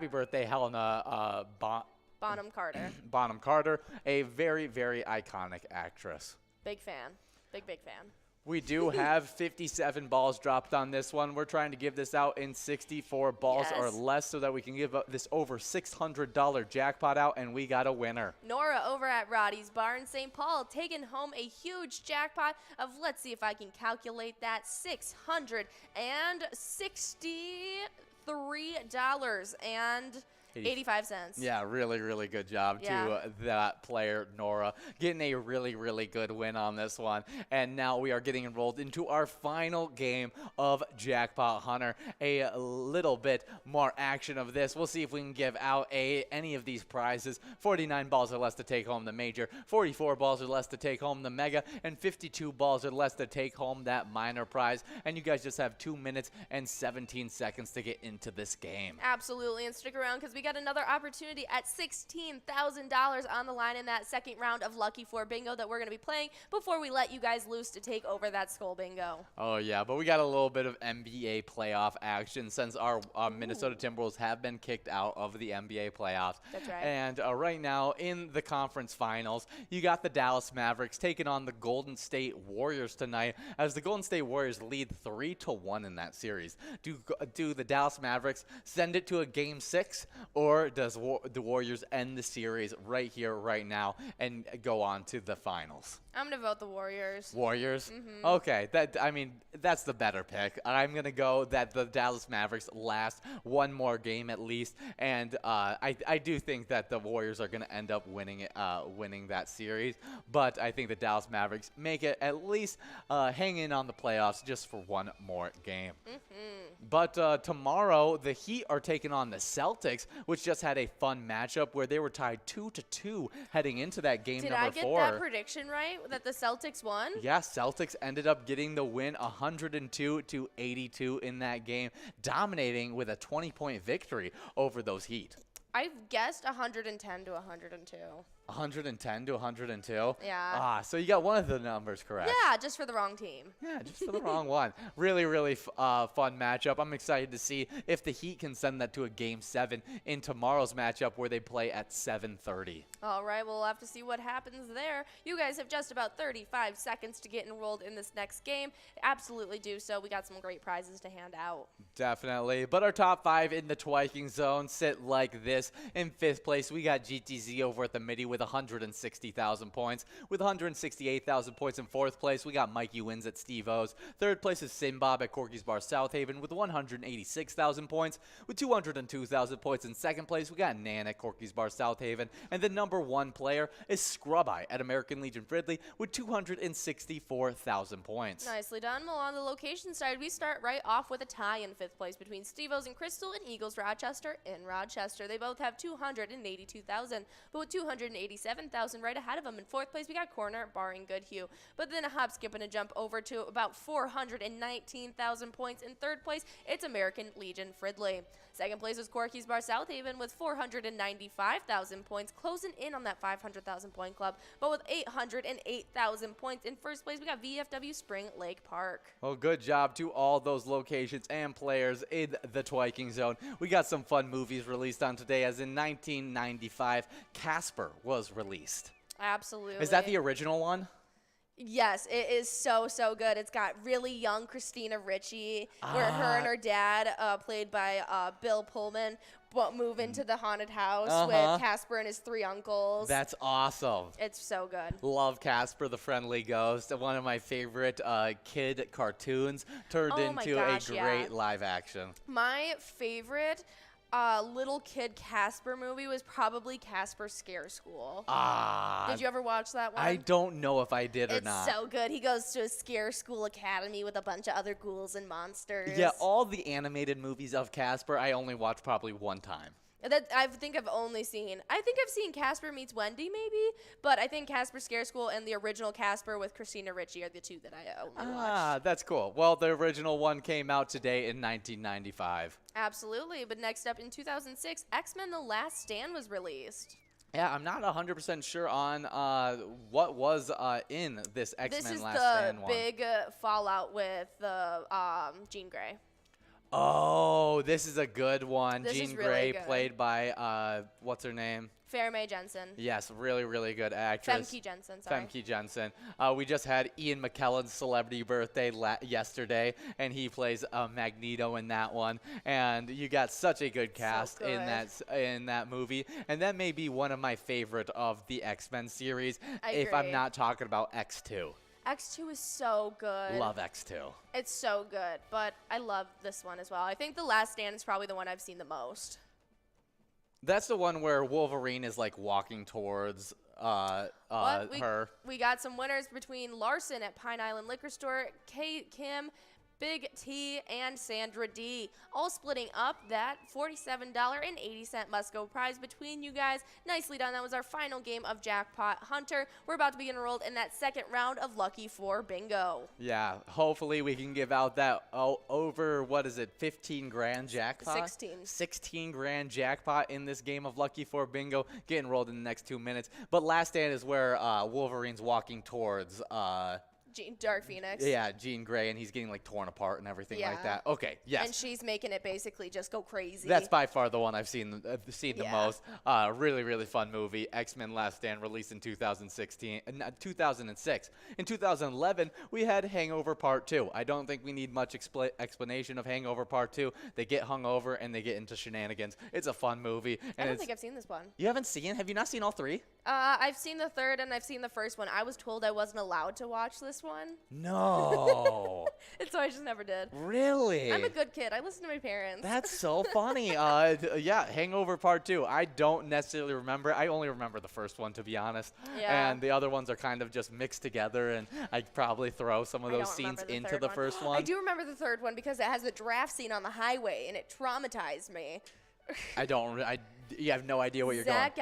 birthday, Helena Bonham Carter. Bonham Carter, a very, very iconic actress. Big fan. Big fan. We do have 57 balls dropped on this one. We're trying to give this out in 64 balls or less so that we can give this over $600 jackpot out, and we got a winner. Nora over at Roddy's Bar in St. Paul taking home a huge jackpot of, let's see if I can calculate that, $663.85. Yeah, really, really good job to that player, Nora. Getting a really, really good win on this one. And now we are getting enrolled into our final game of Jackpot Hunter. A little bit more action of this. We'll see if we can give out any of these prizes. 49 balls or less to take home the major, 44 balls or less to take home the mega, and 52 balls or less to take home that minor prize. And you guys just have 2 minutes and 17 seconds to get into this game. Absolutely, and stick around because we got another opportunity at $16,000 on the line in that second round of Lucky 4 Bingo that we're going to be playing before we let you guys loose to take over that Skull Bingo. Oh, yeah, but we got a little bit of NBA playoff action since our Minnesota Timberwolves have been kicked out of the NBA playoffs. That's right. And right now in the conference finals, you got the Dallas Mavericks taking on the Golden State Warriors tonight as the Golden State Warriors lead 3-1 in that series. Do the Dallas Mavericks send it to a Game 6, or does the Warriors end the series right here, right now, and go on to the finals? I'm going to vote the Warriors. Warriors? Mm-hmm. Okay, that's the better pick. I'm going to go that the Dallas Mavericks last one more game at least, and I do think that the Warriors are going to end up winning that series, but I think the Dallas Mavericks make it at least hang in on the playoffs just for one more game. Mm-hmm. But tomorrow, the Heat are taking on the Celtics, which just had a fun matchup where they were tied 2-2 heading into that game number 4. Did I get that prediction right, that the Celtics won? Yeah, Celtics ended up getting the win 102-82 in that game, dominating with a 20-point victory over those Heat. I've guessed 110 to 102. 110 to 102? Yeah. So you got one of the numbers correct. Yeah, just for the wrong team. Yeah, just for the wrong one. Really, really fun matchup. I'm excited to see if the Heat can send that to a Game 7 in tomorrow's matchup where they play at 7:30. All right, we'll have to see what happens there. You guys have just about 35 seconds to get enrolled in this next game. Absolutely do so. We got some great prizes to hand out. Definitely. But our top 5 in the Twiking zone sit like this. In 5th place, we got GTZ over at the Midi with 160,000 points. With 168,000 points in 4th place, we got Mikey Wins at Steve O's. 3rd place is Simbob at Corky's Bar South Haven with 186,000 points. With 202,000 points in 2nd place, we got Nan at Corky's Bar South Haven. And the number 1 player is Scrub Eye at American Legion Fridley with 264,000 points. Nicely done. Well, on the location side, we start right off with a tie in 5th place between Steve-O's and Crystal and Eagles Rochester in Rochester. They both have 282,000, but with 287,000 right ahead of them. In 4th place, we got Corner barring Good Hue. But then a hop, skip, and a jump over to about 419,000 points. In 3rd place, it's American Legion Fridley. 2nd place was Corky's Bar South Haven with 495,000 points, closing in on that 500,000 point club, but with 808,000 points. In 1st place, we got VFW Spring Lake Park. Well, good job to all those locations and players in the Twiking zone. We got some fun movies released on today, as in 1995, Casper was released. Absolutely. Is that the original one? Yes, it is so good. It's got really young Christina Ricci, where her and her dad, played by Bill Pullman, move into the haunted house with Casper and his 3 uncles. That's awesome. It's so good. Love Casper the Friendly Ghost. One of my favorite kid cartoons turned into a great live action. My favorite little kid Casper movie was probably Casper Scare School. Did you ever watch that one? I don't know if I did or not. It's so good. He goes to a Scare School academy with a bunch of other ghouls and monsters. Yeah, all the animated movies of Casper I only watched probably one time. I think I've seen Casper Meets Wendy maybe, but I think Casper Scare School and the original Casper with Christina Ricci are the 2 that I only watched. That's cool. Well, the original one came out today in 1995. Absolutely, but next up in 2006, X-Men The Last Stand was released. Yeah, I'm not 100% sure on what was in this X-Men Last Stand one. This is the big fallout with the Jean Grey. Oh, this is a good one. This Jean is Grey, really good. played by, what's her name? Fairmay Jensen. Yes, really, really good actress. Femke Jensen, sorry. Femke Jensen. We just had Ian McKellen's celebrity birthday yesterday, and he plays Magneto in that one. And you got such a good cast So good. in that movie. And that may be one of my favorite of the X-Men series, if agree. I'm not talking about X2. X2 is so good. Love X2. It's so good, but I love this one as well. I think The Last Stand is probably the one I've seen the most. That's the one where Wolverine is like walking towards her. We got some winners between Larson at Pine Island Liquor Store, Kate Kim, Big T, and Sandra D, all splitting up that $47.80 must-go prize between you guys. Nicely done. That was our final game of Jackpot Hunter. We're about to be enrolled in that 2nd round of Lucky 4 Bingo. Yeah, hopefully we can give out that over, 15 grand jackpot? 16 grand jackpot in this game of Lucky 4 Bingo. Get enrolled in the next 2 minutes. But Last Stand is where Wolverine's walking towards Dark Phoenix. Yeah, Jean Grey, and he's getting like torn apart and everything like that. Okay, yes. And she's making it basically just go crazy. That's by far the one I've seen the most. Really, really fun movie. X-Men Last Stand, released in 2006. In 2011, we had Hangover Part 2. I don't think we need much explanation of Hangover Part 2. They get hungover and they get into shenanigans. It's a fun movie. And I don't think I've seen this one. You haven't seen? Have you not seen all 3? I've seen the 3rd and I've seen the 1st one. I was told I wasn't allowed to watch this one. No. And so I just never did. Really? I'm a good kid. I listen to my parents. That's so funny. Yeah, Hangover Part 2. I don't necessarily remember. I only remember the first one, to be honest. Yeah. And the other ones are kind of just mixed together, and I'd probably throw some of those scenes into the first one. I do remember the 3rd one because it has the draft scene on the highway, and it traumatized me. You have no idea what you're going. Zach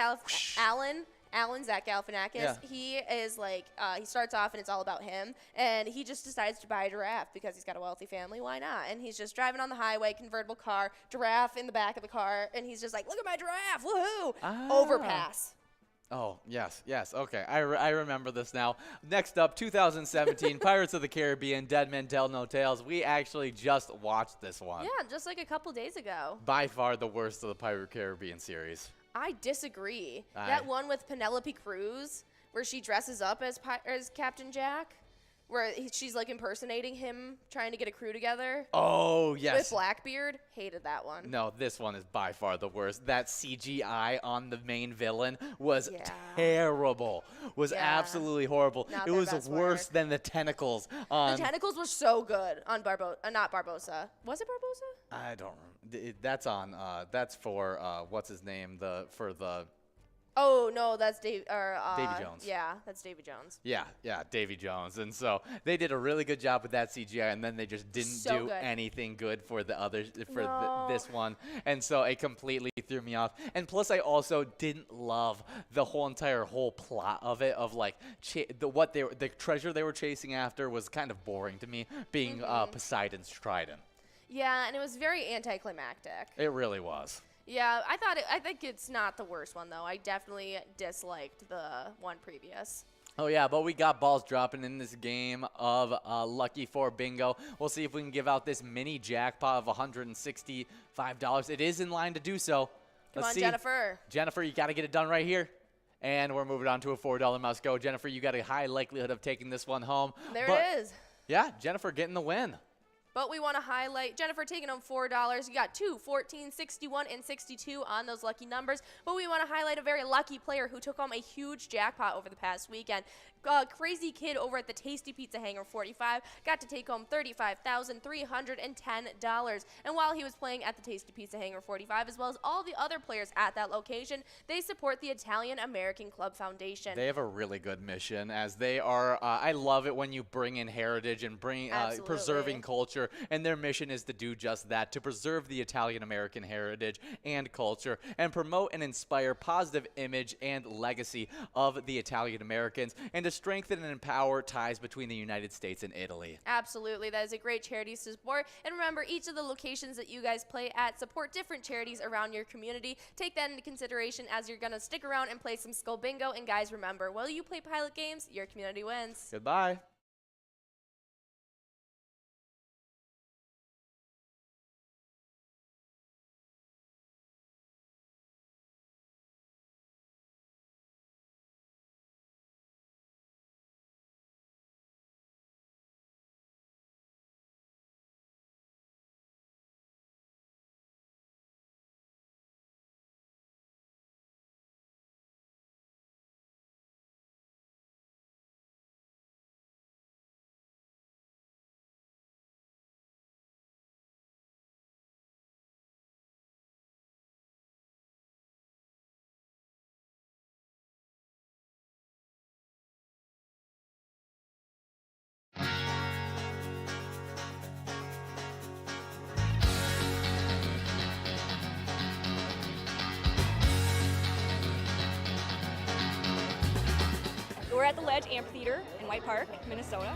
Galifianakis, Yeah. he is like, he starts off and it's all about him, and he just decides to buy a giraffe because he's got a wealthy family. Why not? And he's just driving on the highway, convertible car, giraffe in the back of the car, and he's just like, look at my giraffe, woohoo! Overpass. Oh, yes, yes. Okay, I remember this now. Next up, 2017, Pirates of the Caribbean, Dead Men Tell No Tales. We actually just watched this one. Yeah, just like a couple days ago. By far the worst of the Pirate of the Caribbean series. I disagree. That one with Penelope Cruz, where she dresses up as Captain Jack, where she's like impersonating him, trying to get a crew together. Oh, yes. With Blackbeard. Hated that one. No, this one is by far the worst. That CGI on the main villain was terrible. Was absolutely horrible. Not it their was best worse work. than the tentacles on. The tentacles were so good on not Barbosa. Was it Barbosa? I don't remember. That's on. That's for what's his name? For the. Oh no, that's Davy Jones. Yeah, that's Davy Jones. Yeah, Davy Jones. And so they did a really good job with that CGI, and then they just didn't do anything good for the others this one, and so it completely threw me off. And plus, I also didn't love the whole plot of it. Of like the treasure they were chasing after was kind of boring to me, being Poseidon's trident. Yeah, and it was very anticlimactic. It really was. Yeah, I think it's not the worst one, though. I definitely disliked the one previous. Oh, yeah, but we got balls dropping in this game of Lucky 4 Bingo. We'll see if we can give out this mini jackpot of $165. It is in line to do so. Let's see. Jennifer. Jennifer, you got to get it done right here. And we're moving on to a $4 must go. Jennifer, you got a high likelihood of taking this one home. There it is. Yeah, Jennifer getting the win. But we want to highlight Jennifer taking home $4. You got 2, 14, 61, and 62 on those lucky numbers. But we want to highlight a very lucky player who took home a huge jackpot over the past weekend. Crazy Kid over at the Tasty Pizza Hangar 45 got to take home $35,310. And while he was playing at the Tasty Pizza Hangar 45, as well as all the other players at that location, they support the Italian American Club Foundation. They have a really good mission, as they are. I love it when you bring in heritage and bring preserving culture, and their mission is to do just that, to preserve the Italian American heritage and culture, and promote and inspire positive image and legacy of the Italian Americans, and to strengthen and empower ties between the United States and Italy. Absolutely. That is a great charity to support. And remember, each of the locations that you guys play at support different charities around your community. Take that into consideration as you're going to stick around and play some Skull Bingo. And guys, remember, while you play pilot games, your community wins. Goodbye. We're at the Ledge Amphitheater in White Park, Minnesota.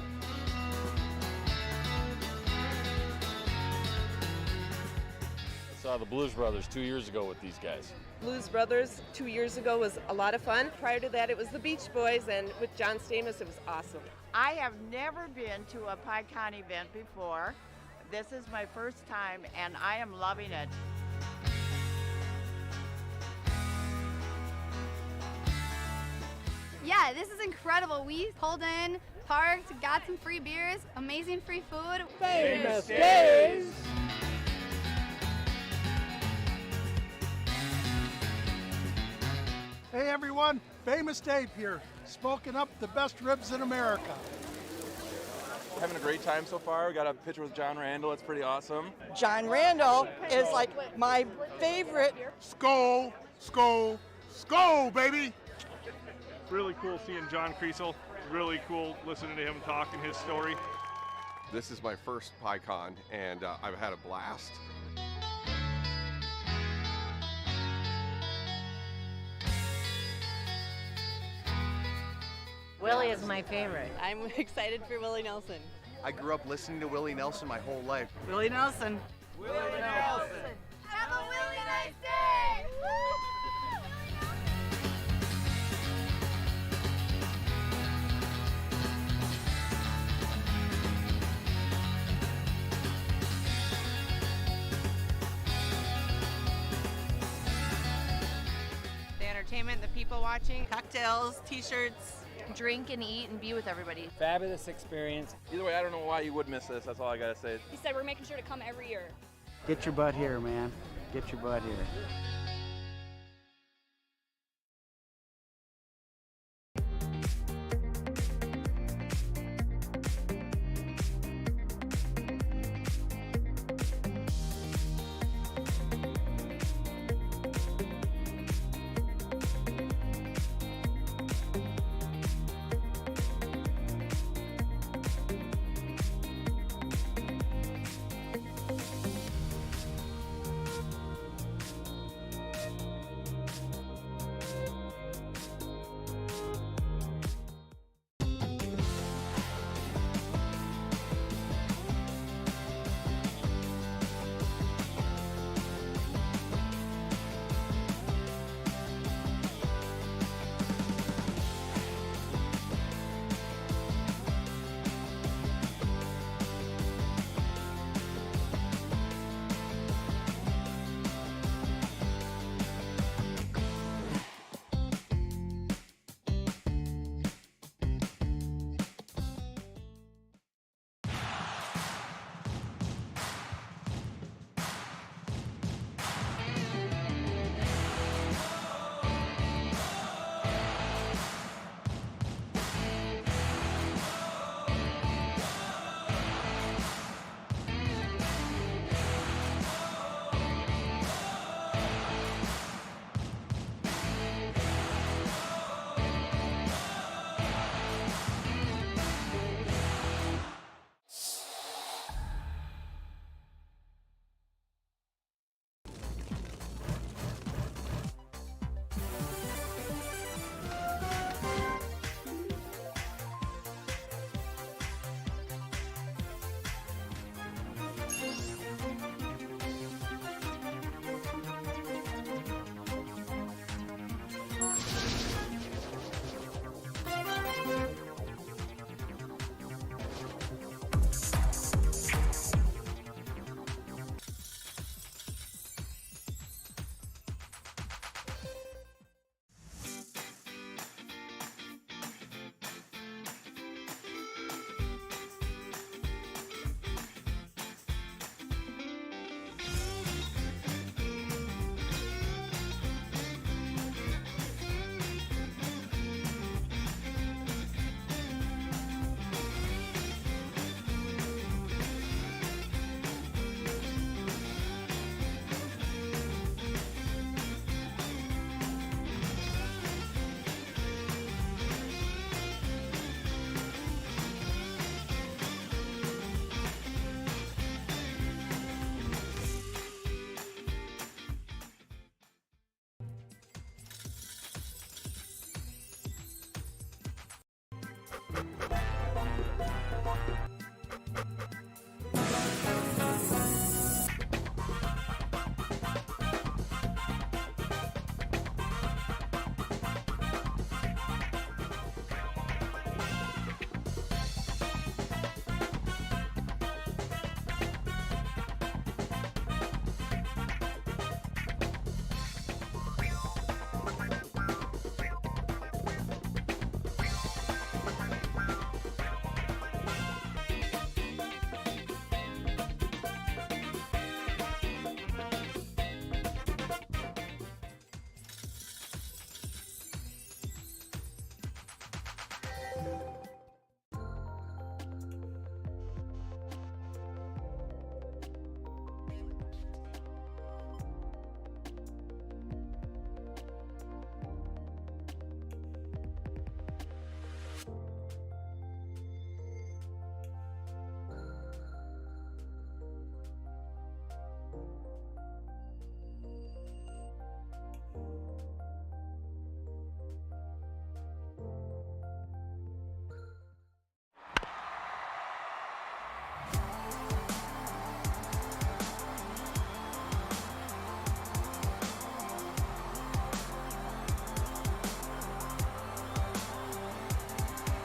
I saw the Blues Brothers 2 years ago with these guys. Blues Brothers 2 years ago was a lot of fun. Prior to that, it was the Beach Boys, and with John Stamos, it was awesome. I have never been to a PyCon event before. This is my first time, and I am loving it. Yeah, this is incredible. We pulled in, parked, got some free beers, amazing free food. Famous Days! Hey everyone, Famous Dave here, smoking up the best ribs in America. Having a great time so far. We got a picture with John Randall. It's pretty awesome. John Randall is like my favorite. Skull, skull, skull, baby! Really cool seeing John Kriesel. Really cool listening to him talk and his story. This is my first PyCon, and I've had a blast. Willie is my favorite. I'm excited for Willie Nelson. I grew up listening to Willie Nelson my whole life. Willie Nelson. Willie Nelson. Have a really nice day! Woo! entertainment, the people watching, cocktails, t-shirts. Drink and eat and be with everybody. Fabulous experience. Either way, I don't know why you would miss this. That's all I gotta say. He said we're making sure to come every year. Get your butt here, man. Get your butt here.